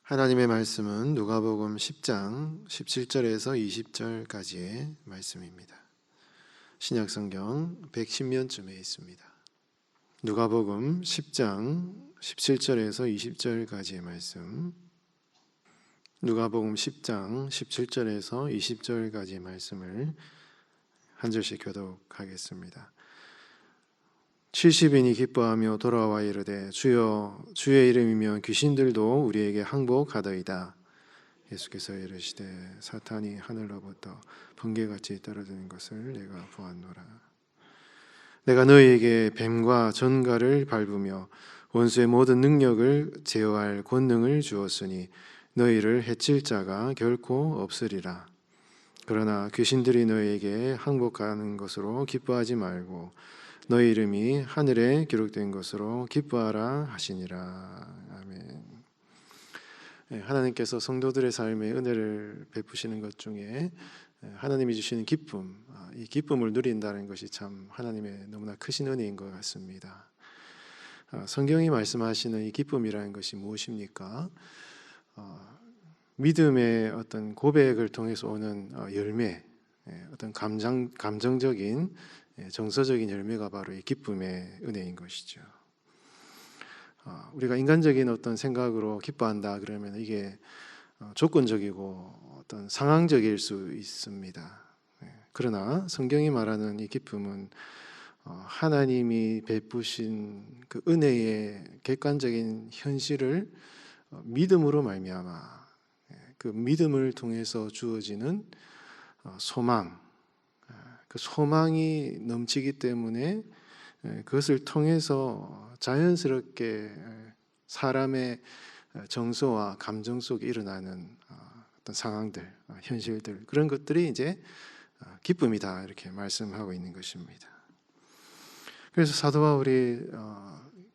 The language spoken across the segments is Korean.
하나님의 말씀은 누가복음 10장 17절에서 20절까지의 말씀입니다. 신약성경 110면쯤에 있습니다. 누가복음 10장 17절에서 20절까지의 말씀, 누가복음 10장 17절에서 20절까지의 말씀을 한 절씩 교독하겠습니다. 70인이 기뻐하며 돌아와 이르되 주여 주의 이름이면 귀신들도 우리에게 항복하더이다. 예수께서 이르시되 사탄이 하늘로부터 번개같이 떨어지는 것을 내가 보았노라. 내가 너희에게 뱀과 전갈을 밟으며 원수의 모든 능력을 제어할 권능을 주었으니 너희를 해칠 자가 결코 없으리라. 그러나 귀신들이 너희에게 항복하는 것으로 기뻐하지 말고 너희 이름이 하늘에 기록된 것으로 기뻐하라 하시니라. 아멘. 하나님께서 성도들의 삶에 은혜를 베푸시는 것 중에 하나님이 주시는 기쁨, 이 기쁨을 누린다는 것이 참 하나님의 너무나 크신 은혜인 것 같습니다. 성경이 말씀하시는 이 기쁨이라는 것이 무엇입니까? 믿음의 어떤 고백을 통해서 오는 열매, 어떤 감정적인 정서적인 열매가 바로 이 기쁨의 은혜인 것이죠. 우리가 인간적인 어떤 생각으로 기뻐한다 그러면 이게 조건적이고 어떤 상황적일 수 있습니다. 그러나 성경이 말하는 이 기쁨은 하나님이 베푸신 그 은혜의 객관적인 현실을 믿음으로 말미암아 그 믿음을 통해서 주어지는 소망, 그 소망이 넘치기 때문에 그것을 통해서 자연스럽게 사람의 정서와 감정 속에 일어나는 어떤 상황들, 현실들, 그런 것들이 이제 기쁨이다 이렇게 말씀하고 있는 것입니다. 그래서 사도 바울이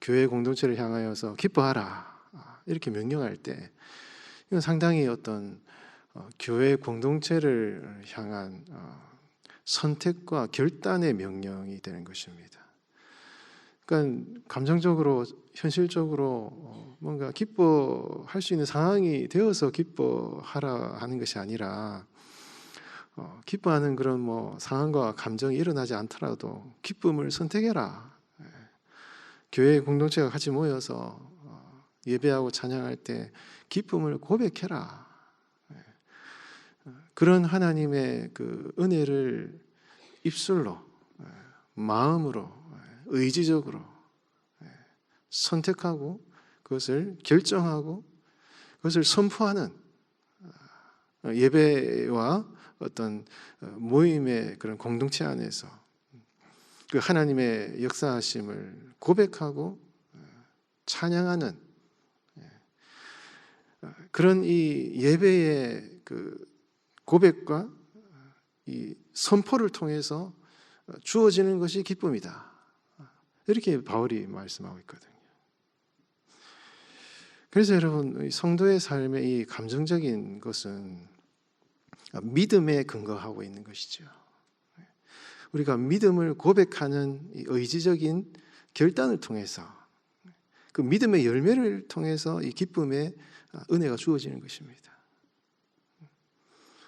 교회 공동체를 향하여서 기뻐하라 이렇게 명령할 때 이건 상당히 어떤 교회 공동체를 향한 선택과 결단의 명령이 되는 것입니다. 그러니까 감정적으로 현실적으로 뭔가 기뻐할 수 있는 상황이 되어서 기뻐하라 하는 것이 아니라 기뻐하는 그런 상황과 감정이 일어나지 않더라도 기쁨을 선택해라. 교회 공동체가 같이 모여서 예배하고 찬양할 때 기쁨을 고백해라. 그런 하나님의 그 은혜를 입술로, 마음으로, 의지적으로 선택하고 그것을 결정하고 그것을 선포하는 예배와 어떤 모임의 그런 공동체 안에서 그 하나님의 역사하심을 고백하고 찬양하는 그런 이 예배의 그 고백과 이 선포를 통해서 주어지는 것이 기쁨이다. 이렇게 바울이 말씀하고 있거든요. 그래서 여러분, 성도의 삶의 이 감정적인 것은 믿음에 근거하고 있는 것이죠. 우리가 믿음을 고백하는 이 의지적인 결단을 통해서 그 믿음의 열매를 통해서 이 기쁨의 은혜가 주어지는 것입니다.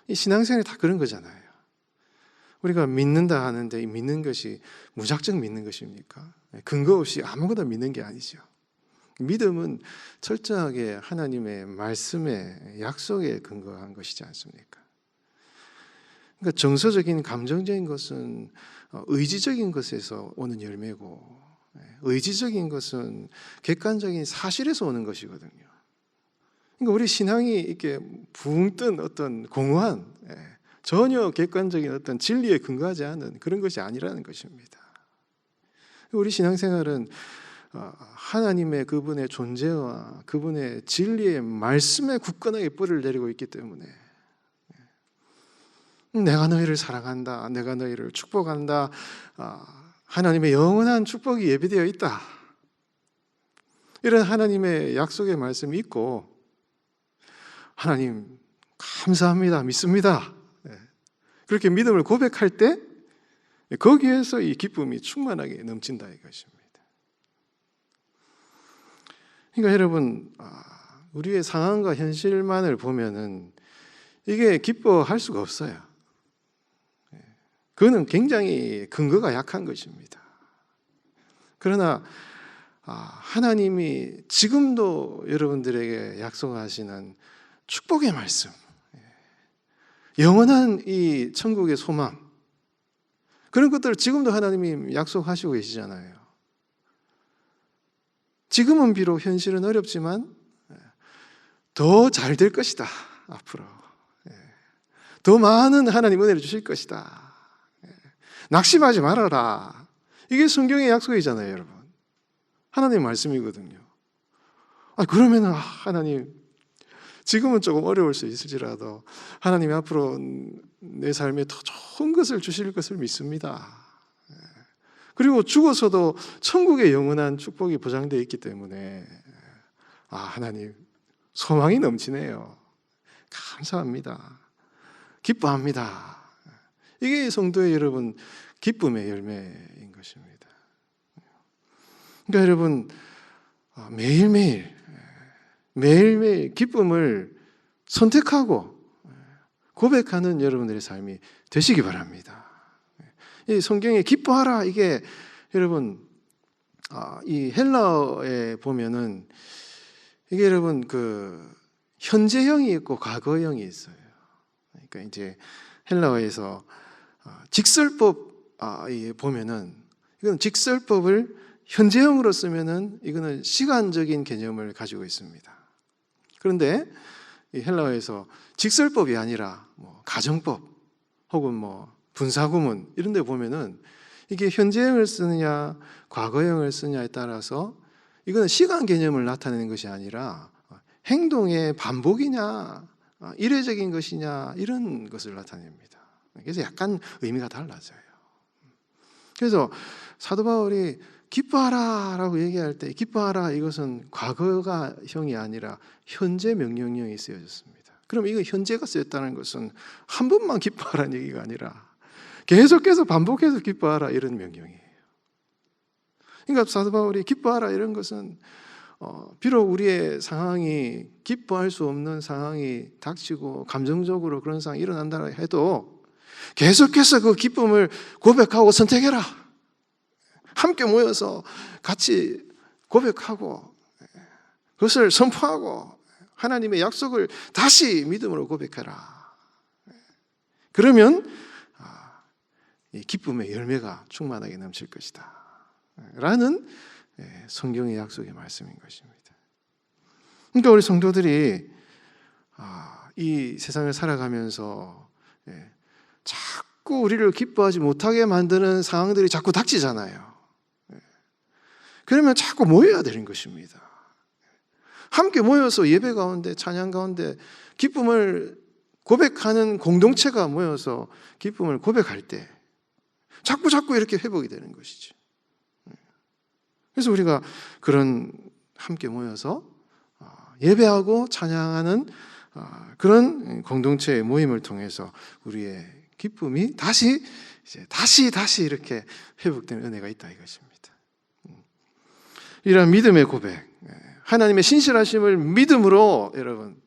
이 신앙생활이 다 그런 거잖아요. 우리가 믿는다 하는데 이 믿는 것이 무작정 믿는 것입니까? 근거 없이 아무거나 믿는 게 아니죠. 믿음은 철저하게 하나님의 말씀에 약속에 근거한 것이지 않습니까? 그러니까 정서적인 감정적인 것은 의지적인 것에서 오는 열매고 의지적인 것은 객관적인 사실에서 오는 것이거든요. 그러니까 우리 신앙이 이렇게 붕 뜬 어떤 공허한 전혀 객관적인 어떤 진리에 근거하지 않은 그런 것이 아니라는 것입니다. 우리 신앙생활은 하나님의 그분의 존재와 그분의 진리의 말씀에 굳건하게 뿌리를 내리고 있기 때문에 내가 너희를 사랑한다, 내가 너희를 축복한다, 하나님의 영원한 축복이 예비되어 있다, 이런 하나님의 약속의 말씀이 있고 하나님 감사합니다, 믿습니다, 그렇게 믿음을 고백할 때 거기에서 이 기쁨이 충만하게 넘친다 이것입니다. 그러니까 여러분 우리의 상황과 현실만을 보면은 이게 기뻐할 수가 없어요. 그거는 굉장히 근거가 약한 것입니다. 그러나 하나님이 지금도 여러분들에게 약속하시는 축복의 말씀, 영원한 이 천국의 소망, 그런 것들을 지금도 하나님이 약속하시고 계시잖아요. 지금은 비록 현실은 어렵지만 더 잘 될 것이다. 앞으로 더 많은 하나님 은혜를 주실 것이다. 낙심하지 말아라. 이게 성경의 약속이잖아요, 여러분. 하나님의 말씀이거든요. 그러면 하나님, 지금은 조금 어려울 수 있을지라도 하나님이 앞으로 내 삶에 더 좋은 것을 주실 것을 믿습니다. 그리고 죽어서도 천국의 영원한 축복이 보장되어 있기 때문에 하나님, 소망이 넘치네요. 감사합니다. 기뻐합니다. 이게 성도의 여러분 기쁨의 열매인 것입니다. 그러니까 여러분 매일매일 기쁨을 선택하고 고백하는 여러분들의 삶이 되시기 바랍니다. 이 성경에 기뻐하라, 이게 여러분 이 헬라어에 보면은 이게 여러분 현재형이 있고 과거형이 있어요. 그러니까 이제 헬라어에서 직설법 보면은 이건 직설법을 현재형으로 쓰면은 이거는 시간적인 개념을 가지고 있습니다. 그런데 이 헬라어에서 직설법이 아니라 가정법 혹은 분사구문 이런 데 보면은 이게 현재형을 쓰느냐 과거형을 쓰느냐에 따라서 이거는 시간 개념을 나타내는 것이 아니라 행동의 반복이냐 이례적인 것이냐 이런 것을 나타냅니다. 그래서 약간 의미가 달라져요. 그래서 사도 바울이 기뻐하라 라고 얘기할 때 기뻐하라 이것은 과거가 형이 아니라 현재 명령형이 쓰여졌습니다. 그럼 이거 현재가 쓰였다는 것은 한 번만 기뻐하라는 얘기가 아니라 계속해서 반복해서 기뻐하라 이런 명령이에요. 그러니까 사도 바울이 기뻐하라 이런 것은 비록 우리의 상황이 기뻐할 수 없는 상황이 닥치고 감정적으로 그런 상황이 일어난다 해도 계속해서 그 기쁨을 고백하고 선택해라. 함께 모여서 같이 고백하고 그것을 선포하고 하나님의 약속을 다시 믿음으로 고백해라. 그러면 이 기쁨의 열매가 충만하게 넘칠 것이다 라는 성경의 약속의 말씀인 것입니다. 그러니까 우리 성도들이 이 세상을 살아가면서 자꾸 우리를 기뻐하지 못하게 만드는 상황들이 자꾸 닥치잖아요. 그러면 자꾸 모여야 되는 것입니다. 함께 모여서 예배 가운데 찬양 가운데 기쁨을 고백하는 공동체가 모여서 기쁨을 고백할 때 자꾸 이렇게 회복이 되는 것이죠. 그래서 우리가 그런 함께 모여서 예배하고 찬양하는 그런 공동체의 모임을 통해서 우리의 기쁨이 다시 이렇게 회복되는 은혜가 있다 이것입니다. 이런 믿음의 고백, 하나님의 신실하심을 믿음으로 여러분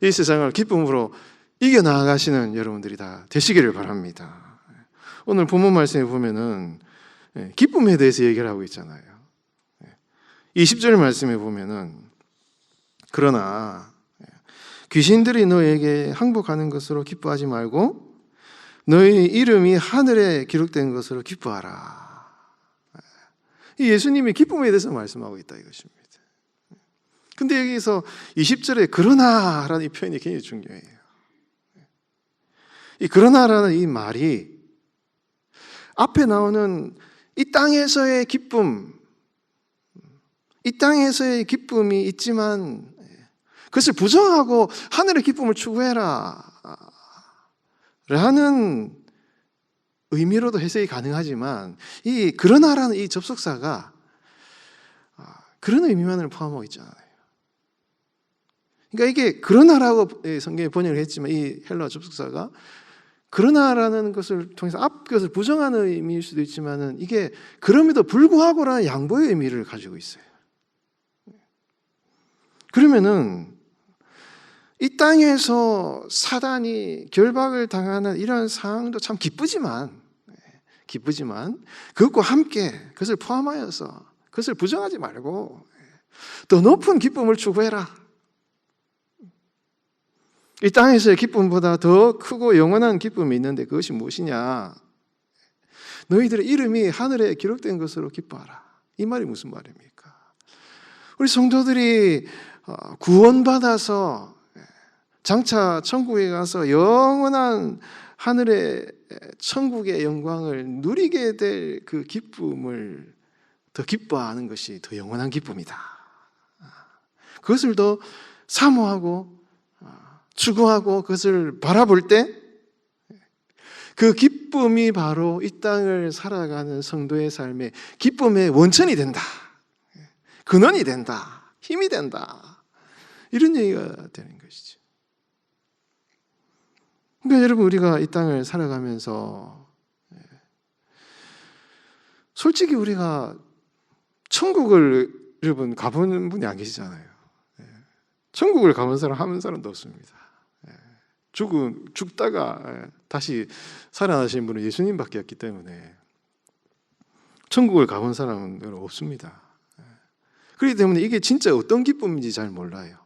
이 세상을 기쁨으로 이겨나가시는 여러분들이 다 되시기를 바랍니다. 오늘 본문 말씀에 보면은 기쁨에 대해서 얘기를 하고 있잖아요. 20절 말씀에 보면은 그러나 귀신들이 너에게 항복하는 것으로 기뻐하지 말고 너희 이름이 하늘에 기록된 것으로 기뻐하라. 이 예수님이 기쁨에 대해서 말씀하고 있다 이것입니다. 근데 여기서 20절에 그러나라는 이 표현이 굉장히 중요해요. 이 그러나라는 이 말이 앞에 나오는 이 땅에서의 기쁨, 이 땅에서의 기쁨이 있지만 그것을 부정하고 하늘의 기쁨을 추구해라 라는 의미로도 해석이 가능하지만 이 그러나라는 이 접속사가 그런 의미만을 포함하고 있잖아요. 그러니까 이게 그러나라고 성경에 번역을 했지만 이 헬라어 접속사가 그러나라는 것을 통해서 앞 것을 부정하는 의미일 수도 있지만은 이게 그럼에도 불구하고라는 양보의 의미를 가지고 있어요. 그러면은 이 땅에서 사단이 결박을 당하는 이런 상황도 참 기쁘지만 그것과 함께 그것을 포함하여서 그것을 부정하지 말고 더 높은 기쁨을 추구해라. 이 땅에서의 기쁨보다 더 크고 영원한 기쁨이 있는데 그것이 무엇이냐? 너희들의 이름이 하늘에 기록된 것으로 기뻐하라. 이 말이 무슨 말입니까? 우리 성도들이 구원받아서 장차 천국에 가서 영원한 하늘의 천국의 영광을 누리게 될 그 기쁨을 더 기뻐하는 것이 더 영원한 기쁨이다. 그것을 더 사모하고 추구하고 그것을 바라볼 때 그 기쁨이 바로 이 땅을 살아가는 성도의 삶의 기쁨의 원천이 된다. 근원이 된다. 힘이 된다. 이런 얘기가 되는 것이죠. 그러니까 여러분, 우리가 이 땅을 살아가면서 솔직히 우리가 천국을 여러분 가보는 분이 안 계시잖아요. 천국을 가본 사람 한 사람도 없습니다. 죽다가 다시 살아나신 분은 예수님밖에 없기 때문에 천국을 가본 사람은 없습니다. 그렇기 때문에 이게 진짜 어떤 기쁨인지 잘 몰라요.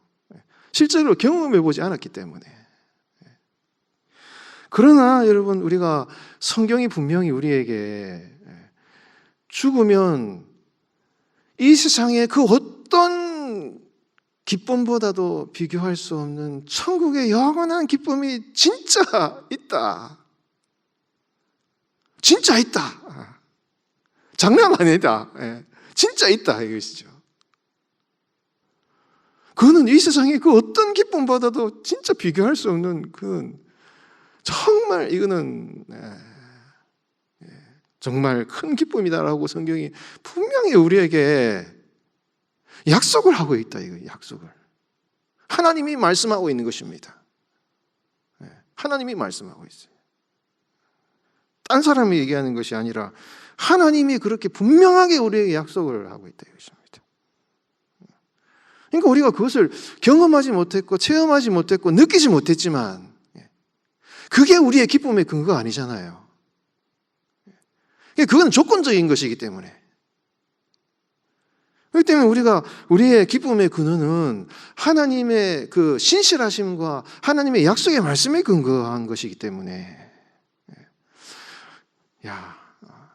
실제로 경험해 보지 않았기 때문에. 그러나 여러분, 우리가 성경이 분명히 우리에게 죽으면 이 세상의 그 어떤 기쁨보다도 비교할 수 없는 천국의 영원한 기쁨이 진짜 있다. 진짜 있다. 장난 아니다. 진짜 있다 이것이죠. 그거는 이 세상의 그 어떤 기쁨보다도 진짜 비교할 수 없는 그 정말 이거는 정말 큰 기쁨이다라고 성경이 분명히 우리에게 약속을 하고 있다. 이거 약속을 하나님이 말씀하고 있는 것입니다. 하나님이 말씀하고 있어요. 딴 사람이 얘기하는 것이 아니라 하나님이 그렇게 분명하게 우리에게 약속을 하고 있다 이것입니다. 그러니까 우리가 그것을 경험하지 못했고 체험하지 못했고 느끼지 못했지만 그게 우리의 기쁨의 근거가 아니잖아요. 그건 조건적인 것이기 때문에. 그렇기 때문에 우리의 기쁨의 근원은 하나님의 그 신실하심과 하나님의 약속의 말씀에 근거한 것이기 때문에,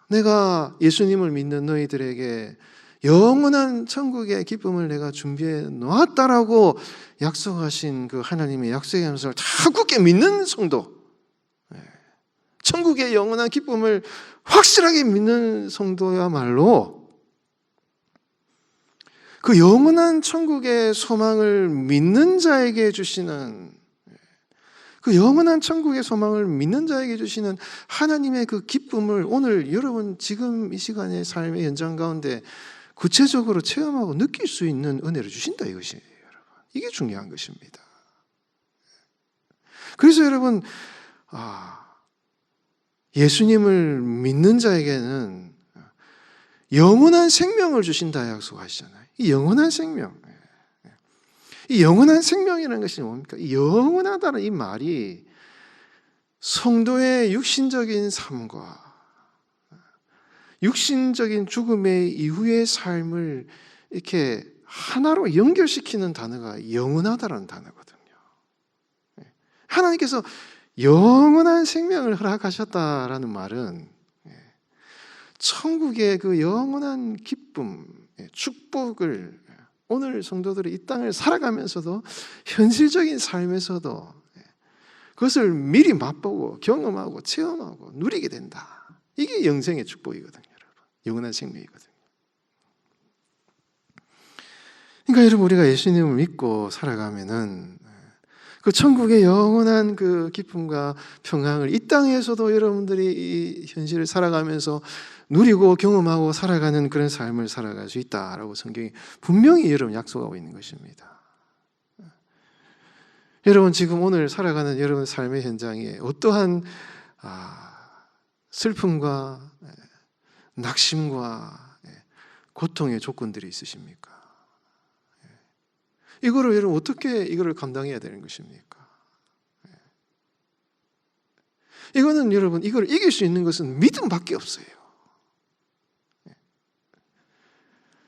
내가 예수님을 믿는 너희들에게 영원한 천국의 기쁨을 내가 준비해 놓았다라고 약속하신 그 하나님의 약속의 말씀을 다 굳게 믿는 성도, 천국의 영원한 기쁨을 확실하게 믿는 성도야말로 그 영원한 천국의 소망을 믿는 자에게 주시는, 그 영원한 천국의 소망을 믿는 자에게 주시는 하나님의 그 기쁨을 오늘 여러분 지금 이 시간의 삶의 현장 가운데 구체적으로 체험하고 느낄 수 있는 은혜를 주신다 이것이에요, 여러분. 이게 중요한 것입니다. 그래서 여러분, 예수님을 믿는 자에게는 영원한 생명을 주신다 약속하시잖아요. 이 영원한 생명, 이 영원한 생명이라는 것이 뭡니까? 이 영원하다는 이 말이 성도의 육신적인 삶과 육신적인 죽음의 이후의 삶을 이렇게 하나로 연결시키는 단어가 영원하다라는 단어거든요. 하나님께서 영원한 생명을 허락하셨다라는 말은 천국의 그 영원한 기쁨, 축복을 오늘 성도들이 이 땅을 살아가면서도 현실적인 삶에서도 그것을 미리 맛보고 경험하고 체험하고 누리게 된다. 이게 영생의 축복이거든요, 여러분. 영원한 생명이거든요. 그러니까 여러분, 우리가 예수님을 믿고 살아가면은 그 천국의 영원한 그 기쁨과 평강을 이 땅에서도 여러분들이 이 현실을 살아가면서 누리고 경험하고 살아가는 그런 삶을 살아갈 수 있다라고 성경이 분명히 여러분 약속하고 있는 것입니다. 여러분, 지금 오늘 살아가는 여러분 삶의 현장에 어떠한 슬픔과 낙심과 고통의 조건들이 있으십니까? 이거를 여러분 어떻게 이거를 감당해야 되는 것입니까? 이거는 여러분 이걸 이길 수 있는 것은 믿음밖에 없어요.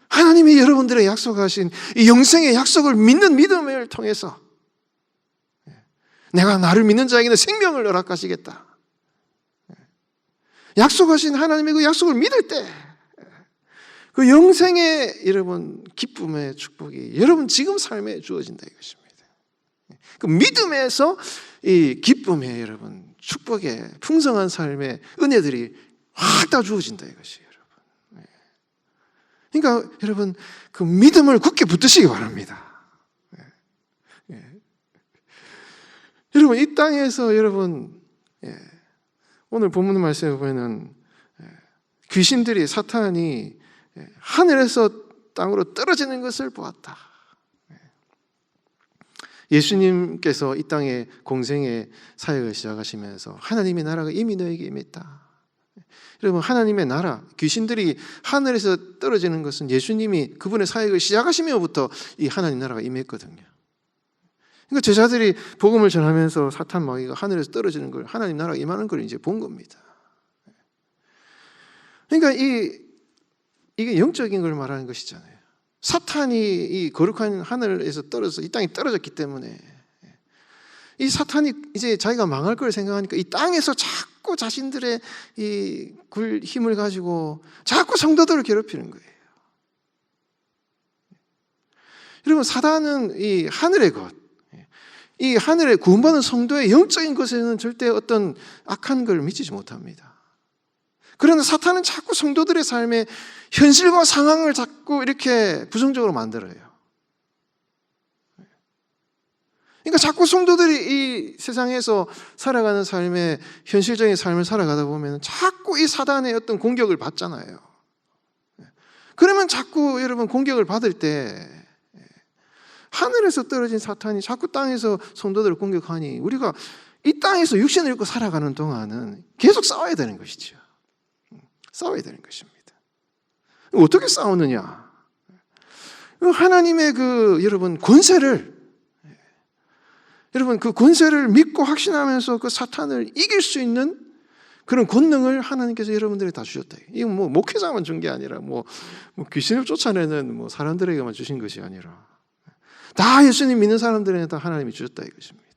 하나님이 여러분들의 약속하신 이 영생의 약속을 믿는 믿음을 통해서 내가 나를 믿는 자에게는 생명을 허락하시겠다. 약속하신 하나님의 그 약속을 믿을 때 그 영생의 여러분 기쁨의 축복이 여러분 지금 삶에 주어진다 이것입니다. 그 믿음에서 이 기쁨의 여러분 축복의 풍성한 삶의 은혜들이 확 다 주어진다 이것이에요. 그러니까 여러분 그 믿음을 굳게 붙드시기 바랍니다. 여러분 이 땅에서 여러분 오늘 본문 말씀에 보면은 귀신들이 사탄이 하늘에서 땅으로 떨어지는 것을 보았다. 예수님께서 이 땅에 공생의 사역을 시작하시면서 하나님의 나라가 이미 너에게 임했다. 여러분 하나님의 나라, 귀신들이 하늘에서 떨어지는 것은 예수님이 그분의 사역을 시작하시면부터 이 하나님 나라가 임했거든요. 그러니까 제자들이 복음을 전하면서 사탄 마귀가 하늘에서 떨어지는 걸, 하나님 나라가 임하는 걸 이제 본 겁니다. 그러니까 이게 영적인 걸 말하는 것이잖아요. 사탄이 이 거룩한 하늘에서 떨어져서 이 땅에 떨어졌기 때문에 이 사탄이 이제 자기가 망할 걸 생각하니까 이 땅에서 자꾸 자신들의 이 힘을 가지고 자꾸 성도들을 괴롭히는 거예요. 여러분 사단은 이 하늘의 것, 이 하늘에 구원받은 성도의 영적인 것에는 절대 어떤 악한 걸 미치지 못합니다. 그러나 사탄은 자꾸 성도들의 삶의 현실과 상황을 자꾸 이렇게 부정적으로 만들어요. 그러니까 자꾸 성도들이 이 세상에서 살아가는 삶의 현실적인 삶을 살아가다 보면 자꾸 이 사단의 어떤 공격을 받잖아요. 그러면 자꾸 여러분 공격을 받을 때 하늘에서 떨어진 사탄이 자꾸 땅에서 성도들을 공격하니 우리가 이 땅에서 육신을 입고 살아가는 동안은 계속 싸워야 되는 것이죠. 싸워야 되는 것입니다. 어떻게 싸우느냐? 하나님의 그 여러분 권세를 여러분 그 권세를 믿고 확신하면서 그 사탄을 이길 수 있는 그런 권능을 하나님께서 여러분들에게 다 주셨다. 이건 뭐 목회자만 준 게 아니라 뭐 귀신을 쫓아내는 뭐 사람들에게만 주신 것이 아니라 다 예수님 믿는 사람들에게 다 하나님이 주셨다 이것입니다.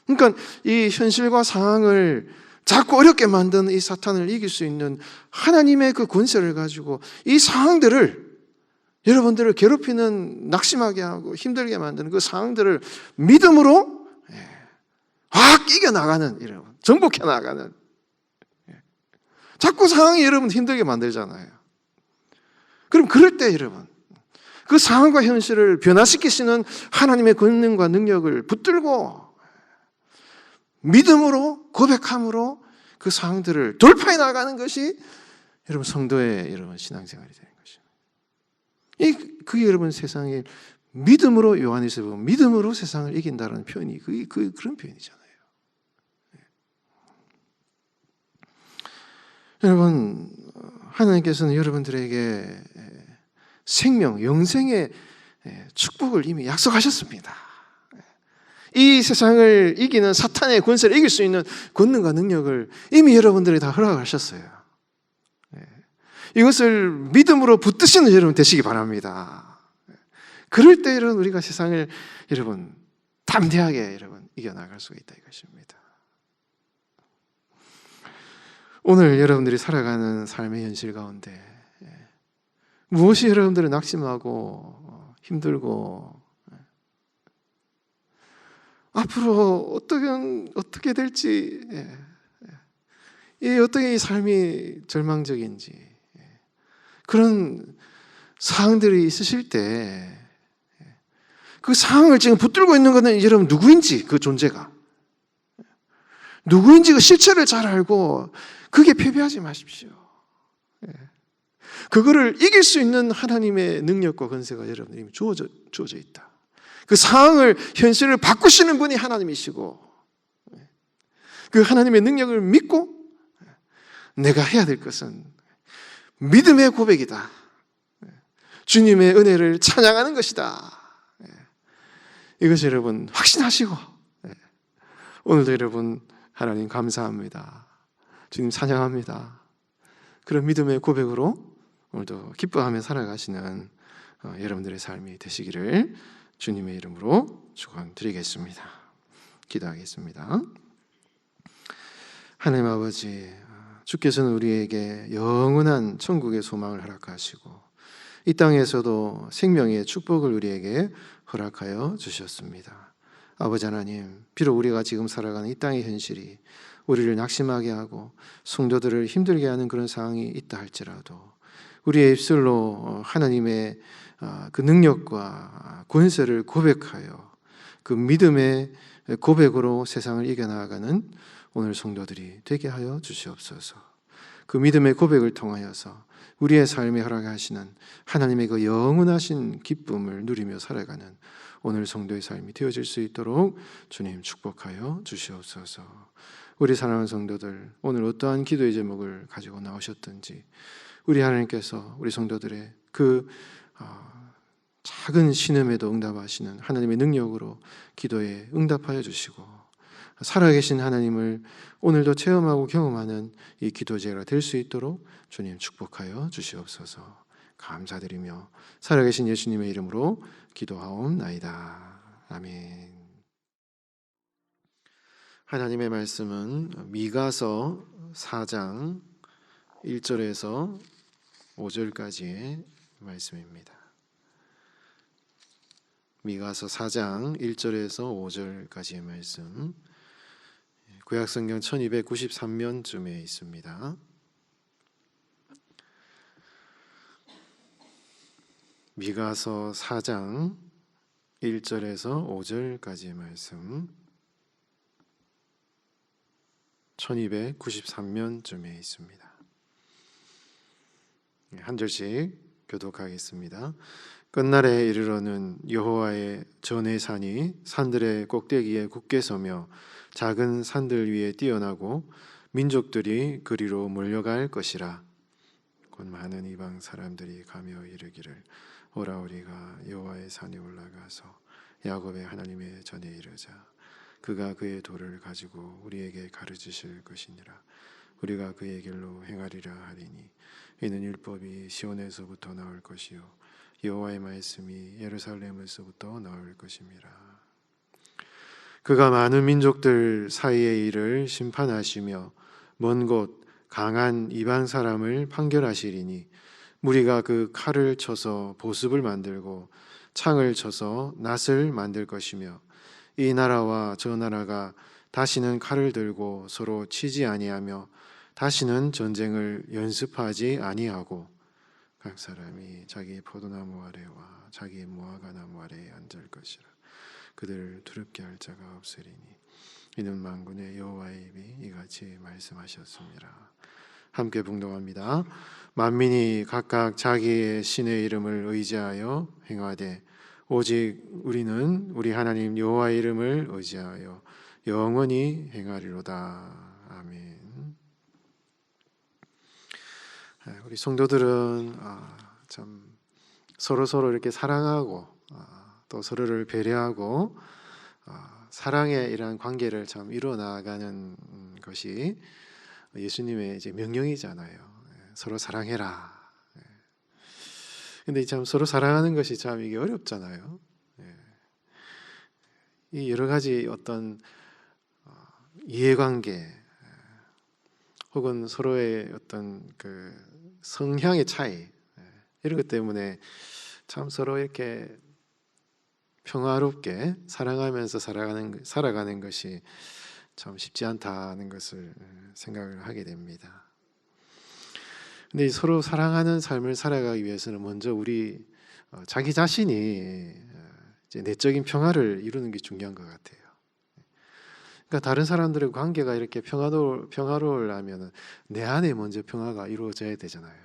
그러니까 이 현실과 상황을 자꾸 어렵게 만드는 이 사탄을 이길 수 있는 하나님의 그 권세를 가지고 이 상황들을 여러분들을 괴롭히는 낙심하게 하고 힘들게 만드는 그 상황들을 믿음으로 확 이겨나가는 여러분, 정복해 나가는 자꾸 상황이 여러분 힘들게 만들잖아요. 그럼 그럴 때 여러분 그 상황과 현실을 변화시키시는 하나님의 권능과 능력을 붙들고 믿음으로 고백함으로 그 상황들을 돌파해 나가는 것이 여러분 성도의 여러분 신앙생활이 되는 것입니다. 그게 여러분 세상에 믿음으로 요한에서 보면 믿음으로 세상을 이긴다는 표현이 그런 표현이잖아요. 여러분 하나님께서는 여러분들에게 생명, 영생의 축복을 이미 약속하셨습니다. 이 세상을 이기는 사탄의 권세를 이길 수 있는 권능과 능력을 이미 여러분들이 다 허락하셨어요. 이것을 믿음으로 붙드시는 여러분 되시기 바랍니다. 그럴 때 여러분 우리가 세상을 여러분 담대하게 여러분 이겨나갈 수가 있다 이것입니다. 오늘 여러분들이 살아가는 삶의 현실 가운데 무엇이 여러분들을 낙심하고 힘들고 앞으로 어떻게 될지 어떻게 이 삶이 절망적인지 그런 상황들이 있으실 때 그 상황을 지금 붙들고 있는 것은 여러분 누구인지 그 존재가 누구인지 그 실체를 잘 알고 그게 패배하지 마십시오. 그거를 이길 수 있는 하나님의 능력과 권세가 여러분에게 이미 주어져 있다. 그 상황을 현실을 바꾸시는 분이 하나님이시고 그 하나님의 능력을 믿고 내가 해야 될 것은 믿음의 고백이다. 주님의 은혜를 찬양하는 것이다. 이것이 여러분 확신하시고, 오늘도 여러분 하나님 감사합니다, 주님 찬양합니다, 그런 믿음의 고백으로 오늘도 기뻐하며 살아가시는 여러분들의 삶이 되시기를 주님의 이름으로 축원드리겠습니다. 기도하겠습니다. 하나님 아버지, 주께서는 우리에게 영원한 천국의 소망을 허락하시고 이 땅에서도 생명의 축복을 우리에게 허락하여 주셨습니다. 아버지 하나님, 비록 우리가 지금 살아가는 이 땅의 현실이 우리를 낙심하게 하고 성도들을 힘들게 하는 그런 상황이 있다 할지라도 우리의 입술로 하나님의 그 능력과 권세를 고백하여 그 믿음의 고백으로 세상을 이겨나가는 오늘 성도들이 되게 하여 주시옵소서. 그 믿음의 고백을 통하여서 우리의 삶에 허락하시는 하나님의 그 영원하신 기쁨을 누리며 살아가는 오늘 성도의 삶이 되어질 수 있도록 주님 축복하여 주시옵소서. 우리 사랑하는 성도들, 오늘 어떠한 기도의 제목을 가지고 나오셨든지 우리 하나님께서 우리 성도들의 그 작은 신음에도 응답하시는 하나님의 능력으로 기도에 응답하여 주시고 살아계신 하나님을 오늘도 체험하고 경험하는 이 기도제가 될 수 있도록 주님 축복하여 주시옵소서. 감사드리며 살아계신 예수님의 이름으로 기도하옵나이다. 아멘. 하나님의 말씀은 미가서 4장 1절에서 5절까지의 말씀입니다. 미가서 4장 1절에서 5절까지의 말씀, 구약성경 1293면쯤에 있습니다. 미가서 4장 1절에서 5절까지의 말씀, 1293면쯤에 있습니다. 한 절씩 교독하겠습니다. 끝날에 이르러는 여호와의 전의 산이 산들의 꼭대기에 굳게 서며 작은 산들 위에 뛰어나고 민족들이 그리로 몰려갈 것이라. 곧 많은 이방 사람들이 가며 이르기를 오라 우리가 여호와의 산에 올라가서 야곱의 하나님의 전에 이르자. 그가 그의 도를 가지고 우리에게 가르치실 것이니라. 우리가 그의 길로 행하리라 하리니 이는 율법이 시온에서부터 나올 것이요 여호와의 말씀이 예루살렘에서부터 나올 것임이라. 그가 많은 민족들 사이의 일을 심판하시며 먼 곳 강한 이방 사람을 판결하시리니 무리가 그 칼을 쳐서 보습을 만들고 창을 쳐서 낫을 만들 것이며 이 나라와 저 나라가 다시는 칼을 들고 서로 치지 아니하며 다시는 전쟁을 연습하지 아니하고 각 사람이 자기 포도나무 아래와 자기 무화과 나무 아래에 앉을 것이라. 그들을 두렵게 할 자가 없으리니 이는 만군의 여호와의 입이 이같이 말씀하셨습니다. 함께 봉독합니다. 만민이 각각 자기의 신의 이름을 의지하여 행하되 오직 우리는 우리 하나님 여호와의 이름을 의지하여 영원히 행하리로다. 아멘. 우리 성도들은 참 서로 이렇게 사랑하고 또 서로를 배려하고 사랑의 이러한 관계를 참 이루어나가는 것이 예수님의 이제 명령이잖아요. 서로 사랑해라. 근데 참 서로 사랑하는 것이 참 이게 어렵잖아요. 이 여러 가지 어떤 이해관계 혹은 서로의 어떤 그 성향의 차이 이런 것 때문에 참 서로 이렇게 평화롭게 사랑하면서 살아가는 것이 참 쉽지 않다는 것을 생각을 하게 됩니다. 근데 서로 사랑하는 삶을 살아가기 위해서는 먼저 우리 자기 자신이 이제 내적인 평화를 이루는 게 중요한 것 같아요. 그러니까 다른 사람들의 관계가 이렇게 평화로우려면 내 안에 먼저 평화가 이루어져야 되잖아요.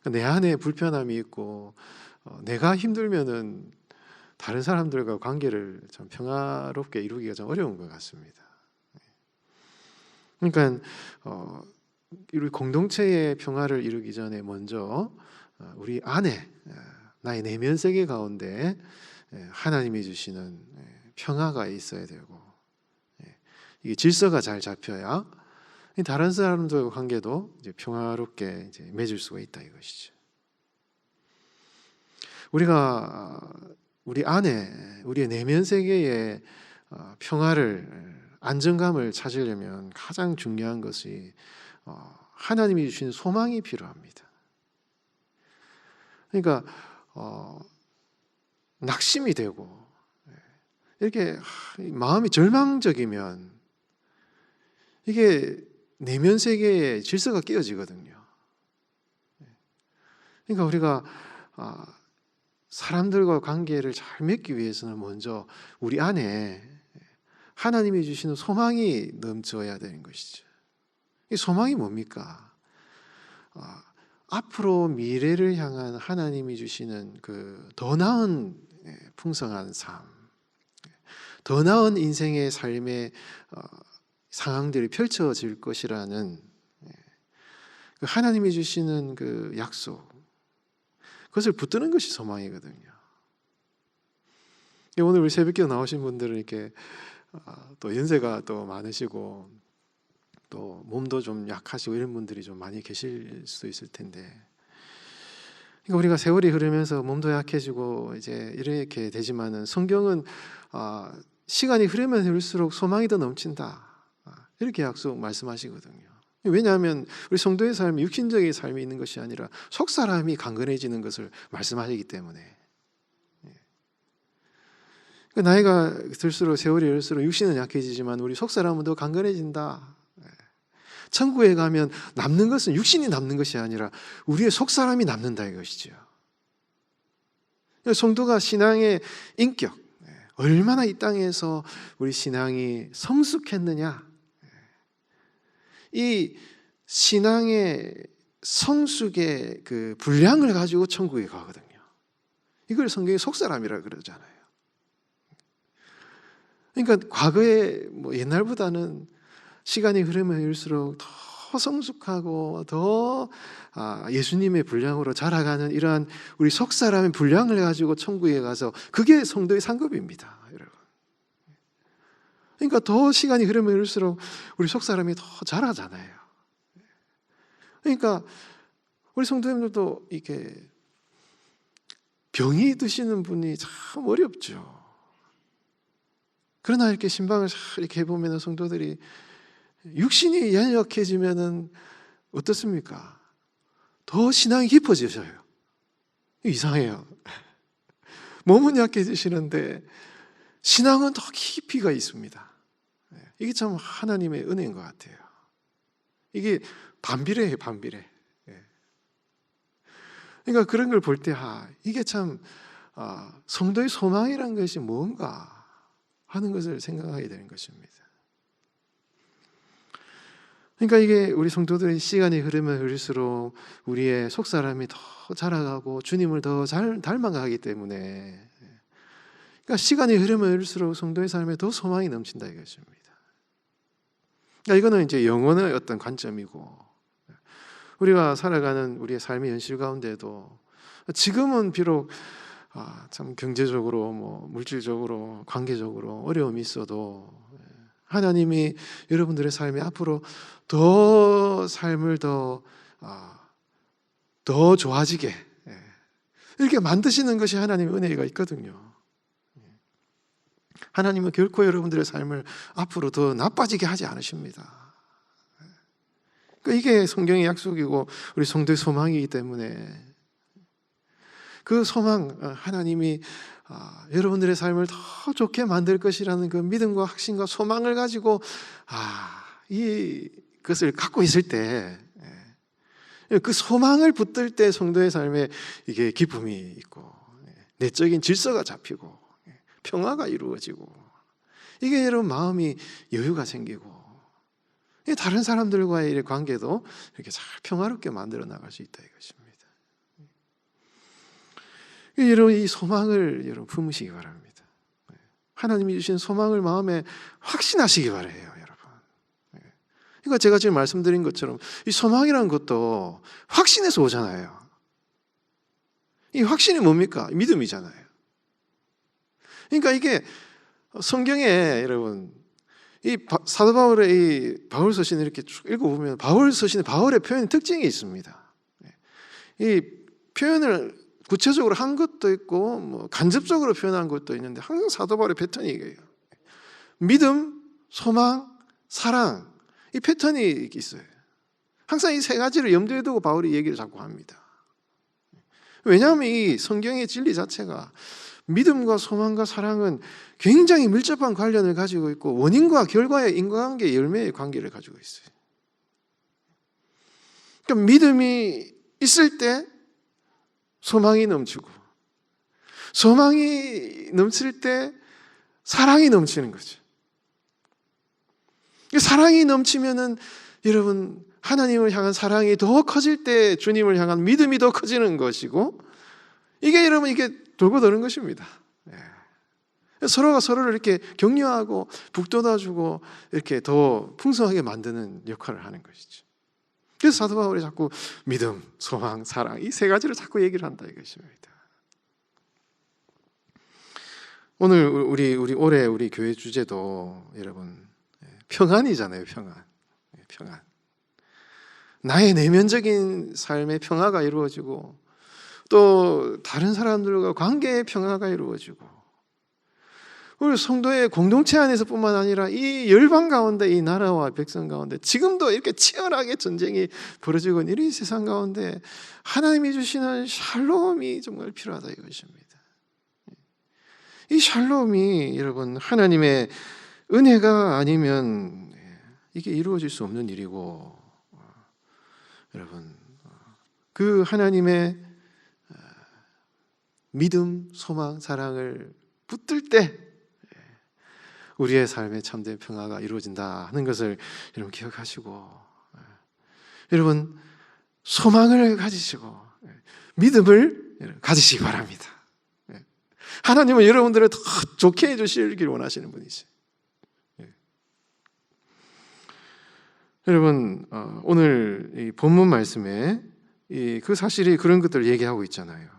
그러니까 내 안에 불편함이 있고 내가 힘들면은 다른 사람들과 관계를 좀 평화롭게 이루기가 좀 어려운 것 같습니다. 그러니까 우리 공동체의 평화를 이루기 전에 먼저 우리 안에 나의 내면 세계 가운데 하나님이 주시는 평화가 있어야 되고, 이게 질서가 잘 잡혀야 다른 사람들과 관계도 이제 평화롭게 이제 맺을 수가 있다 이것이죠. 우리가 우리 안에, 우리의 내면 세계에 평화를, 안정감을 찾으려면 가장 중요한 것이 하나님이 주신 소망이 필요합니다. 그러니까 낙심이 되고 이렇게 마음이 절망적이면 이게 내면 세계의 질서가 깨어지거든요. 그러니까 우리가 사람들과 관계를 잘 맺기 위해서는 먼저 우리 안에 하나님이 주시는 소망이 넘쳐야 되는 것이죠. 이 소망이 뭡니까? 앞으로 미래를 향한 하나님이 주시는 그 더 나은 풍성한 삶, 더 나은 인생의 삶의 상황들이 펼쳐질 것이라는 하나님이 주시는 그 약속, 그것을 붙드는 것이 소망이거든요. 오늘 우리 새벽기도 나오신 분들은 이렇게 또 연세가 또 많으시고 또 몸도 좀 약하시고 이런 분들이 좀 많이 계실 수도 있을 텐데, 그러니까 우리가 세월이 흐르면서 몸도 약해지고 이제 이렇게 되지만은 성경은 시간이 흐르면 흐를수록 소망이 더 넘친다, 이렇게 약속 말씀하시거든요. 왜냐하면 우리 성도의 삶이 육신적인 삶이 있는 것이 아니라 속 사람이 강건해지는 것을 말씀하시기 때문에, 나이가 들수록 세월이 흐를수록 육신은 약해지지만 우리 속 사람은 더 강건해진다. 천국에 가면 남는 것은 육신이 남는 것이 아니라 우리의 속 사람이 남는다 이것이죠. 성도가 신앙의 인격, 얼마나 이 땅에서 우리 신앙이 성숙했느냐, 이 신앙의 성숙의 그 분량을 가지고 천국에 가거든요. 이걸 성경이 속사람이라고 그러잖아요. 그러니까 과거에 옛날보다는 시간이 흐르면 흐를수록 더 성숙하고 더 예수님의 분량으로 자라가는 이러한 우리 속사람의 분량을 가지고 천국에 가서, 그게 성도의 상급입니다, 여러분. 그러니까 더 시간이 흐르면 흐를수록 우리 속사람이 더 자라잖아요. 그러니까 우리 성도님들도 이게 병이 드시는 분이 참 어렵죠. 그러나 이렇게 신방을 이렇게 해보면 성도들이 육신이 연약해지면은 어떻습니까? 더 신앙이 깊어지셔요. 이상해요. 몸은 약해지시는데 신앙은 더 깊이가 있습니다. 이게 참 하나님의 은혜인 것 같아요. 이게 반비례해요, 반비례. 그러니까 그런 걸 볼 때 이게 참 성도의 소망이란 것이 뭔가 하는 것을 생각하게 되는 것입니다. 그러니까 이게 우리 성도들의 시간이 흐르면 흐를수록 우리의 속사람이 더 자라가고 주님을 더 잘 닮아가기 때문에, 그러니까 시간이 흐르면 흐를수록 성도의 삶에 더 소망이 넘친다 이것입니다. 그러니까 이거는 이제 영혼의 어떤 관점이고, 우리가 살아가는 우리의 삶의 현실 가운데도 지금은 비록 참 경제적으로 물질적으로 관계적으로 어려움이 있어도 하나님이 여러분들의 삶에 앞으로 더 삶을 더 좋아지게 이렇게 만드시는 것이 하나님의 은혜가 있거든요. 하나님은 결코 여러분들의 삶을 앞으로 더 나빠지게 하지 않으십니다. 그러니까 이게 성경의 약속이고 우리 성도의 소망이기 때문에, 그 소망, 하나님이 여러분들의 삶을 더 좋게 만들 것이라는 그 믿음과 확신과 소망을 가지고 이것을 갖고 있을 때, 그 소망을 붙들 때 성도의 삶에 이게 기쁨이 있고 내적인 질서가 잡히고 평화가 이루어지고, 이게 여러분 마음이 여유가 생기고 다른 사람들과의 관계도 이렇게 잘 평화롭게 만들어 나갈 수 있다 이것입니다. 여러분 이 소망을 여러분 품으시기 바랍니다. 하나님이 주신 소망을 마음에 확신하시기 바라요, 여러분. 그러니까 제가 지금 말씀드린 것처럼 이 소망이라는 것도 확신에서 오잖아요. 이 확신이 뭡니까? 믿음이잖아요. 그러니까 이게 성경에 여러분 이 사도 바울의 이 바울 서신을 이렇게 쭉 읽어보면 바울 서신에 바울의 표현 특징이 있습니다. 이 표현을 구체적으로 한 것도 있고 뭐 간접적으로 표현한 것도 있는데 항상 사도 바울의 패턴이 이거예요. 믿음, 소망, 사랑, 이 패턴이 있어요. 항상 이 세 가지를 염두에 두고 바울이 얘기를 자꾸 합니다. 왜냐하면 이 성경의 진리 자체가 믿음과 소망과 사랑은 굉장히 밀접한 관련을 가지고 있고 원인과 결과의 인과관계, 열매의 관계를 가지고 있어요. 그러니까 믿음이 있을 때 소망이 넘치고, 소망이 넘칠 때 사랑이 넘치는 거죠. 사랑이 넘치면은 여러분 하나님을 향한 사랑이 더 커질 때 주님을 향한 믿음이 더 커지는 것이고, 이게 여러분 이게 돌고 도는 것입니다. 서로가 서로를 이렇게 격려하고 북돋아주고 이렇게 더 풍성하게 만드는 역할을 하는 것이죠. 그래서 사도 바울이 자꾸 믿음, 소망, 사랑 이 세 가지를 자꾸 얘기를 한다 이것입니다. 오늘 우리 올해 우리 교회 주제도 여러분 평안이잖아요. 평안. 나의 내면적인 삶의 평화가 이루어지고 또 다른 사람들과 관계의 평화가 이루어지고 우리 성도의 공동체 안에서뿐만 아니라 이 열방 가운데 이 나라와 백성 가운데 지금도 이렇게 치열하게 전쟁이 벌어지고 있는 이 세상 가운데 하나님이 주시는 샬롬이 정말 필요하다 이것입니다. 이 샬롬이 여러분 하나님의 은혜가 아니면 이게 이루어질 수 없는 일이고, 여러분 그 하나님의 믿음, 소망, 사랑을 붙들 때 우리의 삶에 참된 평화가 이루어진다 하는 것을 여러분 기억하시고, 여러분 소망을 가지시고 믿음을 가지시기 바랍니다. 하나님은 여러분들을 더 좋게 해주시길 원하시는 분이세요. 여러분 오늘 이 본문 말씀에 그 사실이 그런 것들을 얘기하고 있잖아요.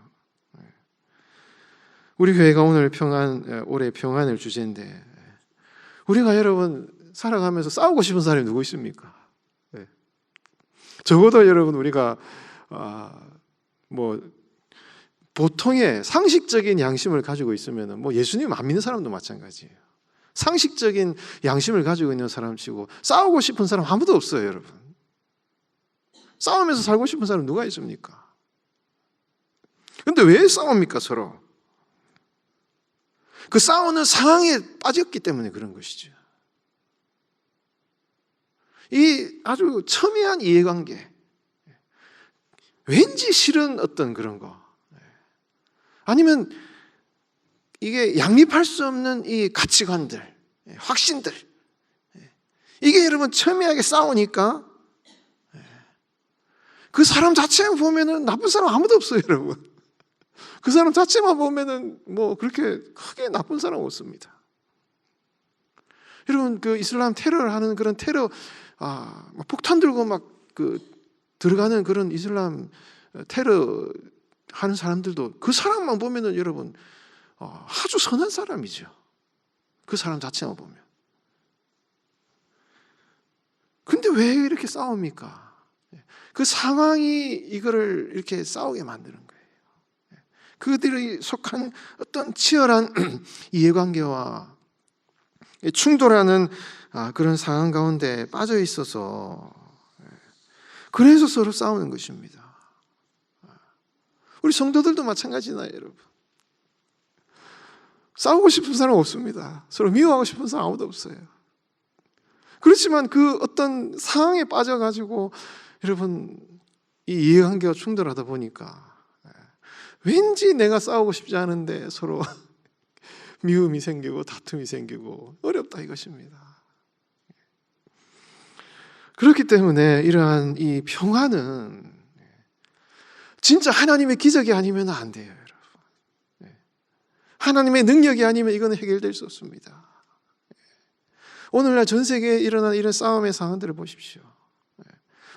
우리 교회가 오늘 올해 평안을 주제인데 우리가 여러분 살아가면서 싸우고 싶은 사람이 누구 있습니까? 적어도 여러분 우리가 뭐 보통의 상식적인 양심을 가지고 있으면 뭐 예수님 안 믿는 사람도 마찬가지예요. 상식적인 양심을 가지고 있는 사람치고 싸우고 싶은 사람 아무도 없어요, 여러분. 싸우면서 살고 싶은 사람 누가 있습니까? 근데 왜 싸웁니까, 서로? 그 싸우는 상황에 빠졌기 때문에 그런 것이죠. 이 아주 첨예한 이해관계, 왠지 싫은 어떤 그런 거, 아니면 이게 양립할 수 없는 이 가치관들, 확신들, 이게 여러분 첨예하게 싸우니까 그 사람 자체만 보면은 나쁜 사람 아무도 없어요, 여러분. 그 사람 자체만 보면은 뭐 그렇게 크게 나쁜 사람 없습니다. 여러분 그 이슬람 테러를 하는 그런 테러, 폭탄 들고 막 들어가는 그런 이슬람 테러 하는 사람들도 그 사람만 보면은 여러분 아주 선한 사람이죠. 그 사람 자체만 보면. 근데 왜 이렇게 싸웁니까? 그 상황이 이거를 이렇게 싸우게 만드는 거예요. 그들이 속한 어떤 치열한 이해관계와 충돌하는 그런 상황 가운데 빠져 있어서 그래서 서로 싸우는 것입니다. 우리 성도들도 마찬가지나요, 여러분. 싸우고 싶은 사람 없습니다. 서로 미워하고 싶은 사람 아무도 없어요. 그렇지만 그 어떤 상황에 빠져가지고 여러분 이 이해관계가 충돌하다 보니까 왠지 내가 싸우고 싶지 않은데 서로 미움이 생기고 다툼이 생기고 어렵다 이것입니다. 그렇기 때문에 이러한 이 평화는 진짜 하나님의 기적이 아니면 안 돼요, 여러분. 하나님의 능력이 아니면 이건 해결될 수 없습니다. 오늘날 전 세계에 일어난 이런 싸움의 상황들을 보십시오.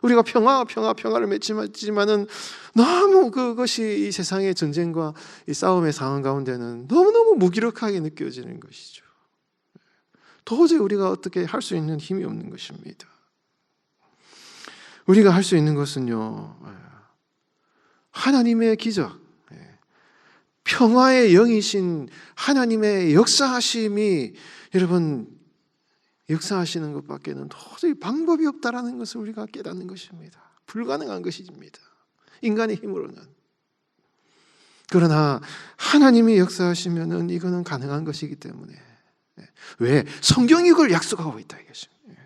우리가 평화를 맺지만은 너무 그것이 이 세상의 전쟁과 이 싸움의 상황 가운데는 너무너무 너무 무기력하게 느껴지는 것이죠. 도저히 우리가 어떻게 할 수 있는 힘이 없는 것입니다. 우리가 할 수 있는 것은요, 하나님의 기적, 평화의 영이신 하나님의 역사하심이 여러분 역사하시는 것밖에는 도저히 방법이 없다라는 것을 우리가 깨닫는 것입니다. 불가능한 것입니다. 인간의 힘으로는. 그러나 하나님이 역사하시면은 이거는 가능한 것이기 때문에. 왜? 성경이 그걸 약속하고 있다 이것입니다.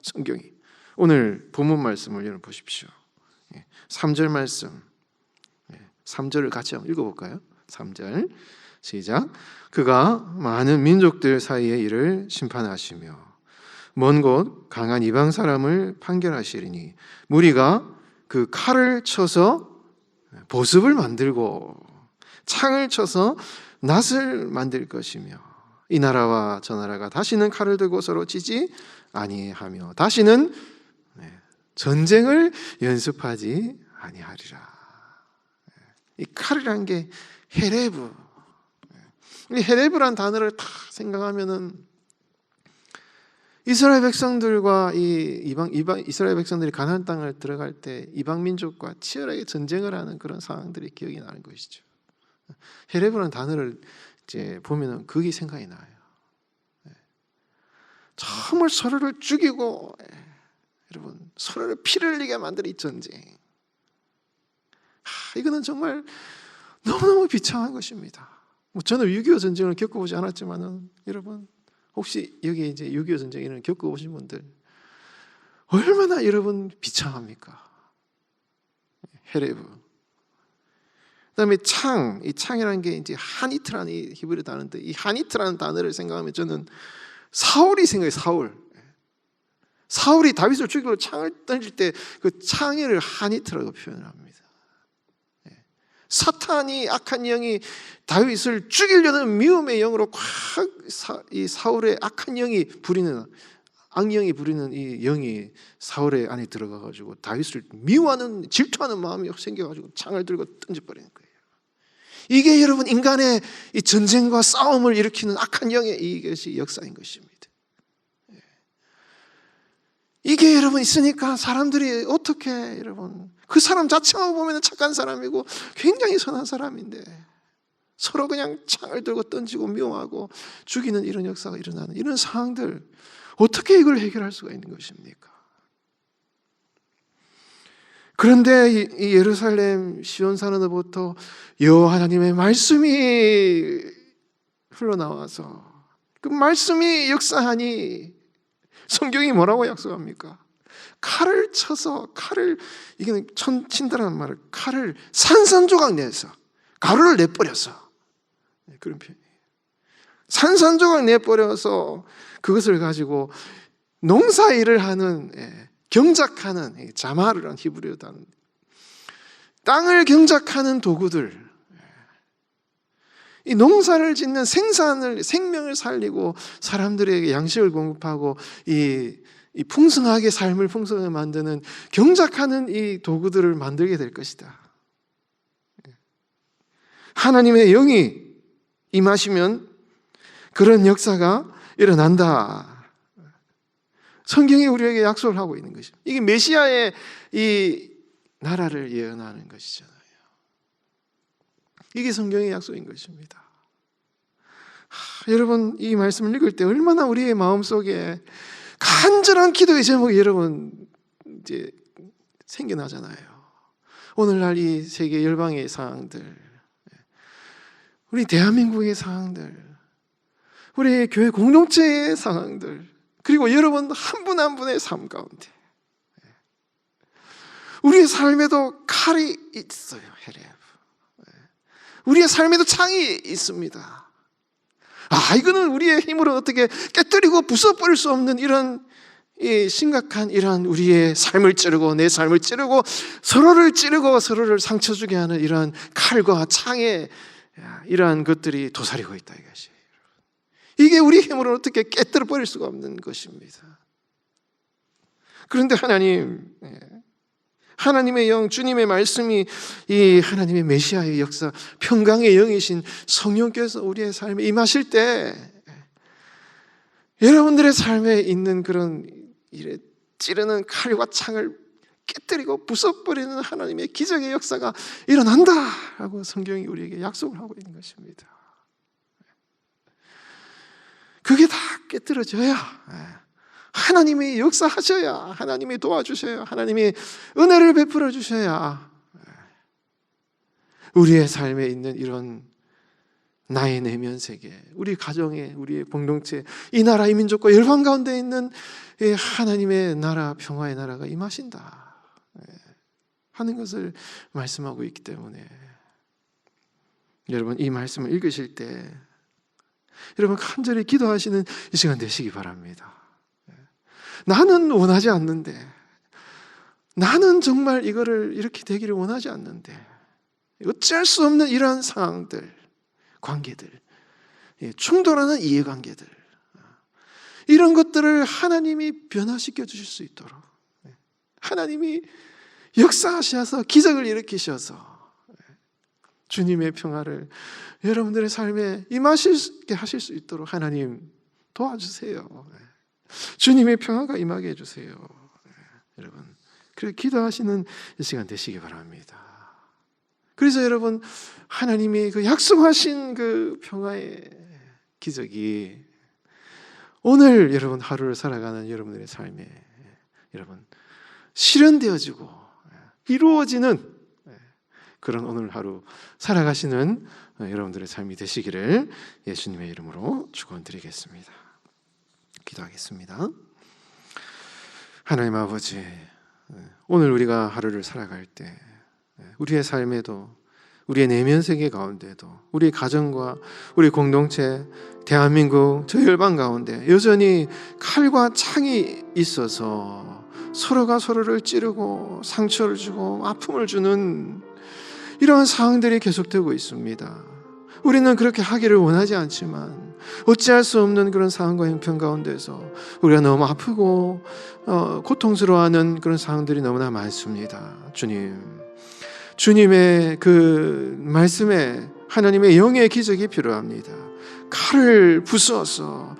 성경이. 오늘 본문 말씀을 여러분 보십시오. 3절 말씀. 3절을 같이 한번 읽어볼까요? 3절 시작. 그가 많은 민족들 사이에 이를 심판하시며 먼 곳 강한 이방 사람을 판결하시리니 무리가 그 칼을 쳐서 보습을 만들고 창을 쳐서 낫을 만들 것이며 이 나라와 저 나라가 다시는 칼을 들고 서로 치지 아니하며 다시는 전쟁을 연습하지 아니하리라. 이 칼이란 게 헤레브. 이 헤레브란 단어를 다 생각하면은 이스라엘 백성들과 이스라엘 백성들이 가나안 땅을 들어갈 때 이방 민족과 치열하게 전쟁을 하는 그런 상황들이 기억이 나는 것이죠. 헤레브라는 단어를 이제 보면은 그게 생각이 나요. 정말 서로를 죽이고 여러분 서로를 피를 흘리게 만든 이 전쟁. 이거는 정말 너무너무 비참한 것입니다. 저는 6.25 전쟁을 겪어보지 않았지만은 여러분 혹시 여기 이제 6.25 전쟁을 겪어보신 분들 얼마나 여러분 비참합니까? 헤레브. 그다음에 창, 이 창이라는 게 이제 하니트라는 이 히브리 단어인데 이 하니트라는 단어를 생각하면 저는 사울이 생각해요. 사울이 다윗을 죽이려고 창을 던질 때 그 창을 하니트라고 표현을 합니다. 사탄이 악한 영이 다윗을 죽이려는 미움의 영으로 이 사울의 악한 영이 부리는 악령이 부리는 이 영이 사울의 안에 들어가 가지고 다윗을 미워하는 질투하는 마음이 생겨 가지고 창을 들고 던져버리는 거예요. 이게 여러분 인간의 이 전쟁과 싸움을 일으키는 악한 영의 이것이 역사인 것입니다. 이게 여러분 있으니까 사람들이 어떻게 여러분 그 사람 자체만 보면 착한 사람이고 굉장히 선한 사람인데 서로 그냥 창을 들고 던지고 미워하고 죽이는 이런 역사가 일어나는 이런 상황들 어떻게 이걸 해결할 수가 있는 것입니까? 그런데 이 예루살렘 시온산으로부터 여호와 하나님의 말씀이 흘러나와서 그 말씀이 역사하니 성경이 뭐라고 약속합니까? 칼을 쳐서 이게 친다라는 말을 칼을 산산조각 내서 가루를 내버려서 그런 표현이에요. 산산조각 내버려서 그것을 가지고 농사일을 하는 경작하는 자마르라는 히브리어 단어 땅을 경작하는 도구들 이 농사를 짓는 생명을 살리고 사람들에게 양식을 공급하고 이 풍성하게 삶을 풍성하게 만드는 경작하는 이 도구들을 만들게 될 것이다. 하나님의 영이 임하시면 그런 역사가 일어난다. 성경이 우리에게 약속을 하고 있는 것입니다. 이게 메시아의 이 나라를 예언하는 것이잖아요. 이게 성경의 약속인 것입니다. 여러분 이 말씀을 읽을 때 얼마나 우리의 마음속에 간절한 기도의 제목이 여러분 이제 생겨나잖아요. 오늘날 이 세계 열방의 상황들, 우리 대한민국의 상황들, 우리 교회 공동체의 상황들, 그리고 여러분 한 분 한 분의 삶 가운데 우리의 삶에도 칼이 있어요. 헤레브. 우리의 삶에도 창이 있습니다. 이거는 우리의 힘으로 어떻게 깨뜨리고 부숴버릴 수 없는 이런 심각한 이러한 우리의 삶을 찌르고 내 삶을 찌르고 서로를 찌르고 서로를 상처 주게 하는 이러한 칼과 창의 이러한 것들이 도사리고 있다 이것이. 이게 우리 힘으로 어떻게 깨뜨려 버릴 수가 없는 것입니다. 그런데 하나님 하나님의 영, 주님의 말씀이 이 하나님의 메시아의 역사, 평강의 영이신 성령께서 우리의 삶에 임하실 때 여러분들의 삶에 있는 그런 이래 찌르는 칼과 창을 깨뜨리고 부숴버리는 하나님의 기적의 역사가 일어난다라고 성경이 우리에게 약속을 하고 있는 것입니다. 그게 다 깨뜨려져야 하나님이 역사하셔야, 하나님이 도와주셔야, 하나님이 은혜를 베풀어 주셔야 우리의 삶에 있는 이런 나의 내면 세계, 우리 가정에, 우리의 공동체, 이 나라, 이 민족과 열방 가운데 있는 하나님의 나라, 평화의 나라가 임하신다 하는 것을 말씀하고 있기 때문에 여러분 이 말씀을 읽으실 때 여러분 간절히 기도하시는 이 시간 되시기 바랍니다. 나는 원하지 않는데, 나는 정말 이거를 이렇게 되기를 원하지 않는데, 어쩔 수 없는 이러한 상황들, 관계들, 충돌하는 이해관계들, 이런 것들을 하나님이 변화시켜 주실 수 있도록 하나님이 역사하셔서 기적을 일으키셔서 주님의 평화를 여러분들의 삶에 임하시게 하실 수 있도록 하나님 도와주세요. 주님의 평화가 임하게 해주세요. 여러분, 그렇게 기도하시는 이 시간 되시기 바랍니다. 그래서 여러분, 하나님이 그 약속하신 그 평화의 기적이 오늘 여러분 하루를 살아가는 여러분들의 삶에 여러분 실현되어지고 이루어지는 그런 오늘 하루 살아가시는 여러분들의 삶이 되시기를 예수님의 이름으로 축원드리겠습니다. 기도하겠습니다. 하나님 아버지, 오늘 우리가 하루를 살아갈 때 우리의 삶에도, 우리의 내면 세계 가운데도, 우리 가정과 우리 공동체, 대한민국 저 열방 가운데 여전히 칼과 창이 있어서 서로가 서로를 찌르고 상처를 주고 아픔을 주는 이러한 상황들이 계속되고 있습니다. 우리는 그렇게 하기를 원하지 않지만 어찌할 수 없는 그런 상황과 형편 가운데서 우리가 너무 아프고 고통스러워하는 그런 상황들이 너무나 많습니다. 주님의 그 말씀에 하나님의 영의 기적이 필요합니다. 칼을 부수어서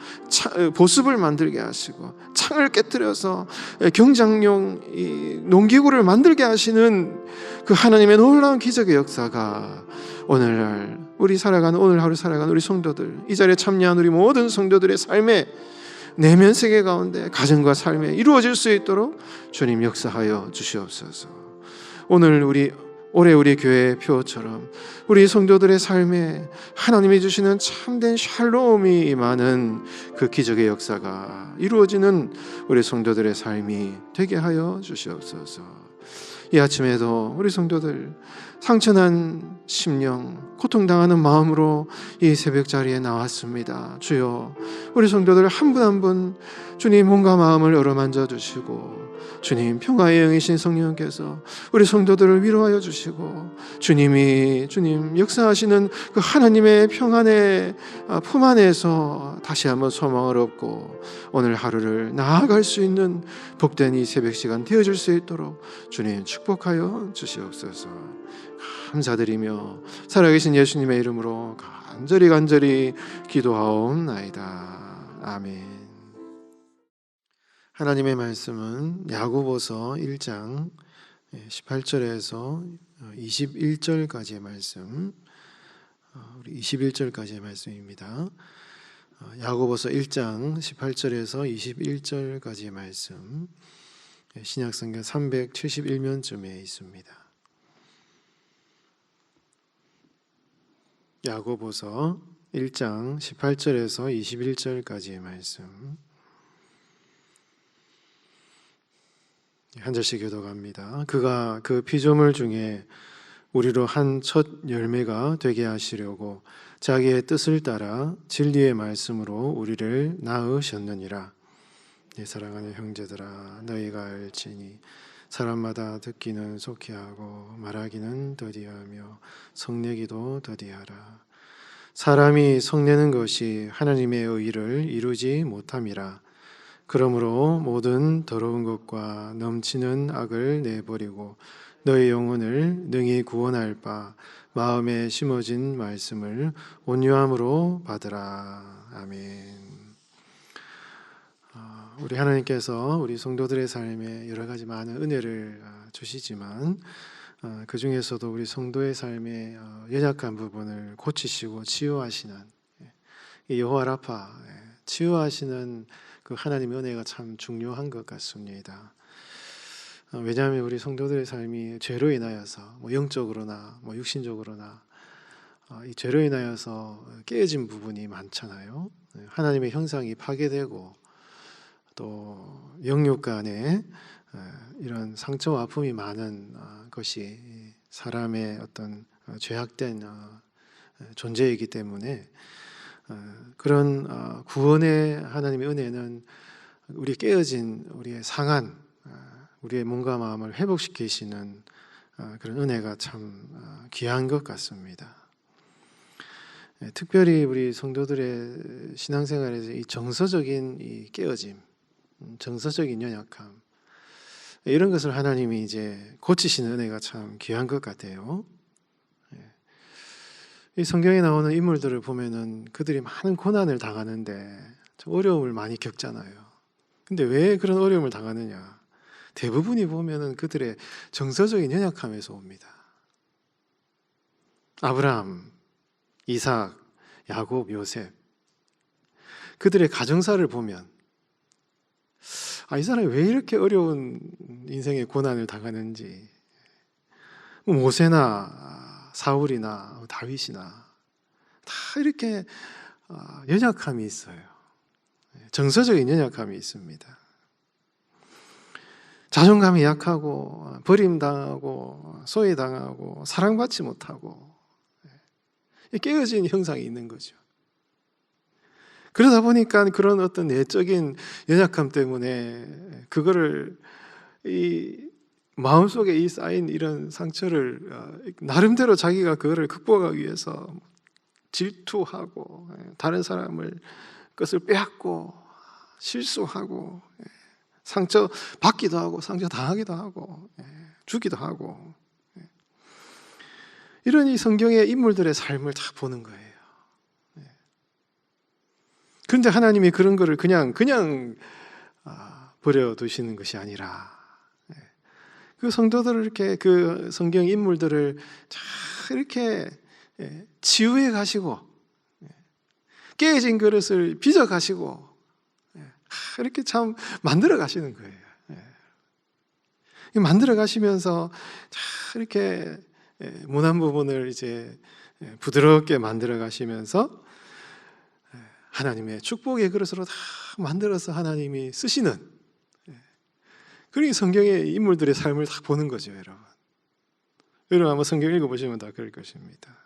보습을 만들게 하시고 창을 깨뜨려서 경장용 농기구를 만들게 하시는 그 하나님의 놀라운 기적의 역사가 오늘날 우리 살아가는, 오늘 하루 살아가는 우리 성도들, 이 자리에 참여한 우리 모든 성도들의 삶에 내면 세계 가운데 가정과 삶에 이루어질 수 있도록 주님 역사하여 주시옵소서. 오늘 올해 우리 교회의 표처럼 우리 성도들의 삶에 하나님이 주시는 참된 샬롬이 임하는 그 기적의 역사가 이루어지는 우리 성도들의 삶이 되게 하여 주시옵소서. 이 아침에도 우리 성도들 상처난 심령, 고통당하는 마음으로 이 새벽 자리에 나왔습니다. 주여, 우리 성도들 한 분 한 분 주님 몸과 마음을 어루만져 주시고 주님 평화의 영이신 성령께서 우리 성도들을 위로하여 주시고 주님 역사하시는 그 하나님의 평안의 품 안에서 다시 한번 소망을 얻고 오늘 하루를 나아갈 수 있는 복된 이 새벽 시간 되어질 수 있도록 주님 축복하여 주시옵소서. 감사드리며 살아계신 예수님의 이름으로 간절히 기도하옵나이다. 아멘. 하나님의 말씀은 야고보서 1장 18절에서 21절까지의 말씀, 우리 21절까지의 말씀입니다. 야고보서 1장 18절에서 21절까지의 말씀, 신약성경 371면쯤에 있습니다. 야고보서 1장 18절에서 21절까지의 말씀, 한 절씩 교독합니다. 그가 그 피조물 중에 우리로 한 첫 열매가 되게 하시려고 자기의 뜻을 따라 진리의 말씀으로 우리를 낳으셨느니라. 내 사랑하는 형제들아, 너희가 알지니 사람마다 듣기는 속히 하고 말하기는 더디하며 성내기도 더디하라. 사람이 성내는 것이 하나님의 의를 이루지 못함이라. 그러므로 모든 더러운 것과 넘치는 악을 내버리고 너희 영혼을 능히 구원할 바 마음에 심어진 말씀을 온유함으로 받으라. 아멘. 우리 하나님께서 우리 성도들의 삶에 여러 가지 많은 은혜를 주시지만 그 중에서도 우리 성도의 삶의 연약한 부분을 고치시고 치유하시는 이 여호와 라파, 치유하시는 그 하나님의 은혜가 참 중요한 것 같습니다. 왜냐하면 우리 성도들의 삶이 죄로 인하여서 영적으로나 육신적으로나 이 죄로 인하여서 깨어진 부분이 많잖아요. 하나님의 형상이 파괴되고 또 영육 간에 이런 상처와 아픔이 많은 것이 사람의 어떤 죄악된 존재이기 때문에 그런 구원의 하나님의 은혜는 우리 깨어진 우리의 상한 우리의 몸과 마음을 회복시키시는 그런 은혜가 참 귀한 것 같습니다. 특별히 우리 성도들의 신앙생활에서 이 정서적인 이 깨어짐, 정서적인 연약함 이런 것을 하나님이 이제 고치시는 은혜가 참 귀한 것 같아요. 이 성경에 나오는 인물들을 보면은 그들이 많은 고난을 당하는데 좀 어려움을 많이 겪잖아요. 근데 왜 그런 어려움을 당하느냐? 대부분이 보면은 그들의 정서적인 연약함에서 옵니다. 아브라함, 이삭, 야곱, 요셉 그들의 가정사를 보면 이 사람이 왜 이렇게 어려운 인생의 고난을 당하는지 모세나 사울이나 다윗이나 다 이렇게 연약함이 있어요. 정서적인 연약함이 있습니다. 자존감이 약하고 버림당하고 소외당하고 사랑받지 못하고 깨어진 형상이 있는 거죠. 그러다 보니까 그런 어떤 내적인 연약함 때문에 그거를 이 마음속에 이 쌓인 이런 상처를 나름대로 자기가 그거를 극복하기 위해서 질투하고 다른 사람을 것을 빼앗고 실수하고 상처 받기도 하고 상처 당하기도 하고 주기도 하고 이런 이 성경의 인물들의 삶을 다 보는 거예요. 그런데 하나님이 그런 거를 그냥 버려두시는 것이 아니라 그 성도들을 이렇게 그 성경 인물들을 잘 이렇게 치유해 가시고 깨진 그릇을 빚어 가시고 이렇게 참 만들어 가시는 거예요. 만들어 가시면서 잘 이렇게 모난 부분을 이제 부드럽게 만들어 가시면서 하나님의 축복의 그릇으로 다 만들어서 하나님이 쓰시는 그러니 성경의 인물들의 삶을 다 보는 거죠, 여러분. 여러분 한번 성경 읽어보시면 다 그럴 것입니다.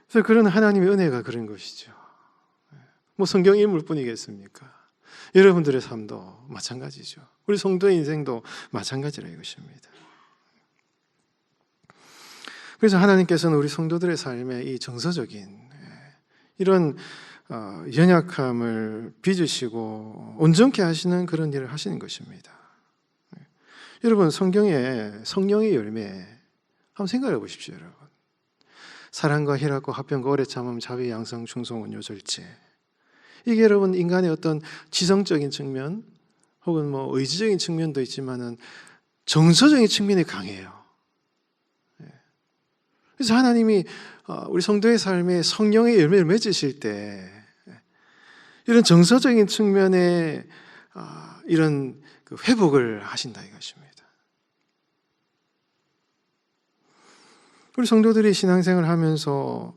그래서 그런 하나님의 은혜가 그런 것이죠. 성경 인물뿐이겠습니까? 여러분들의 삶도 마찬가지죠. 우리 성도의 인생도 마찬가지라 이것입니다. 그래서 하나님께서는 우리 성도들의 삶에 이 정서적인 이런 연약함을 빚으시고 온전케 하시는 그런 일을 하시는 것입니다. 여러분 성경의 성령의 열매 한번 생각해 보십시오. 여러분 사랑과 희락과 화평과 오래 참음 자비 양성 충성 온유 절제 이게 여러분 인간의 어떤 지성적인 측면 혹은 의지적인 측면도 있지만은 정서적인 측면이 강해요. 그래서 하나님이 우리 성도의 삶에 성령의 열매를 맺으실 때 이런 정서적인 측면에 이런 회복을 하신다 이것입니다. 우리 성도들이 신앙생활을 하면서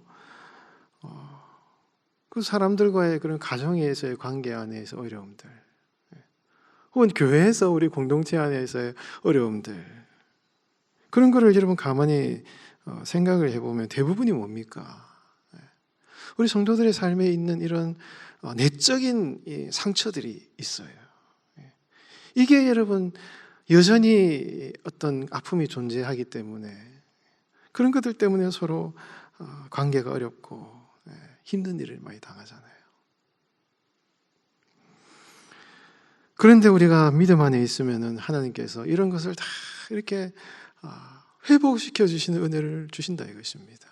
그 사람들과의 그런 가정에서의 관계 안에서 어려움들 혹은 교회에서 우리 공동체 안에서의 어려움들 그런 거를 여러분 가만히 생각을 해보면 대부분이 뭡니까? 우리 성도들의 삶에 있는 이런 내적인 상처들이 있어요. 이게 여러분 여전히 어떤 아픔이 존재하기 때문에 그런 것들 때문에 서로 관계가 어렵고 힘든 일을 많이 당하잖아요. 그런데 우리가 믿음 안에 있으면은 하나님께서 이런 것을 다 이렇게 회복시켜 주시는 은혜를 주신다 이것입니다.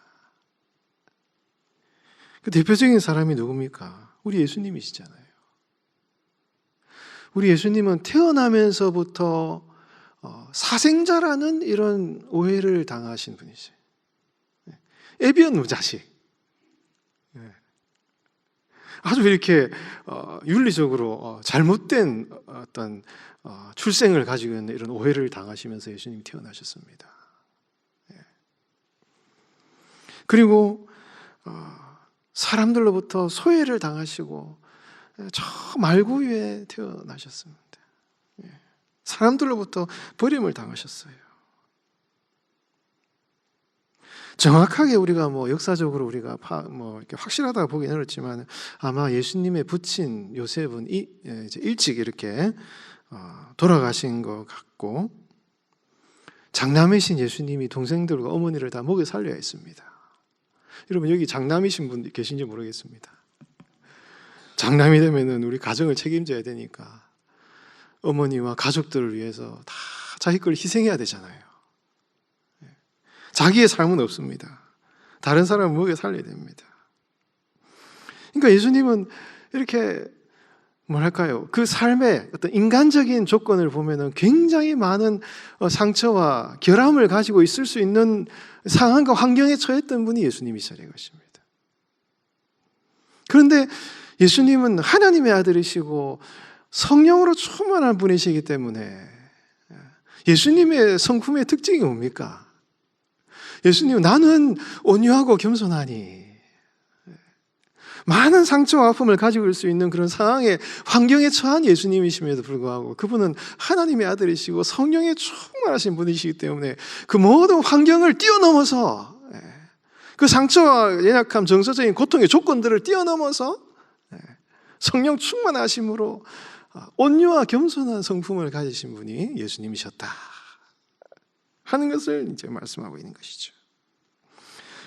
그 대표적인 사람이 누굽니까? 우리 예수님이시잖아요. 우리 예수님은 태어나면서부터 사생자라는 이런 오해를 당하신 분이세요. 애비언 무자식. 아주 이렇게 윤리적으로 잘못된 어떤 출생을 가지고 있는 이런 오해를 당하시면서 예수님이 태어나셨습니다. 그리고 사람들로부터 소외를 당하시고 저 말구 위에 태어나셨습니다. 사람들로부터 버림을 당하셨어요. 정확하게 우리가 역사적으로 우리가 이렇게 확실하다고 보기는 어렵지만 아마 예수님의 부친 요셉은 이제 일찍 이렇게 돌아가신 것 같고 장남이신 예수님이 동생들과 어머니를 다 먹여 살려야 했습니다. 여러분 여기 장남이신 분 계신지 모르겠습니다. 장남이 되면은 우리 가정을 책임져야 되니까 어머니와 가족들을 위해서 다 자기 걸 희생해야 되잖아요. 자기의 삶은 없습니다. 다른 사람을 먹여 살려야 됩니다. 그러니까 예수님은 이렇게 그 삶의 어떤 인간적인 조건을 보면은 굉장히 많은 상처와 결함을 가지고 있을 수 있는 상황과 환경에 처했던 분이 예수님이시라는 것입니다. 그런데 예수님은 하나님의 아들이시고 성령으로 충만한 분이시기 때문에 예수님의 성품의 특징이 뭡니까? 예수님은 나는 온유하고 겸손하니 많은 상처와 아픔을 가지고 있을 수 있는 그런 상황에 환경에 처한 예수님이심에도 불구하고 그분은 하나님의 아들이시고 성령에 충만하신 분이시기 때문에 그 모든 환경을 뛰어넘어서 그 상처와 연약함, 정서적인 고통의 조건들을 뛰어넘어서 성령 충만하심으로 온유와 겸손한 성품을 가지신 분이 예수님이셨다 하는 것을 이제 말씀하고 있는 것이죠.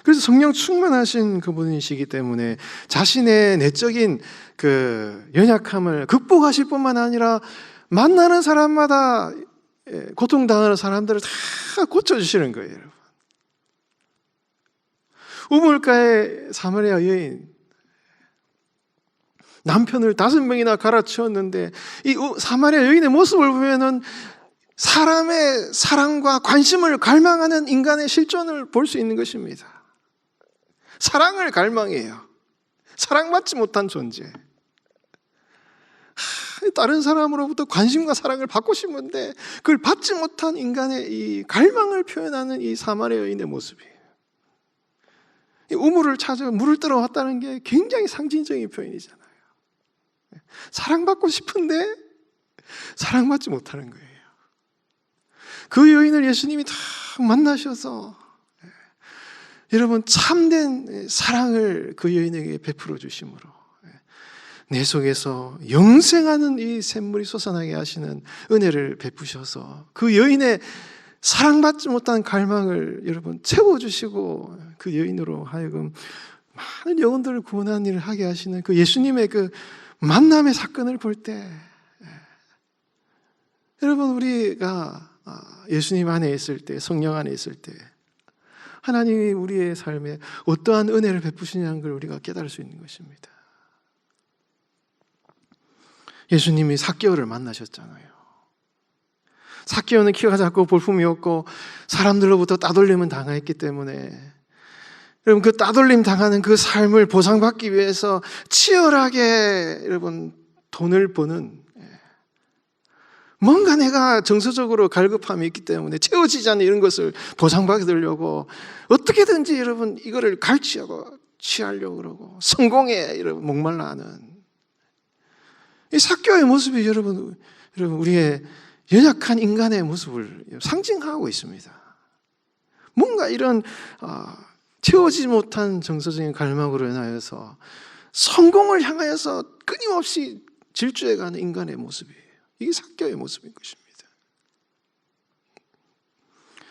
그래서 성령 충만하신 그분이시기 때문에 자신의 내적인 그 연약함을 극복하실 뿐만 아니라 만나는 사람마다 고통당하는 사람들을 다 고쳐주시는 거예요, 여러분. 우물가의 사마리아 여인, 남편을 5명이나 갈아치웠는데 이 사마리아 여인의 모습을 보면은 사람의 사랑과 관심을 갈망하는 인간의 실존을 볼 수 있는 것입니다. 사랑을 갈망해요. 사랑받지 못한 존재. 다른 사람으로부터 관심과 사랑을 받고 싶은데 그걸 받지 못한 인간의 이 갈망을 표현하는 이 사마리아 여인의 모습이에요. 이 우물을 찾아 물을 들어왔다는 게 굉장히 상징적인 표현이잖아요. 사랑받고 싶은데 사랑받지 못하는 거예요. 그 여인을 예수님이 다 만나셔서 여러분 참된 사랑을 그 여인에게 베풀어 주심으로 내 속에서 영생하는 이 샘물이 솟아나게 하시는 은혜를 베푸셔서 그 여인의 사랑받지 못한 갈망을 여러분 채워주시고 그 여인으로 하여금 많은 영혼들을 구원하는 일을 하게 하시는 그 예수님의 그 만남의 사건을 볼 때 여러분 우리가 예수님 안에 있을 때 성령 안에 있을 때 하나님이 우리의 삶에 어떠한 은혜를 베푸시냐는 걸 우리가 깨달을 수 있는 것입니다. 예수님이 삭개오를 만나셨잖아요. 삭개오는 키가 작고 볼품이 없고 사람들로부터 따돌림을 당했기 때문에 여러분 그 따돌림 당하는 그 삶을 보상받기 위해서 치열하게 여러분 돈을 버는 뭔가 내가 정서적으로 갈급함이 있기 때문에 채워지지 않는 이런 것을 보상받으려고 어떻게든지 여러분 이거를 갈취하고 취하려고 그러고 성공에 여러분 목말라 하는 이 삭개오의 모습이 여러분 우리의 연약한 인간의 모습을 상징하고 있습니다. 뭔가 이런 채워지지 못한 정서적인 갈망으로 인하여서 성공을 향하여서 끊임없이 질주해가는 인간의 모습이에요. 이게 삭개오의 모습인 것입니다.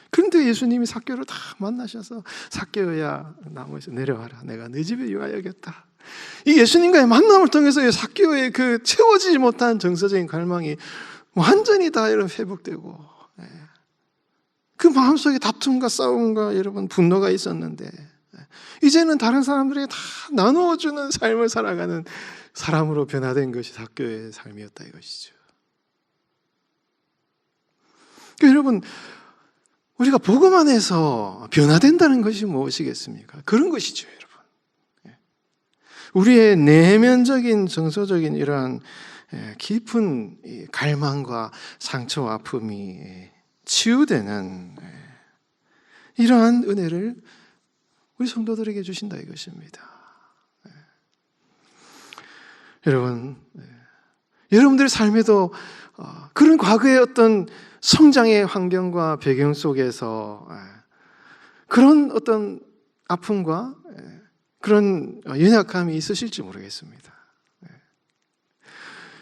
그런데 예수님이 삭개오를 다 만나셔서 삭개오야 나무에서 내려와라. 내가 네 집에 유하여겠다. 이 예수님과의 만남을 통해서 삭개오의 그 채워지지 못한 정서적인 갈망이 완전히 다 여러분 회복되고, 그 마음속에 다툼과 싸움과 여러분 분노가 있었는데 이제는 다른 사람들에게 다 나누어주는 삶을 살아가는 사람으로 변화된 것이 삭개오의 삶이었다 이것이죠. 그러니까 여러분, 우리가 복음 안에서 변화된다는 것이 무엇이겠습니까? 그런 것이죠, 여러분. 우리의 내면적인 정서적인 이러한 깊은 갈망과 상처와 아픔이 치유되는 이러한 은혜를 우리 성도들에게 주신다 이것입니다. 여러분, 여러분들의 삶에도 그런 과거의 어떤 성장의 환경과 배경 속에서 그런 어떤 아픔과 그런 연약함이 있으실지 모르겠습니다.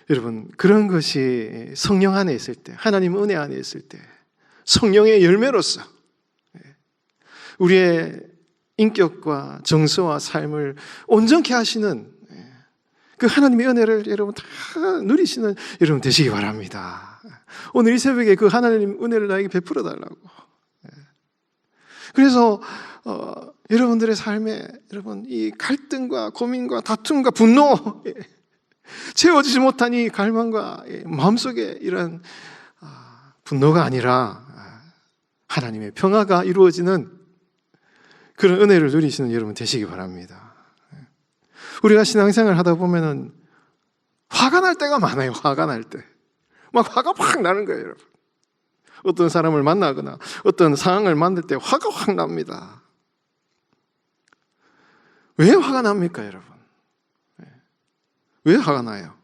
여러분, 그런 것이 성령 안에 있을 때, 하나님 은혜 안에 있을 때 성령의 열매로서 우리의 인격과 정서와 삶을 온전케 하시는 그 하나님의 은혜를 여러분 다 누리시는 여러분 되시기 바랍니다. 오늘 이 새벽에 그 하나님 은혜를 나에게 베풀어 달라고. 그래서 여러분들의 삶에 여러분 이 갈등과 고민과 다툼과 분노, 채워지지 못한 이 갈망과 마음속에 이런 분노가 아니라 하나님의 평화가 이루어지는 그런 은혜를 누리시는 여러분 되시기 바랍니다. 우리가 신앙생활 하다 보면은 화가 날 때가 많아요. 화가 날 때. 막 화가 확 나는 거예요, 여러분. 어떤 사람을 만나거나 어떤 상황을 만들 때 화가 확 납니다. 왜 화가 납니까, 여러분? 왜 화가 나요?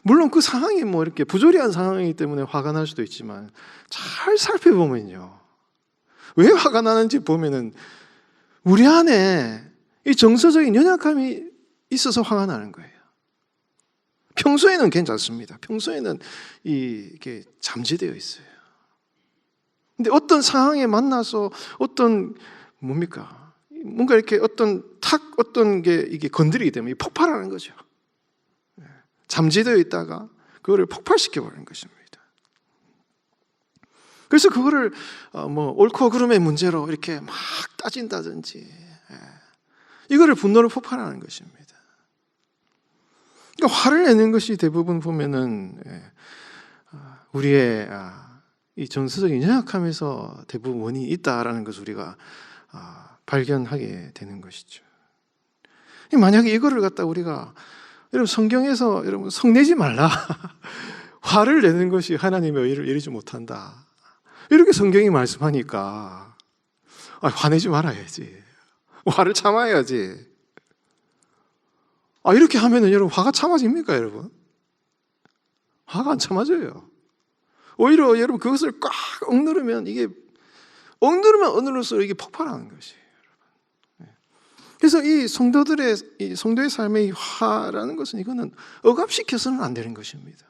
물론 그 상황이 뭐 이렇게 부조리한 상황이기 때문에 화가 날 수도 있지만 잘 살펴보면요. 왜 화가 나는지 보면은 우리 안에 이 정서적인 연약함이 있어서 화가 나는 거예요. 평소에는 괜찮습니다. 평소에는 이게 잠재되어 있어요. 근데 어떤 상황에 만나서 어떤 뭡니까? 뭔가 이렇게 어떤 게 이게 건드리기 때문에 폭발하는 거죠. 잠재되어 있다가 그거를 폭발시켜 버리는 것입니다. 그래서 그거를 뭐 옳고 그름의 문제로 이렇게 막 따진다든지 이거를 분노를 폭발하는 것입니다. 그러니까 화를 내는 것이 대부분 보면은 우리의 이 정서적인 연약함에서 대부분 원인이 있다라는 것을 우리가 발견하게 되는 것이죠. 만약에 이거를 갖다 우리가 여러분 성경에서 여러분 성내지 말라 화를 내는 것이 하나님의 의를 이루지 못한다 이렇게 성경이 말씀하니까 화내지 말아야지, 화를 참아야지. 이렇게 하면은 여러분 화가 참아집니까, 여러분? 화가 안 참아져요. 오히려 여러분 그것을 꽉 억누르면 이게 억누를수록 이게 폭발하는 것이에요, 여러분. 그래서 이 성도의 삶의 화라는 것은 이거는 억압시켜서는 안 되는 것입니다.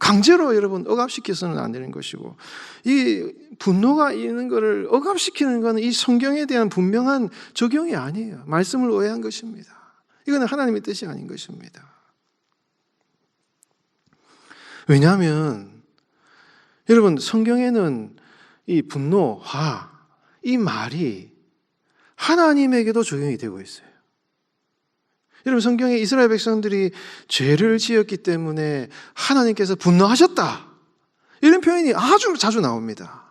강제로 여러분 억압시켜서는 안 되는 것이고, 이 분노가 있는 것을 억압시키는 것은 이 성경에 대한 분명한 적용이 아니에요. 말씀을 오해한 것입니다. 이거는 하나님의 뜻이 아닌 것입니다. 왜냐하면 여러분 성경에는 이 분노, 화, 이 말이 하나님에게도 적용이 되고 있어요. 여러분 성경에 이스라엘 백성들이 죄를 지었기 때문에 하나님께서 분노하셨다 이런 표현이 아주 자주 나옵니다.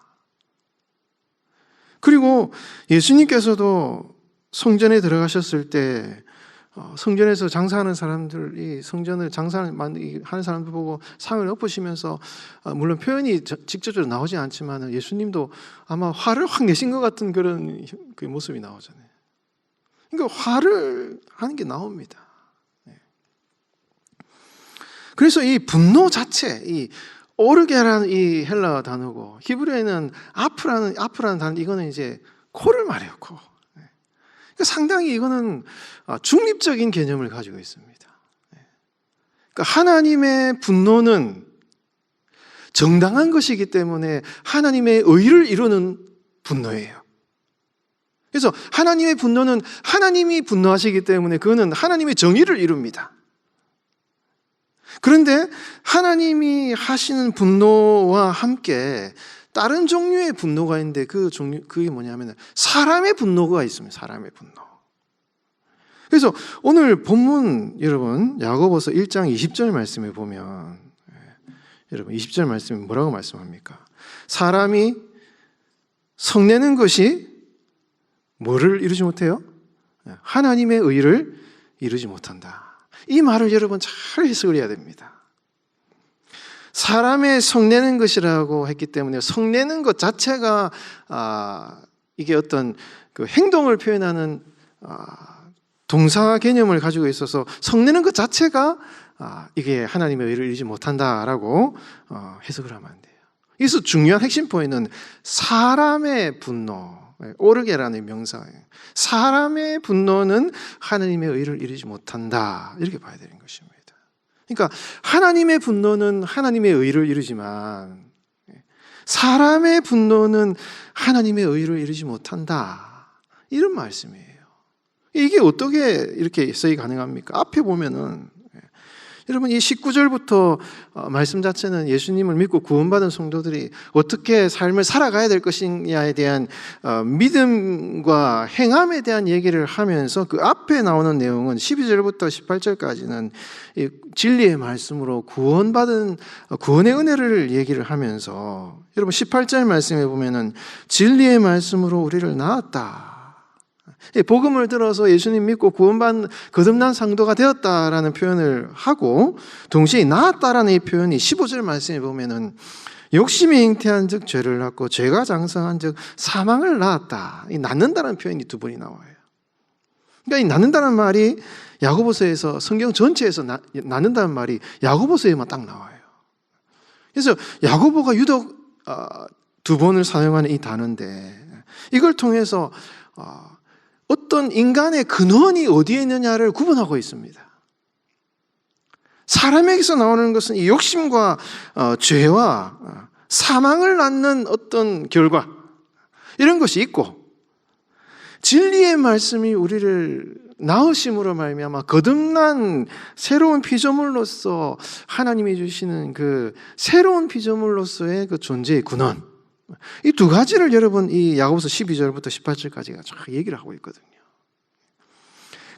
그리고 예수님께서도 성전에 들어가셨을 때 성전에서 장사하는 사람들이 성전을 장사하는 사람들 보고 상을 엎으시면서 물론 표현이 직접적으로 나오지 않지만 예수님도 아마 화를 확 내신 것 같은 그런 그 모습이 나오잖아요. 그러니까 화를 하는 게 나옵니다. 그래서 이 분노 자체, 이 오르게라는 이 헬라어 단어고 히브리어에는 아프라는 단어, 이거는 이제 코를 말해요, 코. 그러니까 상당히 이거는 중립적인 개념을 가지고 있습니다. 그러니까 하나님의 분노는 정당한 것이기 때문에 하나님의 의를 이루는 분노예요. 그래서 하나님의 분노는 하나님이 분노하시기 때문에 그거는 하나님의 정의를 이룹니다. 그런데 하나님이 하시는 분노와 함께 다른 종류의 분노가 있는데 그게 뭐냐면 사람의 분노가 있습니다. 사람의 분노. 그래서 오늘 본문 여러분 야고보서 1장 20절 말씀에 보면 여러분 20절 말씀에 뭐라고 말씀합니까? 사람이 성내는 것이 뭐를 이루지 못해요? 하나님의 의를 이루지 못한다. 이 말을 여러분 잘 해석을 해야 됩니다. 사람의 성내는 것이라고 했기 때문에 성내는 것 자체가 이게 어떤 그 행동을 표현하는 동사 개념을 가지고 있어서 성내는 것 자체가 이게 하나님의 의를 이루지 못한다라고 해석을 하면 안 돼요. 여기서 중요한 핵심 포인트는 사람의 분노, 오르게라는 명사예요. 사람의 분노는 하나님의 의를 이루지 못한다 이렇게 봐야 되는 것입니다. 그러니까 하나님의 분노는 하나님의 의를 이루지만 사람의 분노는 하나님의 의를 이루지 못한다 이런 말씀이에요. 이게 어떻게 이렇게 해석이 가능합니까? 앞에 보면은 여러분 이 19절부터 말씀 자체는 예수님을 믿고 구원받은 성도들이 어떻게 삶을 살아가야 될 것이냐에 대한 믿음과 행함에 대한 얘기를 하면서 그 앞에 나오는 내용은 12절부터 18절까지는 진리의 말씀으로 구원받은 구원의 은혜를 얘기를 하면서 여러분 18절 말씀에 보면은 진리의 말씀으로 우리를 낳았다. 복음을 들어서 예수님 믿고 구원받은 거듭난 상도가 되었다라는 표현을 하고 동시에 낳았다라는 이 표현이 15절 말씀에 보면은 욕심이 잉태한 즉 죄를 낳고 죄가 장성한 즉 사망을 낳았다. 이 낳는다는 표현이 두 번이 나와요. 그러니까 이 낳는다는 말이 야고보서에서 성경 전체에서 낳는다는 말이 야고보서에만 딱 나와요. 그래서 야고보가 유독 두 번을 사용하는 이 단어인데 이걸 통해서 어떤 인간의 근원이 어디에 있느냐를 구분하고 있습니다. 사람에게서 나오는 것은 이 욕심과 죄와 사망을 낳는 어떤 결과 이런 것이 있고 진리의 말씀이 우리를 낳으심으로 말미암아 거듭난 새로운 피조물로서 하나님이 주시는 그 새로운 피조물로서의 그 존재의 근원 이 두 가지를 여러분 이 야고보서 12절부터 18절까지가 쫙 얘기를 하고 있거든요.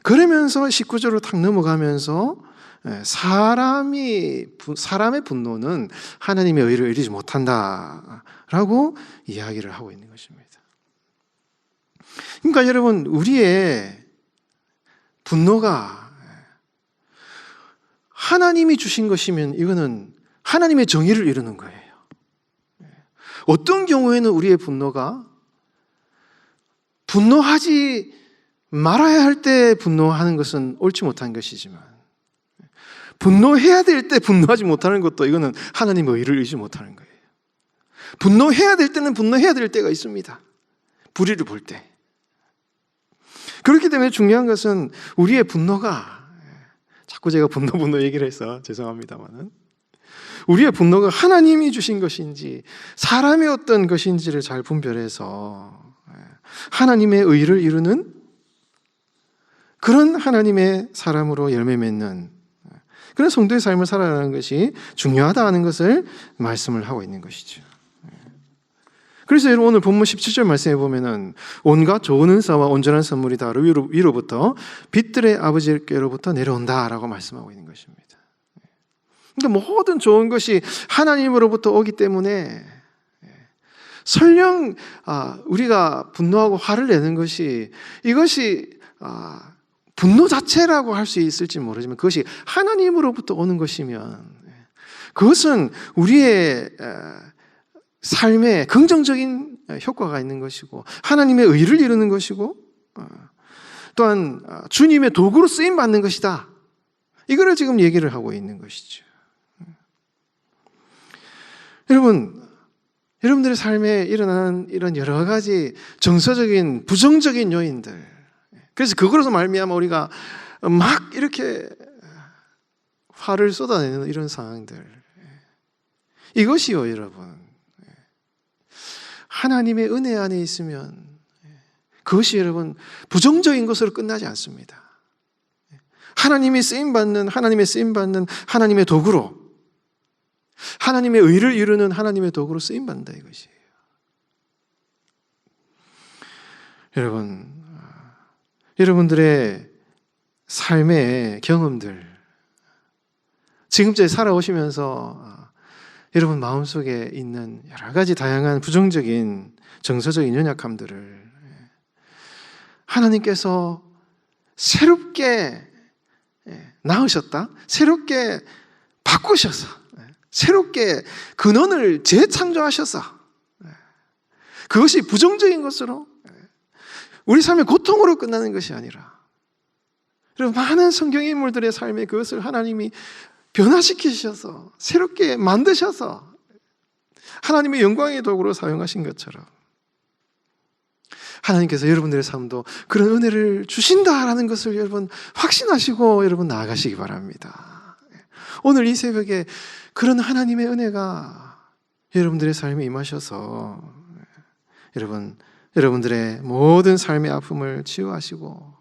그러면서 19절로 탁 넘어가면서 사람의 분노는 하나님의 의를 이루지 못한다라고 이야기를 하고 있는 것입니다. 그러니까 여러분 우리의 분노가 하나님이 주신 것이면 이거는 하나님의 정의를 이루는 거예요. 어떤 경우에는 우리의 분노가 분노하지 말아야 할 때 분노하는 것은 옳지 못한 것이지만 분노해야 될 때 분노하지 못하는 것도 이거는 하나님의 의를 이루지 못하는 거예요. 분노해야 될 때는 분노해야 될 때가 있습니다. 불의를 볼 때. 그렇기 때문에 중요한 것은 우리의 분노가 자꾸 제가 분노 얘기를 해서 죄송합니다만은 우리의 분노가 하나님이 주신 것인지 사람의 어떤 것인지를 잘 분별해서 하나님의 의를 이루는 그런 하나님의 사람으로 열매 맺는 그런 성도의 삶을 살아가는 것이 중요하다는 것을 말씀을 하고 있는 것이죠. 그래서 여러분 오늘 본문 17절 말씀해 보면은 온갖 좋은 은사와 온전한 선물이 다 위로부터 빛들의 아버지께로부터 내려온다라고 말씀하고 있는 것입니다. 그러니까 모든 좋은 것이 하나님으로부터 오기 때문에 설령 우리가 분노하고 화를 내는 것이 이것이 분노 자체라고 할 수 있을지 모르지만 그것이 하나님으로부터 오는 것이면 그것은 우리의 삶에 긍정적인 효과가 있는 것이고 하나님의 의를 이루는 것이고 또한 주님의 도구로 쓰임받는 것이다. 이거를 지금 얘기를 하고 있는 것이죠. 여러분들의 삶에 일어나는 이런 여러 가지 정서적인 부정적인 요인들 그래서 그걸로서 말미암아 우리가 막 이렇게 화를 쏟아내는 이런 상황들 이것이요 여러분 하나님의 은혜 안에 있으면 그것이 여러분 부정적인 것으로 끝나지 않습니다. 하나님의 쓰임받는 하나님의 도구로, 하나님의 의를 이루는 하나님의 도구로 쓰임받는다 이것이에요. 여러분들의 삶의 경험들, 지금까지 살아오시면서 여러분 마음속에 있는 여러 가지 다양한 부정적인 정서적인 연약함들을 하나님께서 새롭게 낳으셨다, 새롭게 바꾸셔서, 새롭게 근원을 재창조하셔서, 그것이 부정적인 것으로 우리 삶의 고통으로 끝나는 것이 아니라, 여러분 많은 성경 인물들의 삶에 그것을 하나님이 변화시키셔서 새롭게 만드셔서 하나님의 영광의 도구로 사용하신 것처럼 하나님께서 여러분들의 삶도 그런 은혜를 주신다라는 것을 여러분 확신하시고 여러분 나아가시기 바랍니다. 오늘 이 새벽에 그런 하나님의 은혜가 여러분들의 삶에 임하셔서 여러분들의 모든 삶의 아픔을 치유하시고,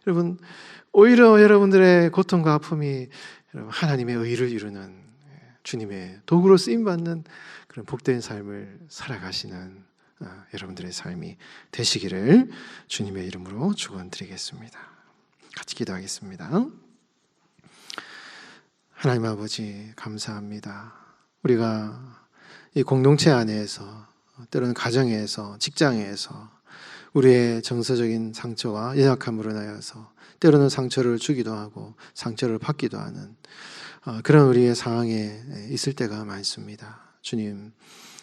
여러분 오히려 여러분들의 고통과 아픔이 하나님의 의를 이루는 주님의 도구로 쓰임받는 그런 복된 삶을 살아가시는 여러분들의 삶이 되시기를 주님의 이름으로 축원드리겠습니다. 같이 기도하겠습니다. 하나님 아버지 감사합니다. 우리가 이 공동체 안에서, 때로는 가정에서, 직장에서 우리의 정서적인 상처와 연약함으로 인하여서 때로는 상처를 주기도 하고 상처를 받기도 하는 그런 우리의 상황에 있을 때가 많습니다. 주님,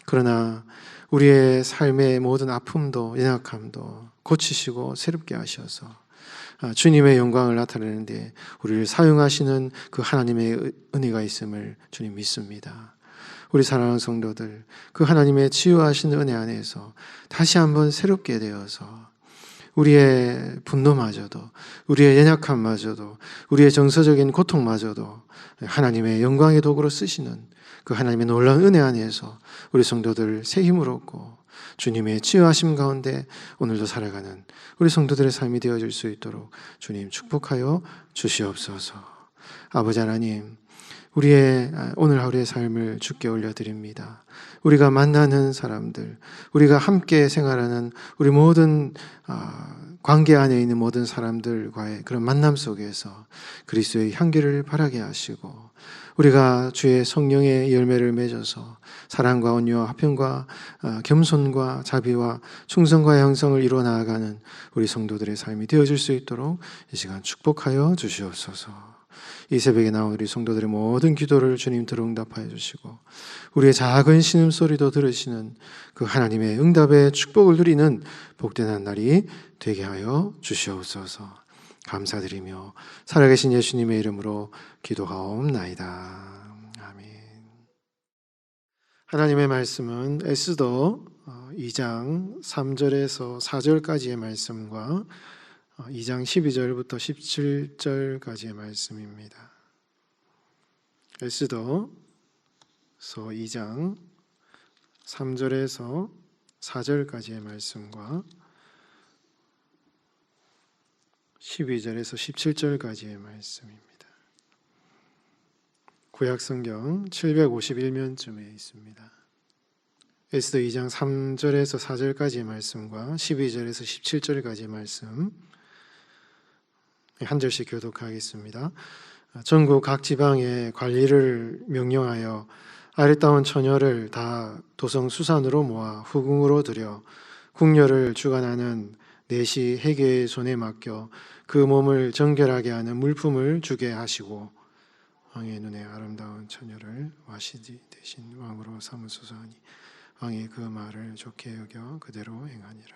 그러나 우리의 삶의 모든 아픔도 연약함도 고치시고 새롭게 하셔서 주님의 영광을 나타내는데 우리를 사용하시는 그 하나님의 은혜가 있음을 주님 믿습니다. 우리 사랑하는 성도들, 그 하나님의 치유하신 은혜 안에서 다시 한번 새롭게 되어서 우리의 분노마저도, 우리의 연약함마저도, 우리의 정서적인 고통마저도 하나님의 영광의 도구로 쓰시는 그 하나님의 놀라운 은혜 안에서 우리 성도들 새 힘을 얻고 주님의 치유하심 가운데 오늘도 살아가는 우리 성도들의 삶이 되어질 수 있도록 주님 축복하여 주시옵소서. 아버지 하나님, 우리의 오늘 하루의 삶을 주께 올려드립니다. 우리가 만나는 사람들, 우리가 함께 생활하는 우리 모든 관계 안에 있는 모든 사람들과의 그런 만남 속에서 그리스도의 향기를 바라게 하시고, 우리가 주의 성령의 열매를 맺어서 사랑과 온유와 화평과 겸손과 자비와 충성과 형성을 이루어 나아가는 우리 성도들의 삶이 되어질 수 있도록 이 시간 축복하여 주시옵소서. 이 새벽에 나온 우리 성도들의 모든 기도를 주님 들어 응답하여 주시고, 우리의 작은 신음소리도 들으시는 그 하나님의 응답의 축복을 누리는 복된 한 날이 되게 하여 주시옵소서. 감사드리며 살아계신 예수님의 이름으로 기도하옵나이다. 아멘. 하나님의 말씀은 에스더 2장 3절에서 4절까지의 말씀과 2장 12절부터 17절까지의 말씀입니다. 에스더서 2장 3절에서 4절까지의 말씀과 12절에서 17절까지의 말씀입니다. 구약성경 751면쯤에 있습니다. 에스더 2장 3절에서 4절까지의 말씀과 12절에서 17절까지의 말씀 한 절씩 교독하겠습니다. 전국 각 지방에 관리를 명령하여 아리따운 처녀를 다 도성 수산으로 모아 후궁으로 들여 궁녀를 주관하는 내시 해계의 손에 맡겨 그 몸을 정결하게 하는 물품을 주게 하시고 왕의 눈에 아름다운 처녀를 와시지 대신 왕으로 삼으소서 하니 왕이 그 말을 좋게 여겨 그대로 행하니라.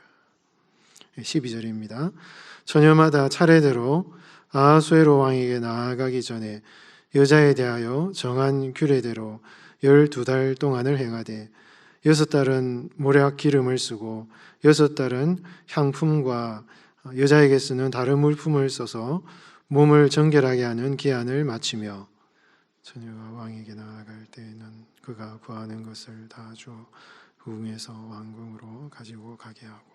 12절입니다. 처녀마다 차례대로 아하수에로 왕에게 나아가기 전에 여자에 대하여 정한 규례대로 12달 동안을 행하되 6달은 모략 기름을 쓰고 6달은 향품과 여자에게 쓰는 다른 물품을 써서 몸을 정결하게 하는 기한을 마치며 처녀가 왕에게 나아갈 때에는 그가 구하는 것을 다 주어 후궁에서 왕궁으로 가지고 가게 하고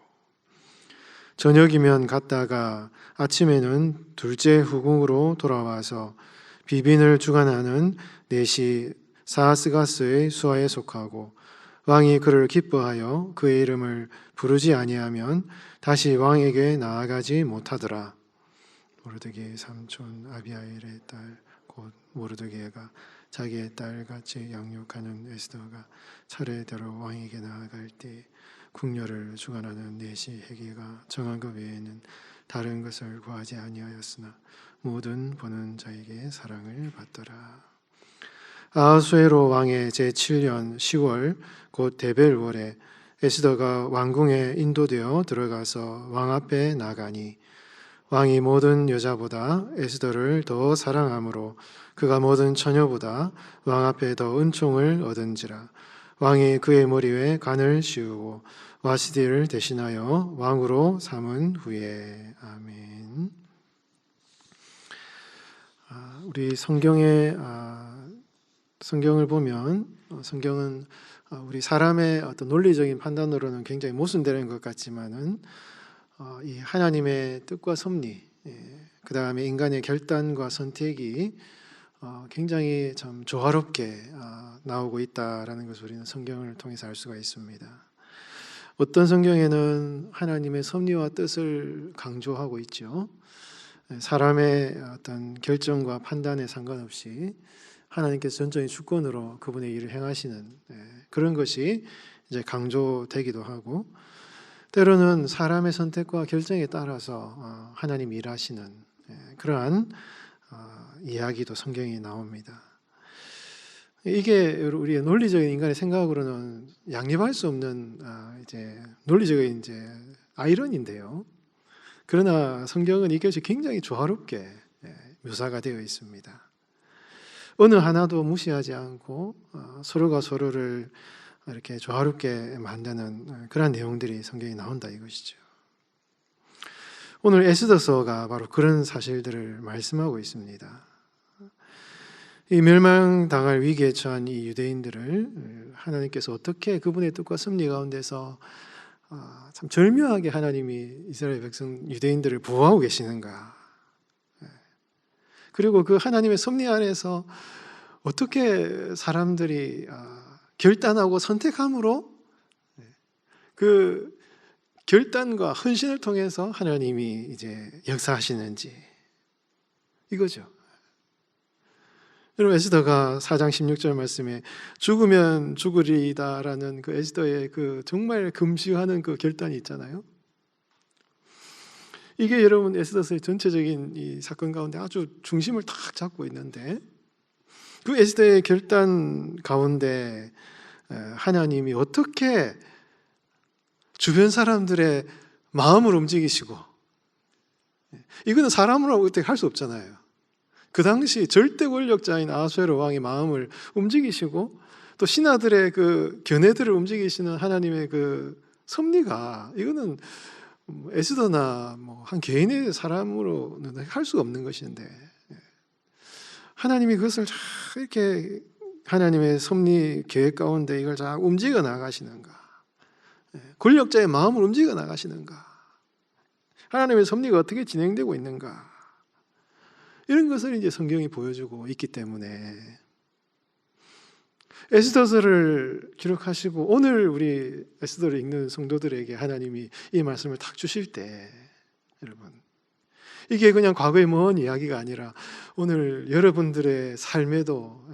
저녁이면 갔다가 아침에는 둘째 후궁으로 돌아와서 비빈을 주관하는 넷이 사하스가스의 수하에 속하고 왕이 그를 기뻐하여 그의 이름을 부르지 아니하면 다시 왕에게 나아가지 못하더라. 모르드게의 삼촌 아비하일의 딸 곧 모르드게가 자기의 딸같이 양육하는 에스더가 차례대로 왕에게 나아갈 때 궁녀를 주관하는 넷이 헤게가 정한 것 외에는 다른 것을 구하지 아니하였으나 모든 보는 자에게 사랑을 받더라. 아하수에로 왕의 제7년 10월 곧 데벨월에 에스더가 왕궁에 인도되어 들어가서 왕 앞에 나가니 왕이 모든 여자보다 에스더를 더 사랑하므로 그가 모든 처녀보다 왕 앞에 더 은총을 얻은지라. 왕이 그의 머리 위에 관을 씌우고 와시디를 대신하여 왕으로 삼은 후에. 아멘. 우리 성경을 보면 성경은 우리 사람의 어떤 논리적인 판단으로는 굉장히 모순되는 것 같지만은 이 하나님의 뜻과 섭리, 그 다음에 인간의 결단과 선택이 굉장히 참 조화롭게 나오고 있다라는 것을 우리는 성경을 통해서 알 수가 있습니다. 어떤 성경에는 하나님의 섭리와 뜻을 강조하고 있죠. 사람의 어떤 결정과 판단에 상관없이 하나님께서 전적인 주권으로 그분의 일을 행하시는 그런 것이 이제 강조되기도 하고, 때로는 사람의 선택과 결정에 따라서 하나님이 일하시는 그러한 이야기도 성경에 나옵니다. 이게 우리의 논리적인 인간의 생각으로는 양립할 수 없는 이제 논리적인 이제 아이러니인데요. 그러나 성경은 이것이 굉장히 조화롭게 묘사가 되어 있습니다. 어느 하나도 무시하지 않고 서로가 서로를 이렇게 조화롭게 만드는 그런 내용들이 성경에 나온다 이것이죠. 오늘 에스더서가 바로 그런 사실들을 말씀하고 있습니다. 이 멸망당할 위기에 처한 이 유대인들을 하나님께서 어떻게 그분의 뜻과 섭리 가운데서 참 절묘하게 하나님이 이스라엘 백성 유대인들을 보호하고 계시는가, 그리고 그 하나님의 섭리 안에서 어떻게 사람들이 결단하고 선택함으로 그 결단과 헌신을 통해서 하나님이 이제 역사하시는지, 이거죠. 여러분, 에스더가 4장 16절 말씀에 죽으면 죽으리다라는 그 에스더의 그 정말 금시하는 그 결단이 있잖아요. 이게 여러분 에스더서의 전체적인 이 사건 가운데 아주 중심을 탁 잡고 있는데, 그 에스더의 결단 가운데 하나님이 어떻게 주변 사람들의 마음을 움직이시고, 이거는 사람으로 어떻게 할 수 없잖아요. 그 당시 절대 권력자인 아하수에로 왕의 마음을 움직이시고 또 신하들의 그 견해들을 움직이시는 하나님의 그 섭리가, 이거는 에스더나 뭐 한 개인의 사람으로는 할 수가 없는 것인데, 하나님이 그것을 이렇게 하나님의 섭리 계획 가운데 이걸 잘 움직여 나가시는가, 권력자의 마음을 움직여 나가시는가, 하나님의 섭리가 어떻게 진행되고 있는가, 이런 것을 이제 성경이 보여주고 있기 때문에 에스더서를 기록하시고 오늘 우리 에스더를 읽는 성도들에게 하나님이 이 말씀을 탁 주실 때, 여러분, 이게 그냥 과거의 먼 이야기가 아니라 오늘 여러분들의 삶에도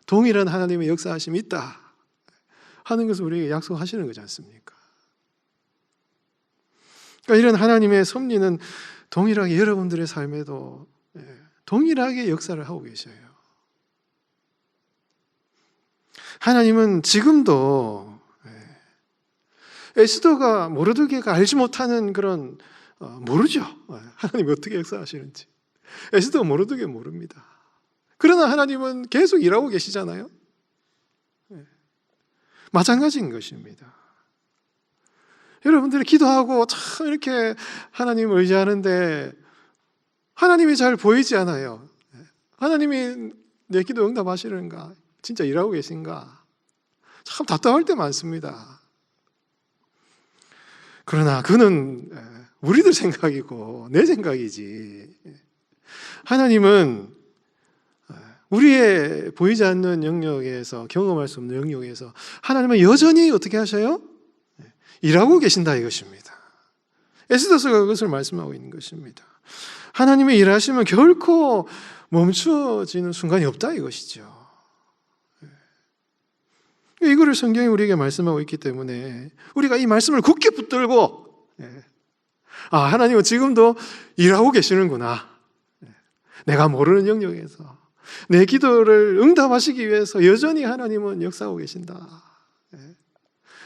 동일한 하나님의 역사하심이 있다 하는 것을 우리에게 약속하시는 거지 않습니까? 그러니까 이런 하나님의 섭리는 동일하게 여러분들의 삶에도 동일하게 역사를 하고 계셔요. 하나님은 지금도 에스더가 모르드게가 알지 못하는 그런 모르죠. 하나님이 어떻게 역사하시는지 에스더가 모르드게 모릅니다. 그러나 하나님은 계속 일하고 계시잖아요. 마찬가지인 것입니다. 여러분들이 기도하고 참 이렇게 하나님을 의지하는데 하나님이 잘 보이지 않아요. 하나님이 내 기도 응답하시는가? 진짜 일하고 계신가? 참 답답할 때 많습니다. 그러나 그는 우리들 생각이고 내 생각이지. 하나님은 우리의 보이지 않는 영역에서, 경험할 수 없는 영역에서 하나님은 여전히 어떻게 하셔요? 일하고 계신다 이것입니다. 에스더서가 그것을 말씀하고 있는 것입니다. 하나님의 일하시면 결코 멈춰지는 순간이 없다 이것이죠. 이거를 성경이 우리에게 말씀하고 있기 때문에 우리가 이 말씀을 굳게 붙들고, 하나님은 지금도 일하고 계시는구나, 내가 모르는 영역에서 내 기도를 응답하시기 위해서 여전히 하나님은 역사하고 계신다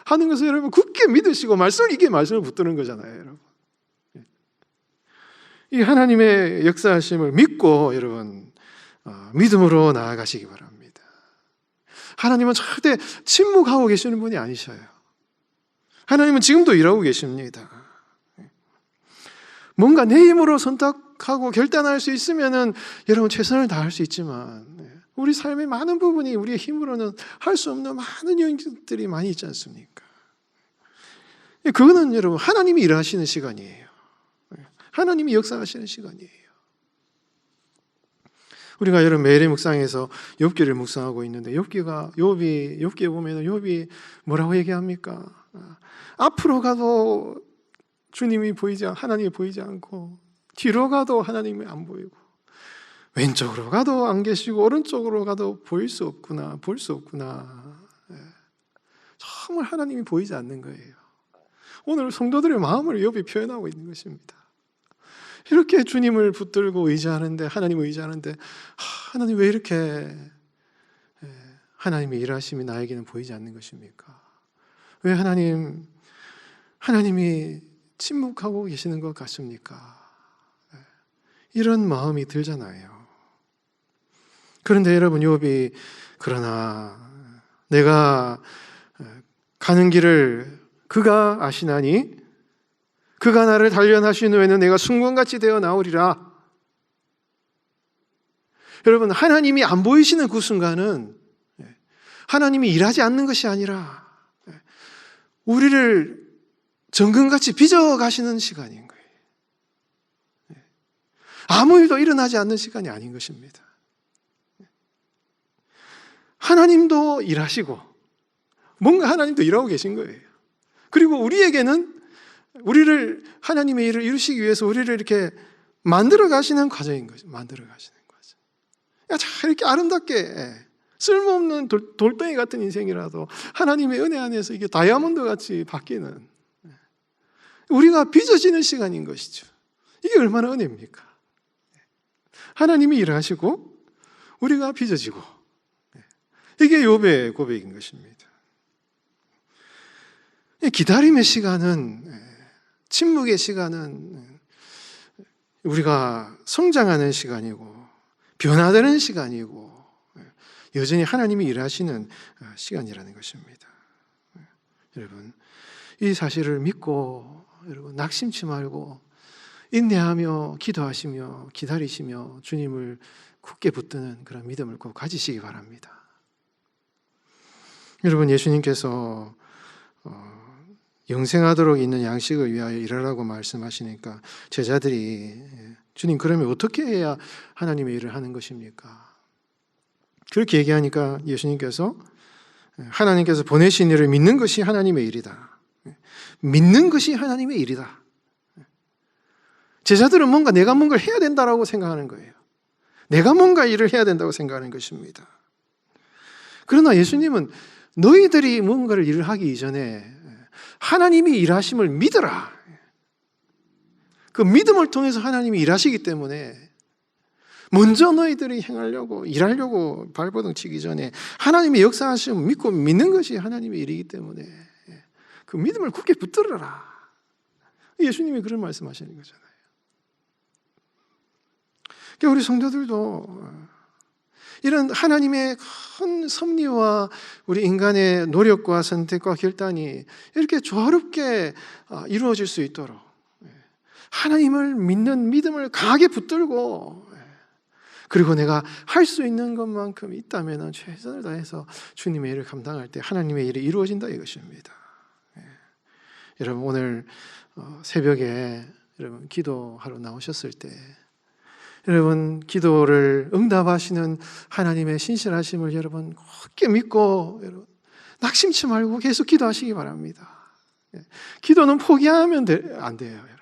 하는 것을 여러분 굳게 믿으시고 이게 말씀을 붙드는 거잖아요, 여러분. 이 하나님의 역사하심을 믿고 여러분 믿음으로 나아가시기 바랍니다. 하나님은 절대 침묵하고 계시는 분이 아니셔요. 하나님은 지금도 일하고 계십니다. 뭔가 내 힘으로 선택하고 결단할 수 있으면은 여러분 최선을 다할 수 있지만 우리 삶의 많은 부분이 우리의 힘으로는 할 수 없는 많은 영역들이 많이 있지 않습니까? 그거는 여러분 하나님이 일하시는 시간이에요. 하나님이 역사하시는 시간이에요. 우리가 여러분 매일의 묵상에서 욥기를 묵상하고 있는데 욥기에 보면 욥이 뭐라고 얘기합니까? 앞으로 가도 주님이 하나님이 보이지 않고, 뒤로 가도 하나님이 안 보이고, 왼쪽으로 가도 안 계시고 오른쪽으로 가도 보일 수 없구나, 볼 수 없구나. 정말 하나님이 보이지 않는 거예요. 오늘 성도들의 마음을 욥이 표현하고 있는 것입니다. 이렇게 주님을 붙들고 의지하는데, 하나님을 의지하는데, 하나님 왜 이렇게 하나님의 일하심이 나에게는 보이지 않는 것입니까? 왜 하나님이 침묵하고 계시는 것 같습니까? 이런 마음이 들잖아요. 그런데 여러분, 욥이 그러나 내가 가는 길을 그가 아시나니 그가 나를 단련하신 후에는 내가 순금같이 되어 나오리라. 여러분, 하나님이 안 보이시는 그 순간은 하나님이 일하지 않는 것이 아니라 우리를 정금같이 빚어가시는 시간인 거예요. 아무 일도 일어나지 않는 시간이 아닌 것입니다. 하나님도 일하시고 뭔가 하나님도 일하고 계신 거예요. 그리고 우리를 하나님의 일을 이루시기 위해서 우리를 이렇게 만들어 가시는 과정인 거죠. 만들어 가시는 과정. 이렇게 아름답게 쓸모없는 돌덩이 같은 인생이라도 하나님의 은혜 안에서 이게 다이아몬드 같이 바뀌는, 우리가 빚어지는 시간인 것이죠. 이게 얼마나 은혜입니까? 하나님이 일하시고 우리가 빚어지고, 이게 욥의 고백인 것입니다. 기다림의 시간은, 침묵의 시간은 우리가 성장하는 시간이고 변화되는 시간이고 여전히 하나님이 일하시는 시간이라는 것입니다. 여러분, 이 사실을 믿고 여러분 낙심치 말고 인내하며 기도하시며 기다리시며 주님을 굳게 붙드는 그런 믿음을 꼭 가지시기 바랍니다. 여러분, 예수님께서 영생하도록 있는 양식을 위하여 일하라고 말씀하시니까 제자들이 주님, 그러면 어떻게 해야 하나님의 일을 하는 것입니까? 그렇게 얘기하니까 예수님께서 하나님께서 보내신 일을 믿는 것이 하나님의 일이다. 믿는 것이 하나님의 일이다. 제자들은 내가 뭔가를 해야 된다고 생각하는 거예요. 내가 뭔가 일을 해야 된다고 생각하는 것입니다. 그러나 예수님은 너희들이 뭔가를 일을 하기 이전에 하나님이 일하심을 믿어라. 그 믿음을 통해서 하나님이 일하시기 때문에 먼저 너희들이 행하려고 일하려고 발버둥 치기 전에 하나님의 역사하심을 믿고 믿는 것이 하나님의 일이기 때문에 그 믿음을 굳게 붙들어라. 예수님이 그런 말씀하시는 거잖아요. 그러니까 우리 성도들도 이런 하나님의 큰 섭리와 우리 인간의 노력과 선택과 결단이 이렇게 조화롭게 이루어질 수 있도록 하나님을 믿는 믿음을 강하게 붙들고, 그리고 내가 할 수 있는 것만큼 있다면 최선을 다해서 주님의 일을 감당할 때 하나님의 일이 이루어진다 이것입니다. 여러분, 오늘 새벽에 여러분 기도하러 나오셨을 때 여러분 기도를 응답하시는 하나님의 신실하심을 여러분 굳게 믿고 여러분 낙심치 말고 계속 기도하시기 바랍니다. 기도는 포기하면 안 돼요, 여러분.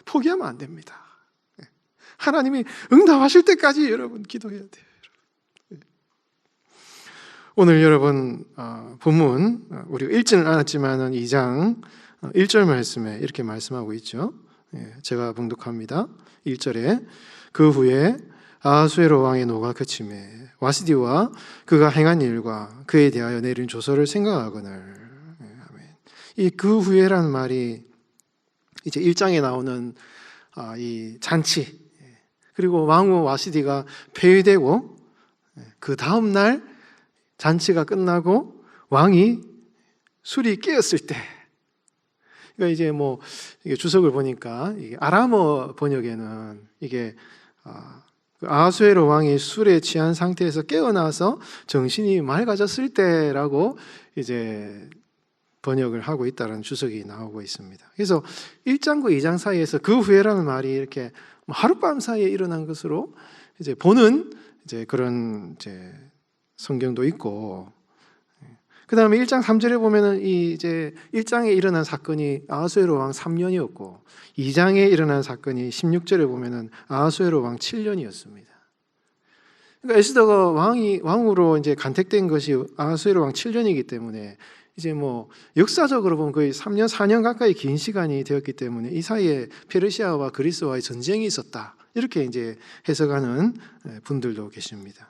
포기하면 안 됩니다. 하나님이 응답하실 때까지 여러분 기도해야 돼요. 오늘 여러분 본문 우리가 읽지는 않았지만 2장 1절 말씀에 이렇게 말씀하고 있죠. 제가 봉독합니다. 1절에 그 후에 아하수에로 왕의 노가 그침에 와스디와 그가 행한 일과 그에 대하여 내린 조서를 생각하거늘. 이 그 후에라는 말이 이제 1장에 나오는 이 잔치 그리고 왕후 와스디가 폐위되고 그 다음 날 잔치가 끝나고 왕이 술이 깨었을 때, 그러니까 이제 뭐 이게 주석을 보니까 이게 아람어 번역에는 이게 아하수에로 왕이 술에 취한 상태에서 깨어나서 정신이 맑아졌을 때라고 이제 번역을 하고 있다는 주석이 나오고 있습니다. 그래서 1장과 2장 사이에서 그 후에라는 말이 이렇게 하룻밤 사이에 일어난 것으로 이제 보는 이제 그런 이제 성경도 있고, 그 다음에 1장 3절에 보면은 이제 1장에 일어난 사건이 아하수에로 왕 3년이었고 2장에 일어난 사건이 16절에 보면은 아하수에로 왕 7년이었습니다. 그러니까 에스더가 왕으로 이제 간택된 것이 아하수에로 왕 7년이기 때문에 이제 뭐 역사적으로 보면 거의 3년, 4년 가까이 긴 시간이 되었기 때문에 이 사이에 페르시아와 그리스와의 전쟁이 있었다. 이렇게 이제 해석하는 분들도 계십니다.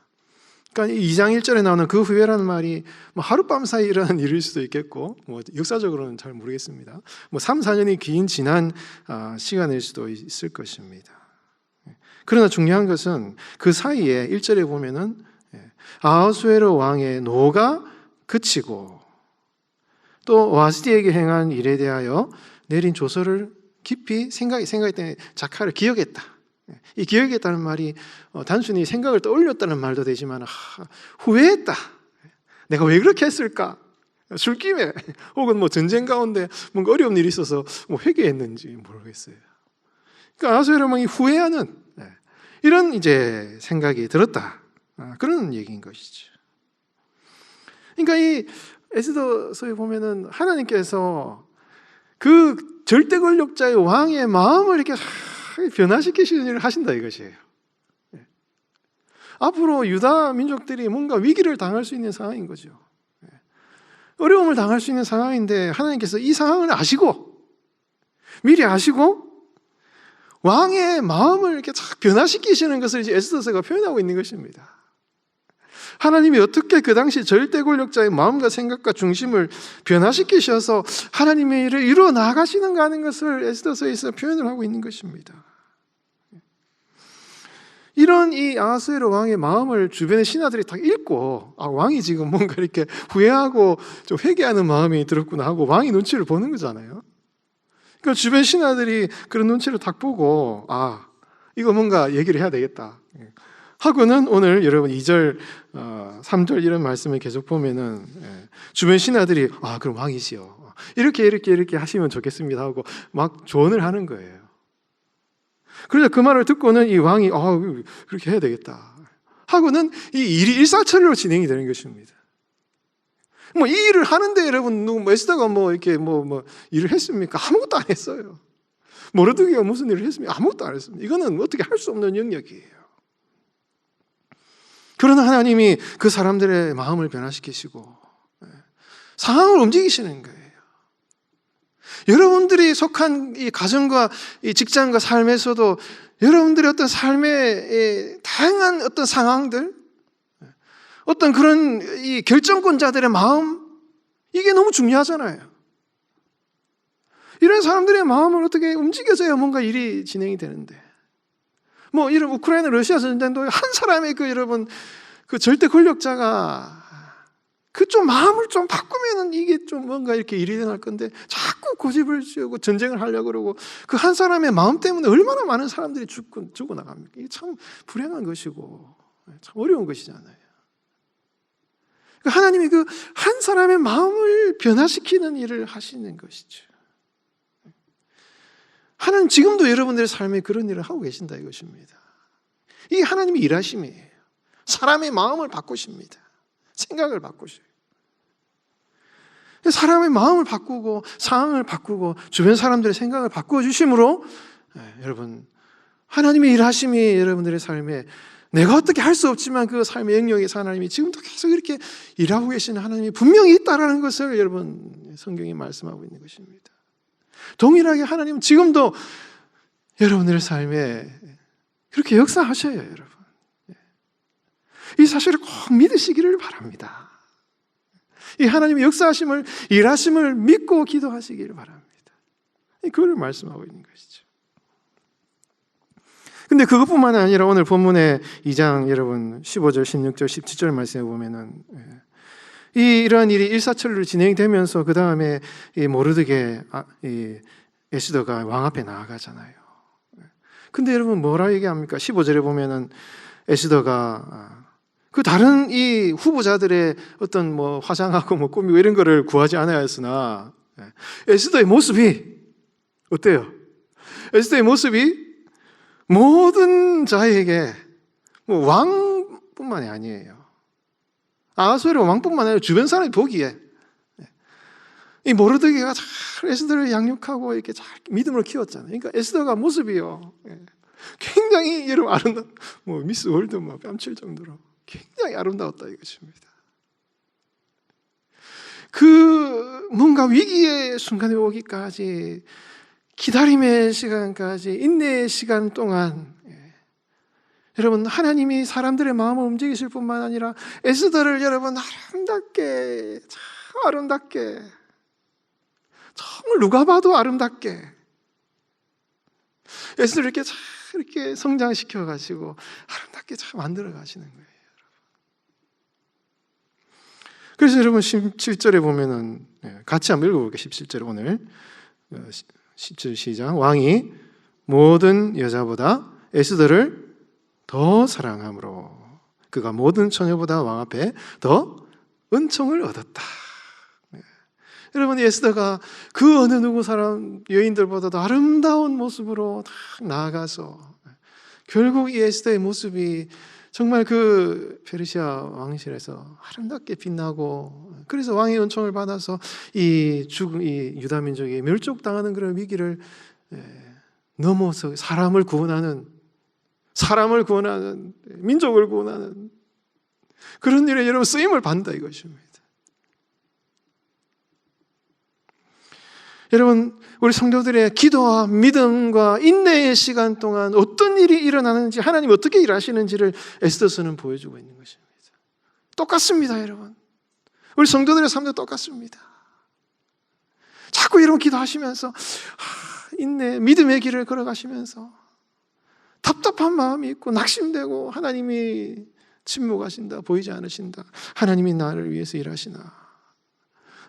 그러니까 2장 1절에 나오는 그 후에라는 말이 뭐 하룻밤 사이 일어난 일일 수도 있겠고, 뭐 역사적으로는 잘 모르겠습니다. 뭐 3, 4년이 긴 지난 시간일 수도 있을 것입니다. 그러나 중요한 것은 그 사이에 1절에 보면은 아하수에로 왕의 노가 그치고 또 와스디에게 행한 일에 대하여 내린 조서를 깊이 생각했더니 작하를 기억했다. 이 기억했다는 말이 단순히 생각을 떠올렸다는 말도 되지만 후회했다. 내가 왜 그렇게 했을까? 술김에 혹은 뭐 전쟁 가운데 뭔가 어려운 일이 있어서 뭐 회개했는지 모르겠어요. 그러니까 아하수에로 왕이 후회하는 이런 이제 생각이 들었다. 그런 얘기인 것이죠. 그러니까 이 에스더서에 보면은 하나님께서 그 절대 권력자의 왕의 마음을 이렇게 변화시키시는 일을 하신다 이것이에요. 앞으로 유다 민족들이 뭔가 위기를 당할 수 있는 상황인 거죠. 어려움을 당할 수 있는 상황인데 하나님께서 이 상황을 아시고 미리 아시고 왕의 마음을 이렇게 변화시키시는 것을 이제 에스더서가 표현하고 있는 것입니다. 하나님이 어떻게 그 당시 절대 권력자의 마음과 생각과 중심을 변화시키셔서 하나님의 일을 이루어 나가시는가 하는 것을 에스더서에서 표현을 하고 있는 것입니다. 이런 이 아하수에로 왕의 마음을 주변의 신하들이 다 읽고 왕이 지금 뭔가 이렇게 후회하고 좀 회개하는 마음이 들었구나 하고 왕이 눈치를 보는 거잖아요. 그러니까 주변 신하들이 그런 눈치를 딱 보고 이거 뭔가 얘기를 해야 되겠다 하고는 오늘 여러분 2절, 3절 이런 말씀을 계속 보면은 주변 신하들이 그럼 왕이시여 이렇게 하시면 좋겠습니다 하고 막 조언을 하는 거예요. 그래서 그 말을 듣고는 이 왕이 그렇게 해야 되겠다 하고는 이 일이 일사천리로 진행이 되는 것입니다. 뭐 이 일을 하는데 여러분 에스더가 뭐 이렇게 뭐 일을 했습니까? 아무것도 안 했어요. 모르드게가 무슨 일을 했습니까? 아무것도 안 했습니다. 이거는 어떻게 할 수 없는 영역이에요. 그러나 하나님이 그 사람들의 마음을 변화시키시고 상황을 움직이시는 거예요. 여러분들이 속한 이 가정과 이 직장과 삶에서도 여러분들의 어떤 삶의 다양한 어떤 상황들, 어떤 그런 이 결정권자들의 마음, 이게 너무 중요하잖아요. 이런 사람들의 마음을 어떻게 움직여줘야 뭔가 일이 진행이 되는데, 뭐 이런 우크라이나 러시아 전쟁도 한 사람의 여러분 그 절대 권력자가 그 좀 마음을 좀 바꾸면은 이게 좀 뭔가 이렇게 일이 일어날 건데 자꾸 고집을 쥐고 전쟁을 하려고 그러고 그 한 사람의 마음 때문에 얼마나 많은 사람들이 죽고 나갑니까? 이게 참 불행한 것이고 참 어려운 것이잖아요. 하나님이 그 한 사람의 마음을 변화시키는 일을 하시는 것이죠. 하나님 지금도 여러분들의 삶에 그런 일을 하고 계신다 이것입니다. 이게 하나님의 일하심이에요. 사람의 마음을 바꾸십니다. 생각을 바꾸셔요. 사람의 마음을 바꾸고 상황을 바꾸고 주변 사람들의 생각을 바꾸어 주심으로 여러분 하나님의 일하심이 여러분들의 삶에 내가 어떻게 할 수 없지만 그 삶의 영역에서 하나님이 지금도 계속 이렇게 일하고 계시는 하나님이 분명히 있다라는 것을 여러분 성경이 말씀하고 있는 것입니다. 동일하게 하나님은 지금도 여러분들의 삶에 그렇게 역사하셔요, 여러분. 이 사실을 꼭 믿으시기를 바랍니다. 이 하나님의 역사하심을, 일하심을 믿고 기도하시기를 바랍니다. 그걸 말씀하고 있는 것이죠. 근데 그것뿐만 아니라 오늘 본문의 2장 여러분 15절, 16절, 17절 말씀에 보면은 이러한 일이 일사천리로 진행되면서 그 다음에 이 모르드게 에스더가 왕 앞에 나아가잖아요. 근데 여러분 뭐라 얘기합니까? 15절에 보면은 에스더가 그 다른 이 후보자들의 어떤 뭐 화장하고 뭐 꾸미고 이런 거를 구하지 않아야 했으나 에스더의 모습이 어때요? 에스더의 모습이 모든 자에게 뭐 왕뿐만이 아니에요. 아하수에로 왕뿐만 아니라 주변 사람이 보기에 이 모르드게가 잘 에스더를 양육하고 이렇게 잘 믿음으로 키웠잖아요. 그러니까 에스더가 모습이요 굉장히 여러분 아름다워, 뭐 미스 월드 뭐 뺨칠 정도로 굉장히 아름다웠다 이것입니다. 그 뭔가 위기의 순간에 오기까지 기다림의 시간까지 인내의 시간 동안 여러분 하나님이 사람들의 마음을 움직이실 뿐만 아니라 에스더를 여러분 아름답게 참 아름답게 정말 누가 봐도 아름답게 에스더를 이렇게 참 이렇게 성장시켜 가지고 아름답게 참 만들어 가시는 거예요. 그래서 여러분 17절에 보면은 같이 한번 읽어볼게요. 17절 오늘 17절 시작. 왕이 모든 여자보다 에스더를 더 사랑함으로 그가 모든 처녀보다 왕 앞에 더 은총을 얻었다. 여러분 에스더가 그 어느 누구 사람 여인들보다도 아름다운 모습으로 딱 나아가서 결국 이 에스더의 모습이 정말 그 페르시아 왕실에서 아름답게 빛나고 그래서 왕의 은총을 받아서 이 유다 민족이 멸족당하는 그런 위기를 넘어서 사람을 구원하는 민족을 구원하는 그런 일에 여러분 쓰임을 받는다 이것입니다. 여러분 우리 성도들의 기도와 믿음과 인내의 시간 동안 어떤 일이 일어나는지 하나님 어떻게 일하시는지를 에스더서는 보여주고 있는 것입니다. 똑같습니다 여러분. 우리 성도들의 삶도 똑같습니다. 자꾸 여러분 기도하시면서 인내 믿음의 길을 걸어가시면서 답답한 마음이 있고 낙심되고 하나님이 침묵하신다 보이지 않으신다 하나님이 나를 위해서 일하시나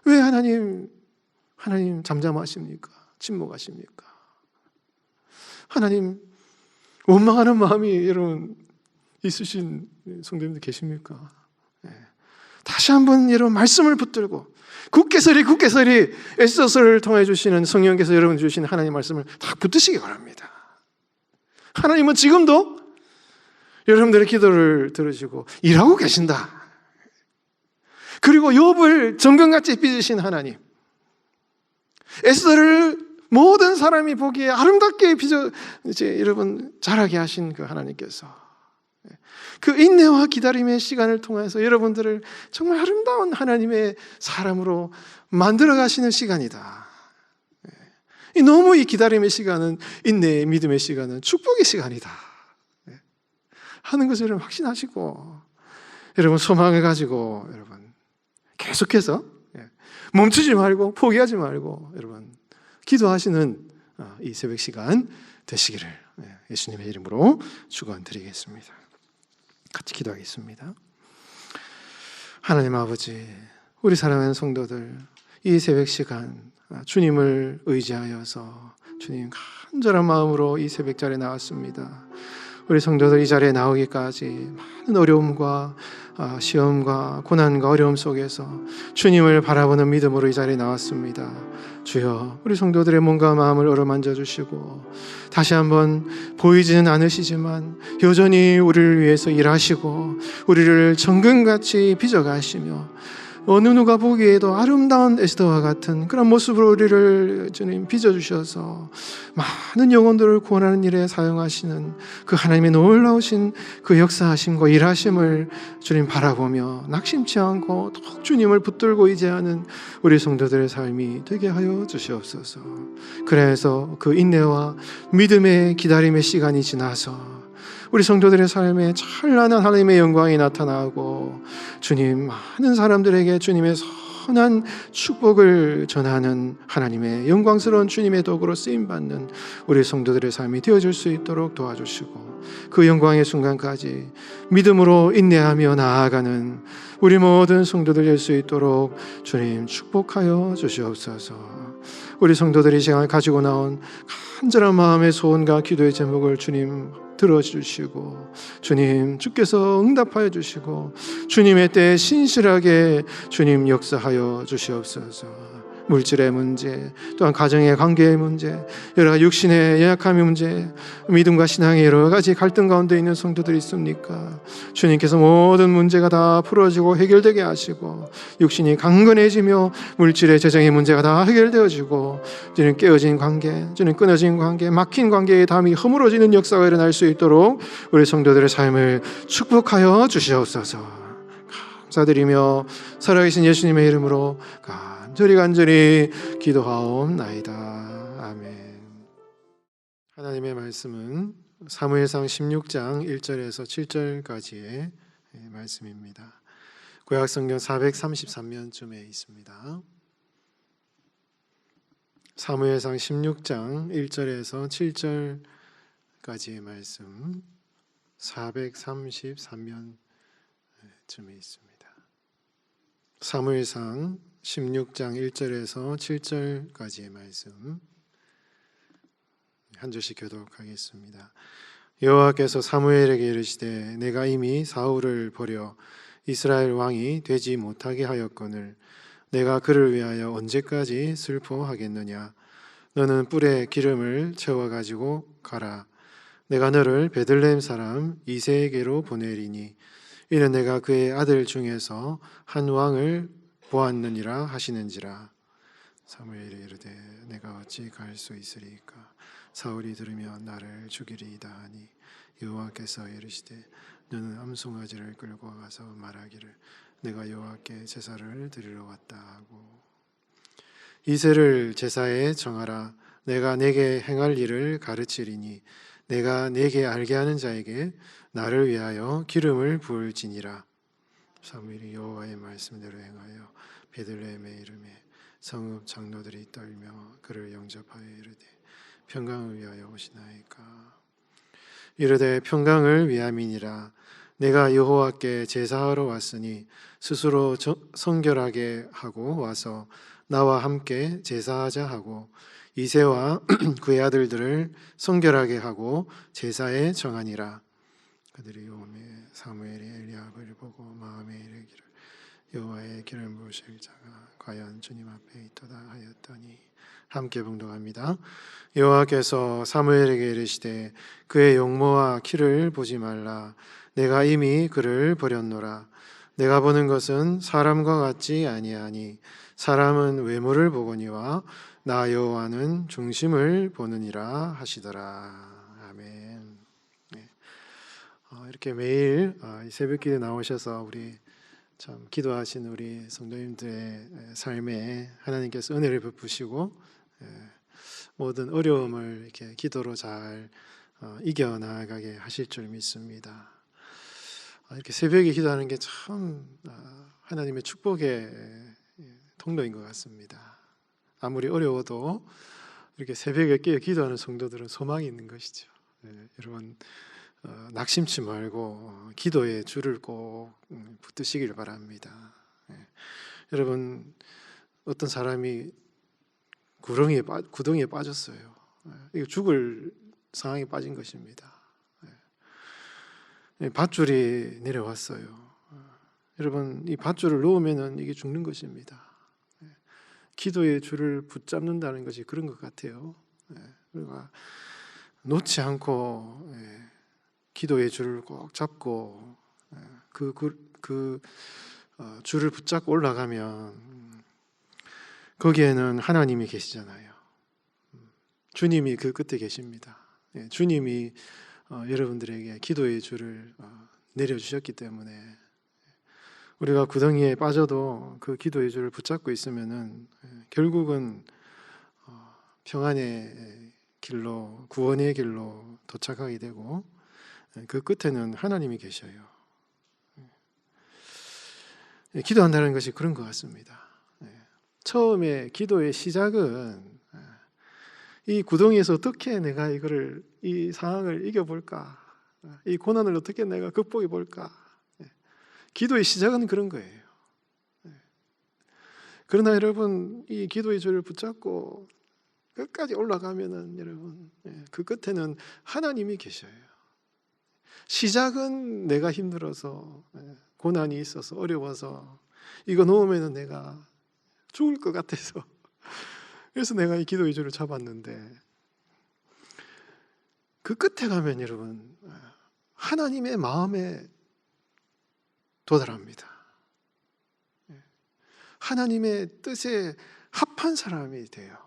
왜 하나님 잠잠하십니까? 침묵하십니까? 하나님 원망하는 마음이 여러분 있으신 성도님들 계십니까? 다시 한번 여러분 말씀을 붙들고 굳게서리 에스더서를 통해 주시는 성령께서 여러분 주신 하나님 말씀을 다 붙드시기 바랍니다. 하나님은 지금도 여러분들의 기도를 들으시고 일하고 계신다. 그리고 욥을 정금같이 빚으신 하나님 에스더를 모든 사람이 보기에 아름답게 빚어 이제 여러분 자라게 하신 그 하나님께서 그 인내와 기다림의 시간을 통해서 여러분들을 정말 아름다운 하나님의 사람으로 만들어 가시는 시간이다. 너무 이 기다림의 시간은 인내의 믿음의 시간은 축복의 시간이다 하는 것을 여러분 확신하시고 여러분 소망을 가지고 여러분 계속해서 멈추지 말고 포기하지 말고 여러분 기도하시는 이 새벽 시간 되시기를 예수님의 이름으로 축원드리겠습니다. 같이 기도하겠습니다. 하나님 아버지, 우리 사랑하는 성도들 이 새벽 시간 주님을 의지하여서 주님 간절한 마음으로 이 새벽 자리에 나왔습니다. 우리 성도들 이 자리에 나오기까지 많은 어려움과 시험과 고난과 어려움 속에서 주님을 바라보는 믿음으로 이 자리에 나왔습니다. 주여, 우리 성도들의 몸과 마음을 어루만져 주시고 다시 한번 보이지는 않으시지만 여전히 우리를 위해서 일하시고 우리를 정금같이 빚어가시며 어느 누가 보기에도 아름다운 에스더와 같은 그런 모습으로 우리를 주님 빚어주셔서 많은 영혼들을 구원하는 일에 사용하시는 그 하나님의 놀라우신 그 역사하심과 일하심을 주님 바라보며 낙심치 않고 더욱 주님을 붙들고 의지하는 우리 성도들의 삶이 되게 하여 주시옵소서. 그래서 그 인내와 믿음의 기다림의 시간이 지나서 우리 성도들의 삶에 찬란한 하나님의 영광이 나타나고 주님, 많은 사람들에게 주님의 선한 축복을 전하는 하나님의 영광스러운 주님의 도구로 쓰임받는 우리 성도들의 삶이 되어질 수 있도록 도와주시고 그 영광의 순간까지 믿음으로 인내하며 나아가는 우리 모든 성도들 될 수 있도록 주님 축복하여 주시옵소서. 우리 성도들이 시간을 가지고 나온 간절한 마음의 소원과 기도의 제목을 주님 들어주시고 주님 주께서 응답하여 주시고 주님의 때에 신실하게 주님 역사하여 주시옵소서. 물질의 문제, 또한 가정의 관계의 문제, 여러 가지 육신의 연약함의 문제, 믿음과 신앙의 여러 가지 갈등 가운데 있는 성도들이 있습니까? 주님께서 모든 문제가 다 풀어지고 해결되게 하시고 육신이 강건해지며 물질의 재정의 문제가 다 해결되어지고 주님 깨어진 관계, 주님 끊어진 관계, 막힌 관계의 담이 허물어지는 역사가 일어날 수 있도록 우리 성도들의 삶을 축복하여 주시옵소서. 감사드리며 살아계신 예수님의 이름으로 간절히 기도하옵나이다. 아멘. 하나님의 말씀은 사무엘상 16장 1절에서 7절까지의 말씀입니다. 구약성경 433면쯤에 있습니다. 사무엘상 16장 1절에서 7절까지의 말씀 433면쯤에 있습니다. 사무엘상 16장 1절에서 7절까지의 말씀 한 절씩 교독하겠습니다. 여호와께서 사무엘에게 이르시되 내가 이미 사울을 버려 이스라엘 왕이 되지 못하게 하였거늘 내가 그를 위하여 언제까지 슬퍼하겠느냐. 너는 뿔에 기름을 채워 가지고 가라. 내가 너를 베들레헴 사람 이새에게로 보내리니 이는 내가 그의 아들 중에서 한 왕을 보았느니라 하시는지라. 사무엘이 이르되 내가 어찌 갈 수 있으리까. 사울이 들으면 나를 죽이리이다 하니 여호와께서 이르시되 너는 암송아지를 끌고 가서 말하기를 내가 여호와께 제사를 드리러 왔다 하고 이새를 제사에 정하라. 내가 내게 행할 일을 가르치리니 내가 내게 알게 하는 자에게 나를 위하여 기름을 부을지니라. 사무엘이 여호와의 말씀대로 행하여 베들레헴에 이르매 성읍 장로들이 떨며 그를 영접하여 이르되 평강을 위하여 오시나이까. 이르되 평강을 위함이니라. 내가 여호와께 제사하러 왔으니 스스로 성결하게 하고 와서 나와 함께 제사하자 하고 이새와 그의 아들들을 성결하게 하고 제사에 정하니라. 그들이 오매 사무엘이 엘리압을 보고 마음에 이르기를 여호와의 기름 부으실 자가 과연 주님 앞에 있도다 하였더니 함께 봉독합니다. 여호와께서 사무엘에게 이르시되 그의 용모와 키를 보지 말라. 내가 이미 그를 버렸노라. 내가 보는 것은 사람과 같지 아니하니 사람은 외모를 보거니와 나 여호와는 중심을 보느니라 하시더라. 아멘. 이렇게 매일 새벽기도에 나오셔서 우리 참 기도하신 우리 성도님들의 삶에 하나님께서 은혜를 베푸시고 모든 어려움을 이렇게 기도로 잘 이겨 나가게 하실 줄 믿습니다. 이렇게 새벽에 기도하는 게 참 하나님의 축복의 통로인 것 같습니다. 아무리 어려워도 이렇게 새벽에 깨어 기도하는 성도들은 소망이 있는 것이죠. 여러분 낙심치 말고 기도의 줄을 꼭 붙드시길 바랍니다. 여러분 어떤 사람이 구덩이에 빠졌어요. 이거 죽을 상황에 빠진 것입니다. 밧줄이 내려왔어요. 여러분, 이 밧줄을 놓으면 이게 죽는 것입니다. 기도의 줄을 붙잡는다는 것이 그런 것 같아요. 우리가 놓지 않고 기도의 줄을 꼭 잡고 그 줄을 붙잡고 올라가면 거기에는 하나님이 계시잖아요. 주님이 그 끝에 계십니다. 주님이 여러분들에게 기도의 줄을 내려주셨기 때문에 우리가 구덩이에 빠져도 그 기도의 줄을 붙잡고 있으면은 결국은 평안의 길로, 구원의 길로 도착하게 되고 그 끝에는 하나님이 계셔요. 기도한다는 것이 그런 것 같습니다. 처음에 기도의 시작은 이 구덩이에서 어떻게 내가 이 상황을 이겨볼까, 이 고난을 어떻게 내가 극복해 볼까. 기도의 시작은 그런 거예요. 그러나 여러분, 이 기도의 줄을 붙잡고 끝까지 올라가면은 여러분, 그 끝에는 하나님이 계셔요. 시작은 내가 힘들어서, 고난이 있어서, 어려워서 이거 놓으면은 내가 죽을 것 같아서 그래서 내가 이 기도의 줄을 잡았는데, 그 끝에 가면 여러분, 하나님의 마음에 도달합니다. 하나님의 뜻에 합한 사람이 돼요.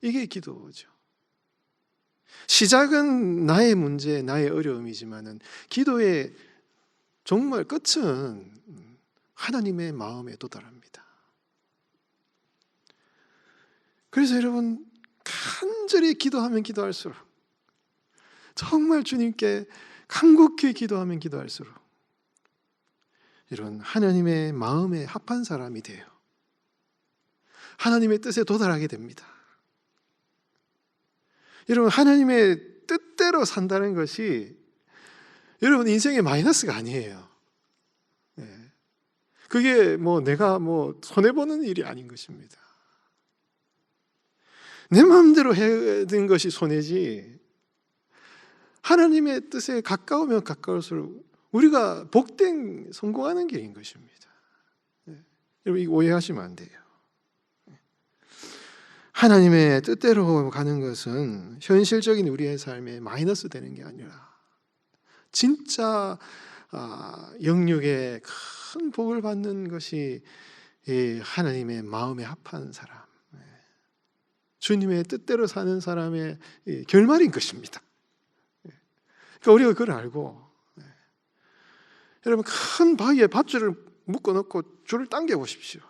이게 기도죠. 시작은 나의 문제, 나의 어려움이지만은 기도의 정말 끝은 하나님의 마음에 도달합니다. 그래서 여러분, 간절히 기도하면 기도할수록, 정말 주님께 간곡히 기도하면 기도할수록 이런 하나님의 마음에 합한 사람이 돼요. 하나님의 뜻에 도달하게 됩니다. 여러분, 하나님의 뜻대로 산다는 것이 여러분 인생의 마이너스가 아니에요. 그게 내가 손해보는 일이 아닌 것입니다. 내 마음대로 해야 되는 것이 손해지, 하나님의 뜻에 가까우면 가까울수록 우리가 복된 성공하는 길인 것입니다. 여러분, 이거 오해하시면 안 돼요. 하나님의 뜻대로 가는 것은 현실적인 우리의 삶에 마이너스 되는 게 아니라 진짜 영육의 큰 복을 받는 것이 이 하나님의 마음에 합한 사람, 주님의 뜻대로 사는 사람의 결말인 것입니다. 그러니까 우리가 그걸 알고, 여러분, 큰 바위에 밧줄을 묶어놓고 줄을 당겨 보십시오.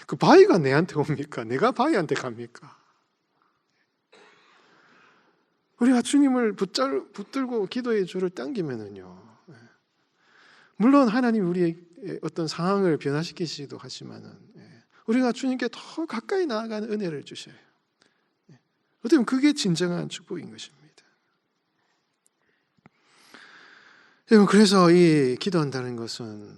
그 바위가 내한테 옵니까? 내가 바위한테 갑니까? 우리가 주님을 붙들고 기도의 줄을 당기면은요, 물론 하나님 우리의 어떤 상황을 변화시키시기도 하지만은 우리가 주님께 더 가까이 나아가는 은혜를 주셔요. 어떻게 보면 그게 진정한 축복인 것입니다. 여러분, 그래서 이 기도한다는 것은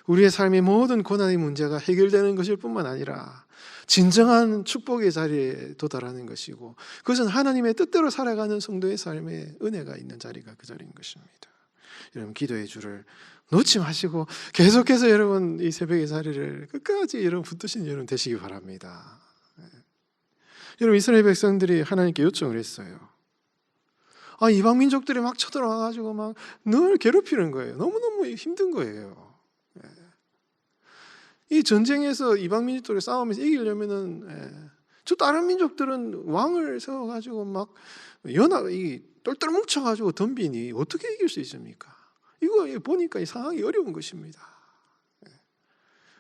우리의 삶의 모든 고난의 문제가 해결되는 것일 뿐만 아니라 진정한 축복의 자리에 도달하는 것이고, 그것은 하나님의 뜻대로 살아가는 성도의 삶에 은혜가 있는 자리가 그 자리인 것입니다. 여러분, 기도의 줄을 놓지 마시고 계속해서 여러분 이 새벽의 자리를 끝까지 여러분 붙드신 여러분 되시기 바랍니다. 여러분, 이스라엘 백성들이 하나님께 요청을 했어요. 이방 민족들이 막 쳐들어와가지고 막 늘 괴롭히는 거예요. 너무너무 힘든 거예요. 이 전쟁에서 이방 민족들이 싸우면서 이기려면은 저 다른 민족들은 왕을 세워가지고 막 똘똘 뭉쳐가지고 덤비니 어떻게 이길 수 있습니까? 이거 보니까 이 상황이 어려운 것입니다.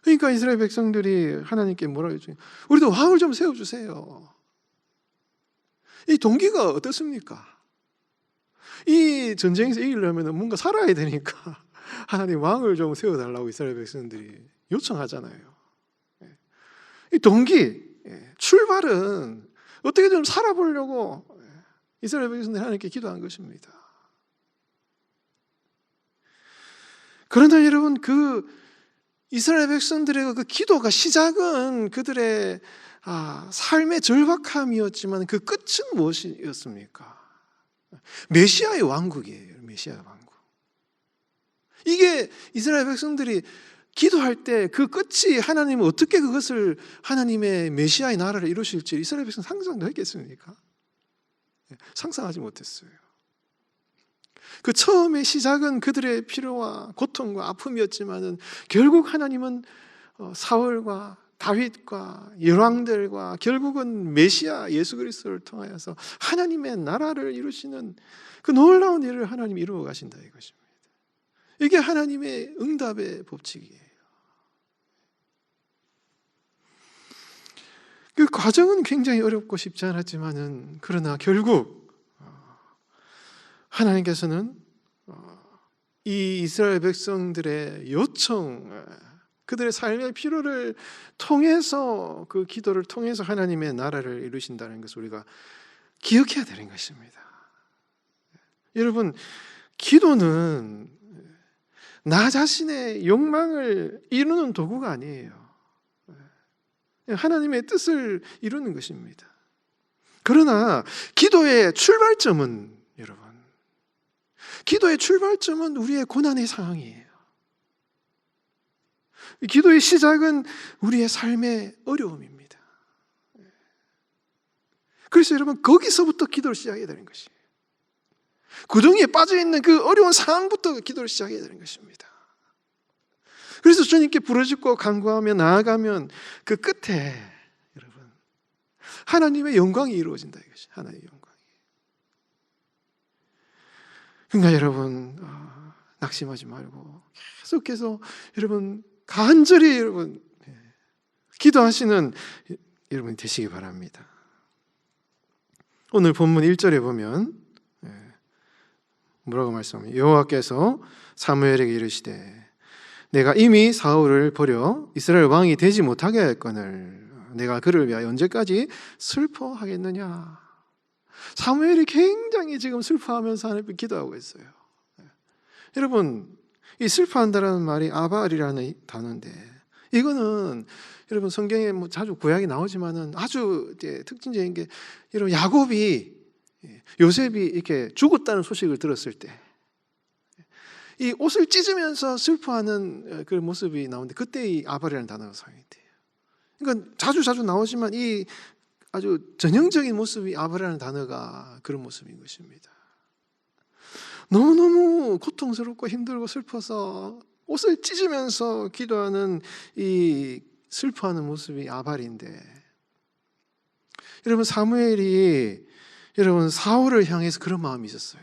그러니까 이스라엘 백성들이 하나님께 뭐라고 했죠? 우리도 왕을 좀 세워주세요. 이 동기가 어떻습니까? 이 전쟁에서 이기려면 뭔가 살아야 되니까 하나님 왕을 좀 세워달라고 이스라엘 백성들이 요청하잖아요. 이 동기, 출발은 어떻게 좀 살아보려고 이스라엘 백성들이 하나님께 기도한 것입니다. 그러나 여러분, 그 이스라엘 백성들의 그 기도가 시작은 그들의 삶의 절박함이었지만 그 끝은 무엇이었습니까? 메시아의 왕국이에요. 메시아의 왕국. 이게 이스라엘 백성들이 기도할 때 그 끝이 하나님은 어떻게 그것을 하나님의 메시아의 나라를 이루실지 이스라엘 백성 상상도 했겠습니까? 상상하지 못했어요. 그 처음의 시작은 그들의 필요와 고통과 아픔이었지만은 결국 하나님은 사울과 다윗과 열왕들과 결국은 메시아 예수 그리스도를 통하여서 하나님의 나라를 이루시는 그 놀라운 일을 하나님이 이루어 가신다 이것입니다. 이게 하나님의 응답의 법칙이에요. 그 과정은 굉장히 어렵고 쉽지 않았지만은 그러나 결국 하나님께서는 이 이스라엘 백성들의 요청, 그들의 삶의 필요를 통해서 그 기도를 통해서 하나님의 나라를 이루신다는 것을 우리가 기억해야 되는 것입니다. 여러분, 기도는 나 자신의 욕망을 이루는 도구가 아니에요. 하나님의 뜻을 이루는 것입니다. 그러나 기도의 출발점은 여러분, 기도의 출발점은 우리의 고난의 상황이에요. 기도의 시작은 우리의 삶의 어려움입니다. 그래서 여러분 거기서부터 기도를 시작해야 되는 것이에요. 구덩이에 빠져있는 그 어려운 상황부터 기도를 시작해야 되는 것입니다. 그래서 주님께 부르짖고 간구하며 나아가면 그 끝에 여러분 하나님의 영광이 이루어진다 이것이 하나님의 영광이. 그러니까 여러분 낙심하지 말고 계속해서 여러분 간절히 여러분 기도하시는 여러분이 되시기 바랍니다. 오늘 본문 1절에 보면 뭐라고 말씀합니까? 여호와께서 사무엘에게 이르시되 내가 이미 사울을 버려 이스라엘 왕이 되지 못하게 했거늘 내가 그를 위하여 언제까지 슬퍼하겠느냐. 사무엘이 굉장히 지금 슬퍼하면서 하나님께 기도하고 있어요. 여러분 이 슬퍼한다라는 말이 아발이라는 단어인데 이거는 여러분 성경에 뭐 자주 구약이 나오지만은 아주 이제 특징적인 게 여러분 야곱이 요셉이 이렇게 죽었다는 소식을 들었을 때 이 옷을 찢으면서 슬퍼하는 그 모습이 나오는데 그때 이 아발이라는 단어가 사용이 돼요. 그러니까 자주 나오지만 이 아주 전형적인 모습이 아발이라는 단어가 그런 모습인 것입니다. 너무너무 고통스럽고 힘들고 슬퍼서 옷을 찢으면서 기도하는 이 슬퍼하는 모습이 아발인데 여러분 사무엘이 여러분 사울을 향해서 그런 마음이 있었어요.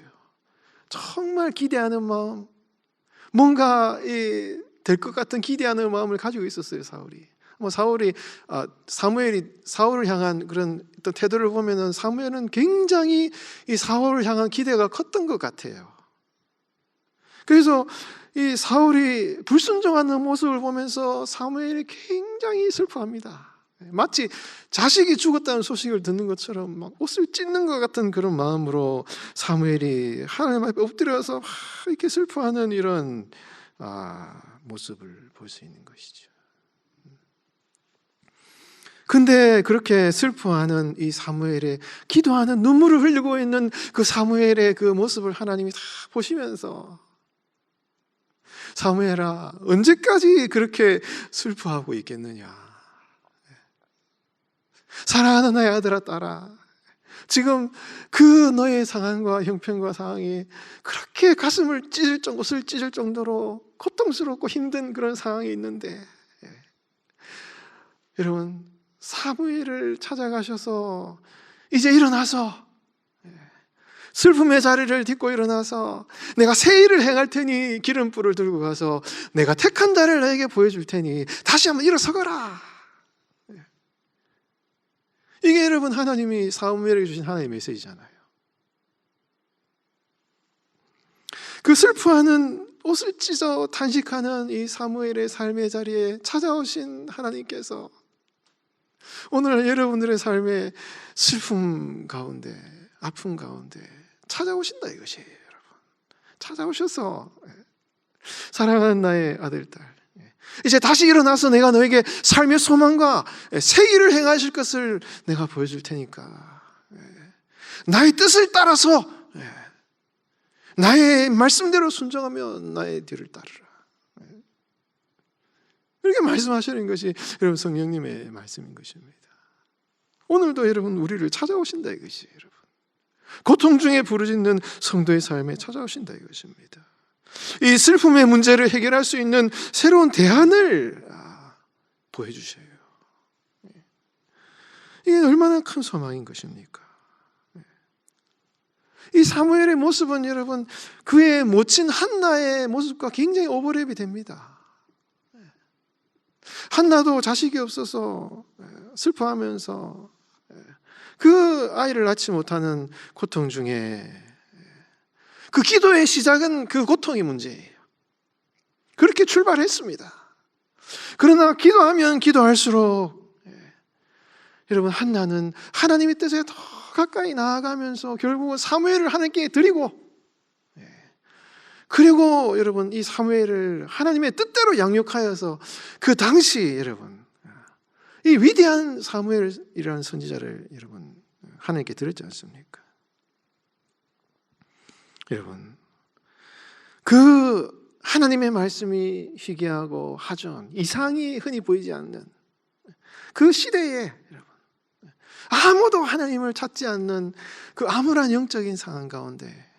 정말 기대하는 마음, 뭔가 될 것 같은 기대하는 마음을 가지고 있었어요. 사울이. 사무엘이 사울을 향한 그런 어떤 태도를 보면은 사무엘은 굉장히 이 사울을 향한 기대가 컸던 것 같아요. 그래서 이 사울이 불순종하는 모습을 보면서 사무엘이 굉장히 슬퍼합니다. 마치 자식이 죽었다는 소식을 듣는 것처럼 막 옷을 찢는 것 같은 그런 마음으로 사무엘이 하나님 앞에 엎드려서 이렇게 슬퍼하는 이런 모습을 볼 수 있는 것이죠. 근데 그렇게 슬퍼하는 이 사무엘의 기도하는 눈물을 흘리고 있는 그 사무엘의 그 모습을 하나님이 다 보시면서 사무엘아 언제까지 그렇게 슬퍼하고 있겠느냐. 사랑하는 나의 아들아 딸아 지금 그 너의 상황과 형편과 상황이 그렇게 가슴을 찢을 정도, 옷을 찢을 정도로 고통스럽고 힘든 그런 상황이 있는데 여러분 사무엘을 찾아가셔서 이제 일어나서 슬픔의 자리를 딛고 일어나서 내가 새 일을 행할 테니 기름불을 들고 가서 내가 택한 자를 너에게 보여줄 테니 다시 한번 일어서거라. 이게 여러분 하나님이 사무엘에게 주신 하나님의 메시지잖아요. 그 슬퍼하는 옷을 찢어 탄식하는 이 사무엘의 삶의 자리에 찾아오신 하나님께서 오늘 여러분들의 삶의 슬픔 가운데 아픔 가운데 찾아오신다 이것이에요. 여러분 찾아오셔서 사랑하는 나의 아들 딸 이제 다시 일어나서 내가 너에게 삶의 소망과 새 일을 행하실 것을 내가 보여줄 테니까 나의 뜻을 따라서 나의 말씀대로 순종하며 나의 뒤를 따르라. 이렇게 말씀하시는 것이 여러분 성령님의 말씀인 것입니다. 오늘도 여러분 우리를 찾아오신다 이것이 여러분. 고통 중에 부르짖는 성도의 삶에 찾아오신다 이것입니다. 이 슬픔의 문제를 해결할 수 있는 새로운 대안을 보여주셔요. 이게 얼마나 큰 소망인 것입니까? 이 사무엘의 모습은 여러분 그의 모친 한나의 모습과 굉장히 오버랩이 됩니다. 한나도 자식이 없어서 슬퍼하면서 그 아이를 낳지 못하는 고통 중에 그 기도의 시작은 그 고통이 문제예요. 그렇게 출발했습니다. 그러나 기도하면 기도할수록 여러분 한나는 하나님의 뜻에 더 가까이 나아가면서 결국은 사무엘을 하나님께 드리고 그리고 여러분 이 사무엘을 하나님의 뜻대로 양육하여서 그 당시 여러분 이 위대한 사무엘이라는 선지자를 여러분 하나님께 드렸지 않습니까? 여러분 그 하나님의 말씀이 희귀하고 하전 이상이 흔히 보이지 않는 그 시대에 여러분 아무도 하나님을 찾지 않는 그 암울한 영적인 상황 가운데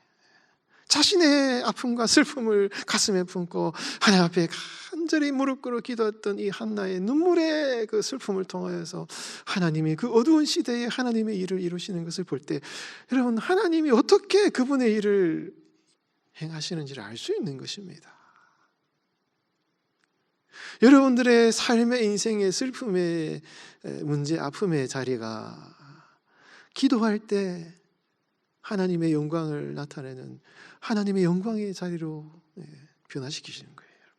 자신의 아픔과 슬픔을 가슴에 품고 하나님 앞에 간절히 무릎 꿇어 기도했던 이 한나의 눈물의 그 슬픔을 통하여서 하나님이 그 어두운 시대에 하나님의 일을 이루시는 것을 볼 때 여러분 하나님이 어떻게 그분의 일을 행하시는지를 알 수 있는 것입니다. 여러분들의 삶의 인생의 슬픔의 문제, 아픔의 자리가 기도할 때 하나님의 영광을 나타내는 하나님의 영광의 자리로 변화시키시는 거예요. 여러분.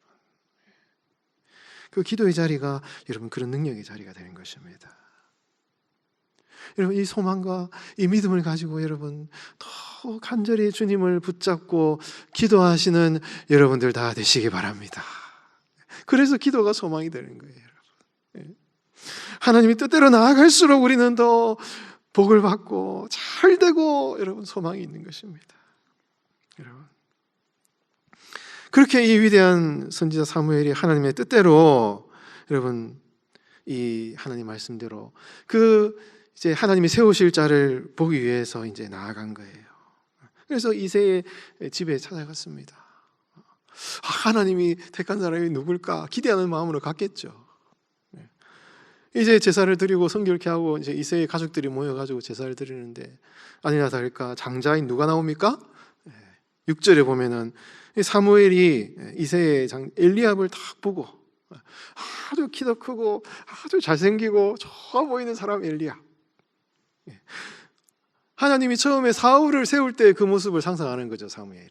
그 기도의 자리가 여러분 그런 능력의 자리가 되는 것입니다. 여러분 이 소망과 이 믿음을 가지고 여러분 더 간절히 주님을 붙잡고 기도하시는 여러분들 다 되시기 바랍니다. 그래서 기도가 소망이 되는 거예요. 여러분. 하나님의 뜻대로 나아갈수록 우리는 더 복을 받고 잘 되고 여러분 소망이 있는 것입니다. 여러분 그렇게 이 위대한 선지자 사무엘이 하나님의 뜻대로 여러분 이 하나님 말씀대로 그 이제 하나님이 세우실 자를 보기 위해서 이제 나아간 거예요. 그래서 이새의 집에 찾아갔습니다. 하나님이 택한 사람이 누굴까 기대하는 마음으로 갔겠죠. 이제 제사를 드리고 성결케 하고 이제 이새의 가족들이 모여가지고 제사를 드리는데 아니나 다를까 장자인 누가 나옵니까? 6절에 보면은 사무엘이 이새의 엘리압을 딱 보고 아주 키도 크고 아주 잘생기고 좋아 보이는 사람 엘리압. 하나님이 처음에 사울을 세울 때 그 모습을 상상하는 거죠. 사무엘이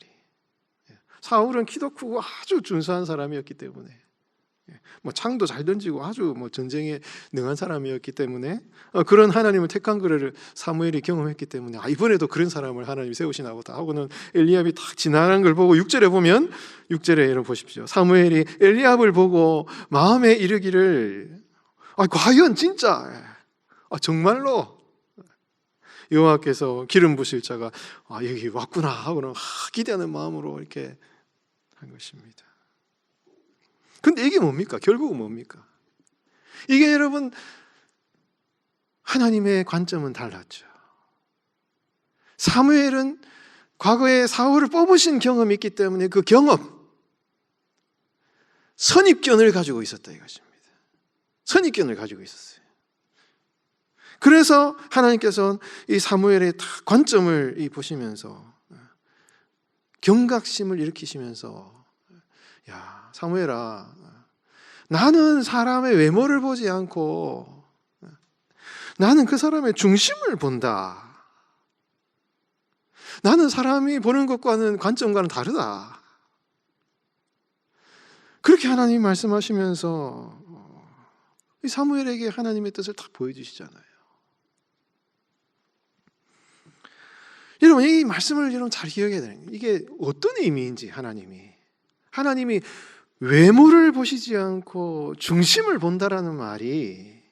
사울은 키도 크고 아주 준수한 사람이었기 때문에 뭐 창도 잘 던지고 아주 뭐 전쟁에 능한 사람이었기 때문에 그런 하나님을 택한 거를 사무엘이 경험했기 때문에 이번에도 그런 사람을 하나님이 세우시나 보다 하고는 엘리압이 딱 지나가는 걸 보고 6절에 보면 6절에 여러분 보십시오. 사무엘이 엘리압을 보고 마음에 이르기를 과연 진짜 정말로 여호와께서 기름 부실 자가 여기 왔구나 하고는 기대하는 마음으로 이렇게 한 것입니다. 근데 이게 뭡니까? 결국은 뭡니까? 이게 여러분 하나님의 관점은 달랐죠. 사무엘은 과거에 사울을 뽑으신 경험이 있기 때문에 그 경험, 선입견을 가지고 있었다 이것입니다. 선입견을 가지고 있었어요. 그래서 하나님께서는 이 사무엘의 관점을 보시면서 경각심을 일으키시면서 야 사무엘아 나는 사람의 외모를 보지 않고 나는 그 사람의 중심을 본다. 나는 사람이 보는 것과는 관점과는 다르다. 그렇게 하나님이 말씀하시면서 이 사무엘에게 하나님의 뜻을 딱 보여주시잖아요. 여러분 이 말씀을 여러분 잘 기억해야 되는 거예요. 이게 어떤 의미인지 하나님이 외모를 보시지 않고 중심을 본다라는 말이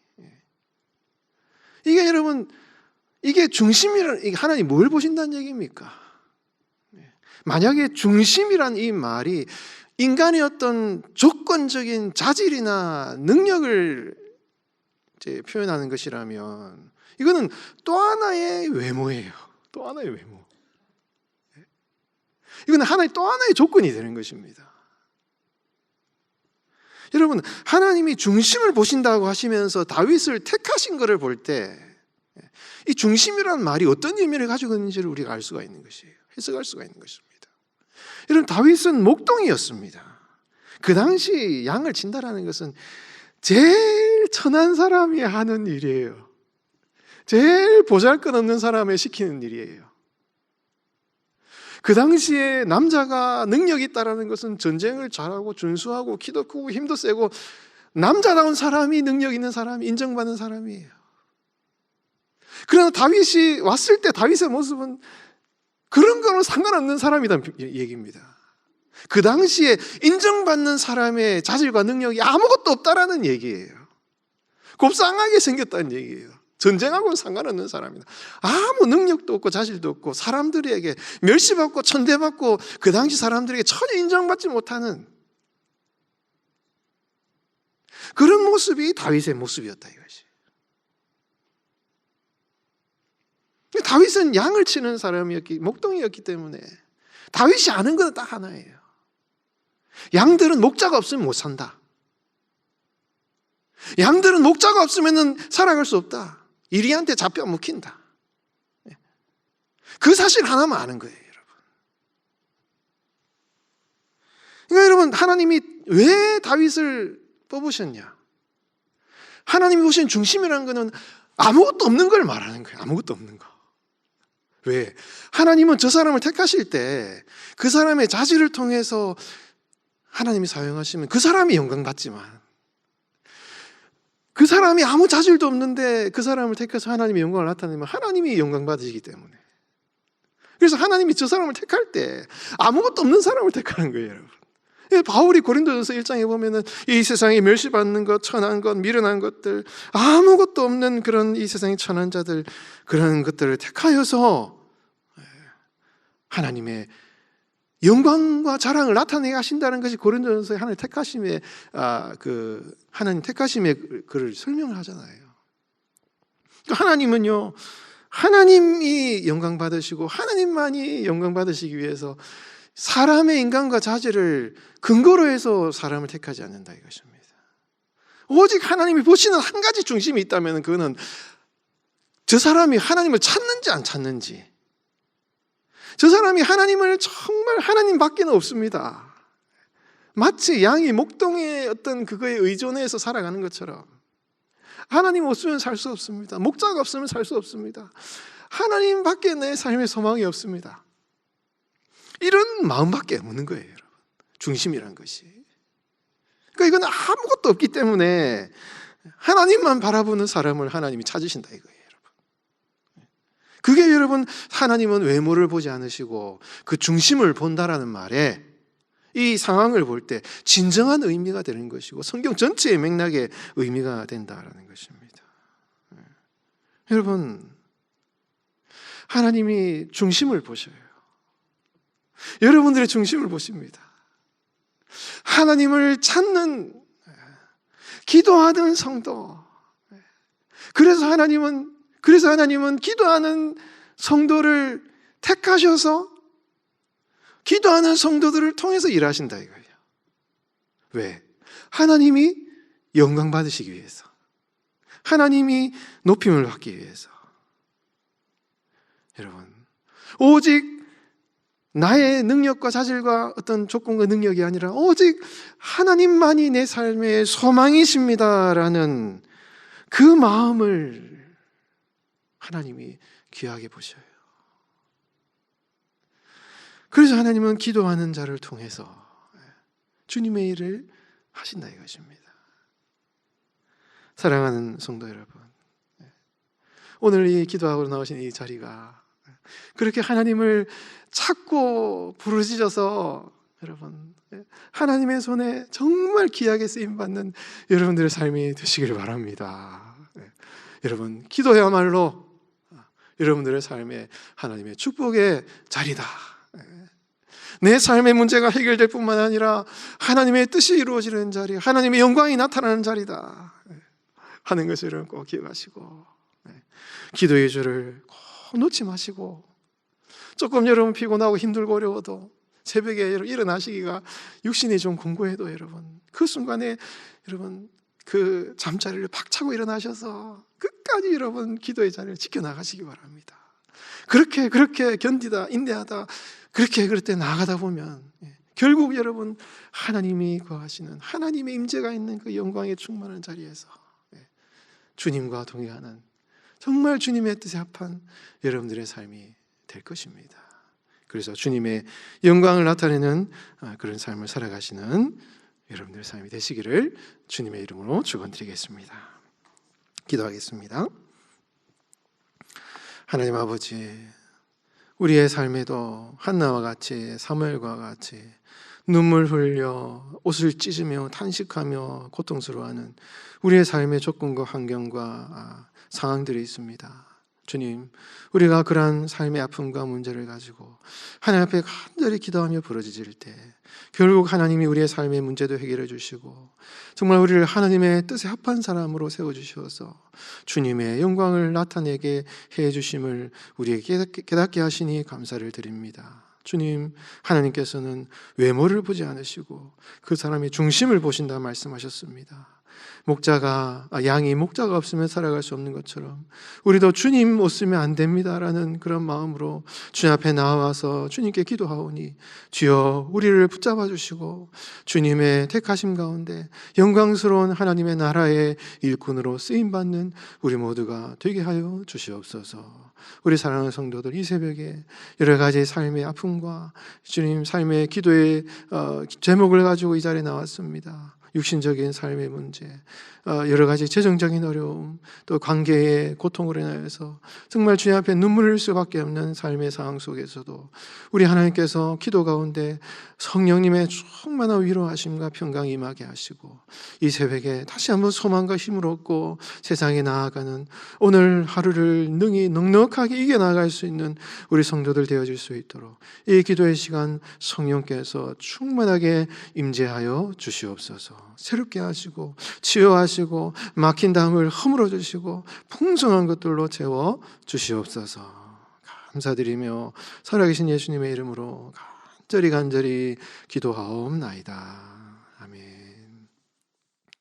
이게 여러분 이게 중심이라는 이게 하나님 뭘 보신다는 얘기입니까? 만약에 중심이란 이 말이 인간의 어떤 조건적인 자질이나 능력을 이제 표현하는 것이라면 이거는 또 하나의 외모예요. 또 하나의 외모. 이거는 하나의 또 하나의 조건이 되는 것입니다. 여러분, 하나님이 중심을 보신다고 하시면서 다윗을 택하신 것을 볼 때 이 중심이라는 말이 어떤 의미를 가지고 있는지를 우리가 알 수가 있는 것이에요. 해석할 수가 있는 것입니다. 여러분, 다윗은 목동이었습니다. 그 당시 양을 친다라는 것은 제일 천한 사람이 하는 일이에요. 제일 보잘것없는 사람이 시키는 일이에요. 그 당시에 남자가 능력이 있다는 것은 전쟁을 잘하고 준수하고 키도 크고 힘도 세고 남자다운 사람이 능력 있는 사람이 인정받는 사람이에요. 그러나 다윗이 왔을 때 다윗의 모습은 그런 거는 상관없는 사람이란 얘기입니다. 그 당시에 인정받는 사람의 자질과 능력이 아무것도 없다라는 얘기예요. 곱상하게 생겼다는 얘기예요. 전쟁하고는 상관없는 사람이다. 아무 능력도 없고 자질도 없고 사람들에게 멸시받고 천대받고 그 당시 사람들에게 전혀 인정받지 못하는 그런 모습이 다윗의 모습이었다 이것이. 다윗은 양을 치는 사람이었기, 목동이었기 때문에 다윗이 아는 건 딱 하나예요. 양들은 목자가 없으면 못 산다. 양들은 목자가 없으면 살아갈 수 없다. 이리한테 잡혀 먹힌다. 그 사실 하나만 아는 거예요, 여러분. 그러니까 여러분, 하나님이 왜 다윗을 뽑으셨냐? 하나님이 보신 중심이라는 것은 아무것도 없는 걸 말하는 거예요. 아무것도 없는 거. 왜? 하나님은 저 사람을 택하실 때 그 사람의 자질을 통해서 하나님이 사용하시면 그 사람이 영광받지만 그 사람이 아무 자질도 없는데 그 사람을 택해서 하나님의 영광을 나타내면 하나님이 영광받으시기 때문에. 그래서 하나님이 저 사람을 택할 때 아무것도 없는 사람을 택하는 거예요, 여러분. 바울이 고린도전서 1장에 보면은 이 세상에 멸시받는 것, 천한 것, 미련한 것들, 아무것도 없는 그런 이 세상의 천한 자들, 그런 것들을 택하여서 하나님의 영광과 자랑을 나타내게 하신다는 것이 고린도전서의 하나님 택하심의 하나님 택하심의 글을 설명을 하잖아요. 하나님은요, 하나님이 영광 받으시고 하나님만이 영광 받으시기 위해서 사람의 인간과 자질을 근거로 해서 사람을 택하지 않는다 이것입니다. 오직 하나님이 보시는 한 가지 중심이 있다면 그거는 저 사람이 하나님을 찾는지 안 찾는지, 저 사람이 하나님을 정말 하나님밖에는 없습니다. 마치 양이 목동의 어떤 그거에 의존해서 살아가는 것처럼 하나님 없으면 살 수 없습니다. 목자가 없으면 살 수 없습니다. 하나님밖에 내 삶에 소망이 없습니다. 이런 마음밖에 없는 거예요, 여러분. 중심이란 것이. 그러니까 이건 아무것도 없기 때문에 하나님만 바라보는 사람을 하나님이 찾으신다 이거예요, 여러분. 그게 여러분, 하나님은 외모를 보지 않으시고 그 중심을 본다라는 말에 이 상황을 볼 때 진정한 의미가 되는 것이고 성경 전체의 맥락의 의미가 된다라는 것입니다. 여러분, 하나님이 중심을 보셔요. 여러분들의 중심을 보십니다. 하나님을 찾는, 기도하는 성도. 그래서 하나님은 기도하는 성도를 택하셔서 기도하는 성도들을 통해서 일하신다 이거예요. 왜? 하나님이 영광 받으시기 위해서, 하나님이 높임을 받기 위해서. 여러분, 오직 나의 능력과 자질과 어떤 조건과 능력이 아니라 오직 하나님만이 내 삶의 소망이십니다라는 그 마음을 하나님이 귀하게 보셔요. 그래서 하나님은 기도하는 자를 통해서 주님의 일을 하신다 이것입니다. 사랑하는 성도 여러분, 오늘 이 기도하고 나오신 이 자리가 그렇게 하나님을 찾고 부르짖어서 여러분 하나님의 손에 정말 귀하게 쓰임받는 여러분들의 삶이 되시기를 바랍니다. 여러분, 기도야말로 여러분들의 삶에 하나님의 축복의 자리다. 내 삶의 문제가 해결될 뿐만 아니라 하나님의 뜻이 이루어지는 자리, 하나님의 영광이 나타나는 자리다 하는 것을 여러분 꼭 기억하시고, 기도의 줄을 꼭 놓지 마시고, 조금 여러분 피곤하고 힘들고 어려워도 새벽에 일어나시기가 육신이 좀 공고해도 여러분 그 순간에 여러분 그 잠자리를 박차고 일어나셔서 끝까지 여러분 기도의 자리를 지켜나가시기 바랍니다. 그렇게 견디다 인내하다 그럴 때 나아가다 보면 결국 여러분 하나님이 거하시는 하나님의 임재가 있는 그 영광에 충만한 자리에서 주님과 동행하는 정말 주님의 뜻에 합한 여러분들의 삶이 될 것입니다. 그래서 주님의 영광을 나타내는 그런 삶을 살아가시는 여러분들의 삶이 되시기를 주님의 이름으로 축원드리겠습니다. 기도하겠습니다. 하나님 아버지, 우리의 삶에도 한나와 같이 사무엘과 같이 눈물 흘려 옷을 찢으며 탄식하며 고통스러워하는 우리의 삶의 조건과 환경과 상황들이 있습니다. 주님, 우리가 그러한 삶의 아픔과 문제를 가지고 하나님 앞에 간절히 기도하며 부르짖을 때 결국 하나님이 우리의 삶의 문제도 해결해 주시고 정말 우리를 하나님의 뜻에 합한 사람으로 세워주셔서 주님의 영광을 나타내게 해주심을 우리에게 깨닫게 하시니 감사를 드립니다. 주님, 하나님께서는 외모를 보지 않으시고 그 사람의 중심을 보신다 말씀하셨습니다. 양이 목자가 없으면 살아갈 수 없는 것처럼 우리도 주님 없으면 안 됩니다라는 그런 마음으로 주님 앞에 나와서 주님께 기도하오니 주여 우리를 붙잡아 주시고 주님의 택하심 가운데 영광스러운 하나님의 나라의 일꾼으로 쓰임받는 우리 모두가 되게 하여 주시옵소서. 우리 사랑하는 성도들, 이 새벽에 여러 가지 삶의 아픔과 주님 삶의 기도의 제목을 가지고 이 자리에 나왔습니다. 육신적인 삶의 문제, 여러 가지 재정적인 어려움, 또 관계의 고통으로 인하여서 정말 주님 앞에 눈물을 흘릴 수밖에 없는 삶의 상황 속에서도 우리 하나님께서 기도 가운데 성령님의 충만한 위로하심과 평강이 임하게 하시고 이 새벽에 다시 한번 소망과 힘을 얻고 세상에 나아가는 오늘 하루를 능히 넉넉하게 이겨나갈 수 있는 우리 성도들 되어질 수 있도록 이 기도의 시간 성령께서 충만하게 임재하여 주시옵소서. 새롭게 하시고 치유하시고 막힌 담을 허물어 주시고 풍성한 것들로 채워 주시옵소서. 감사드리며 살아계신 예수님의 이름으로 간절히 기도하옵나이다. 아멘.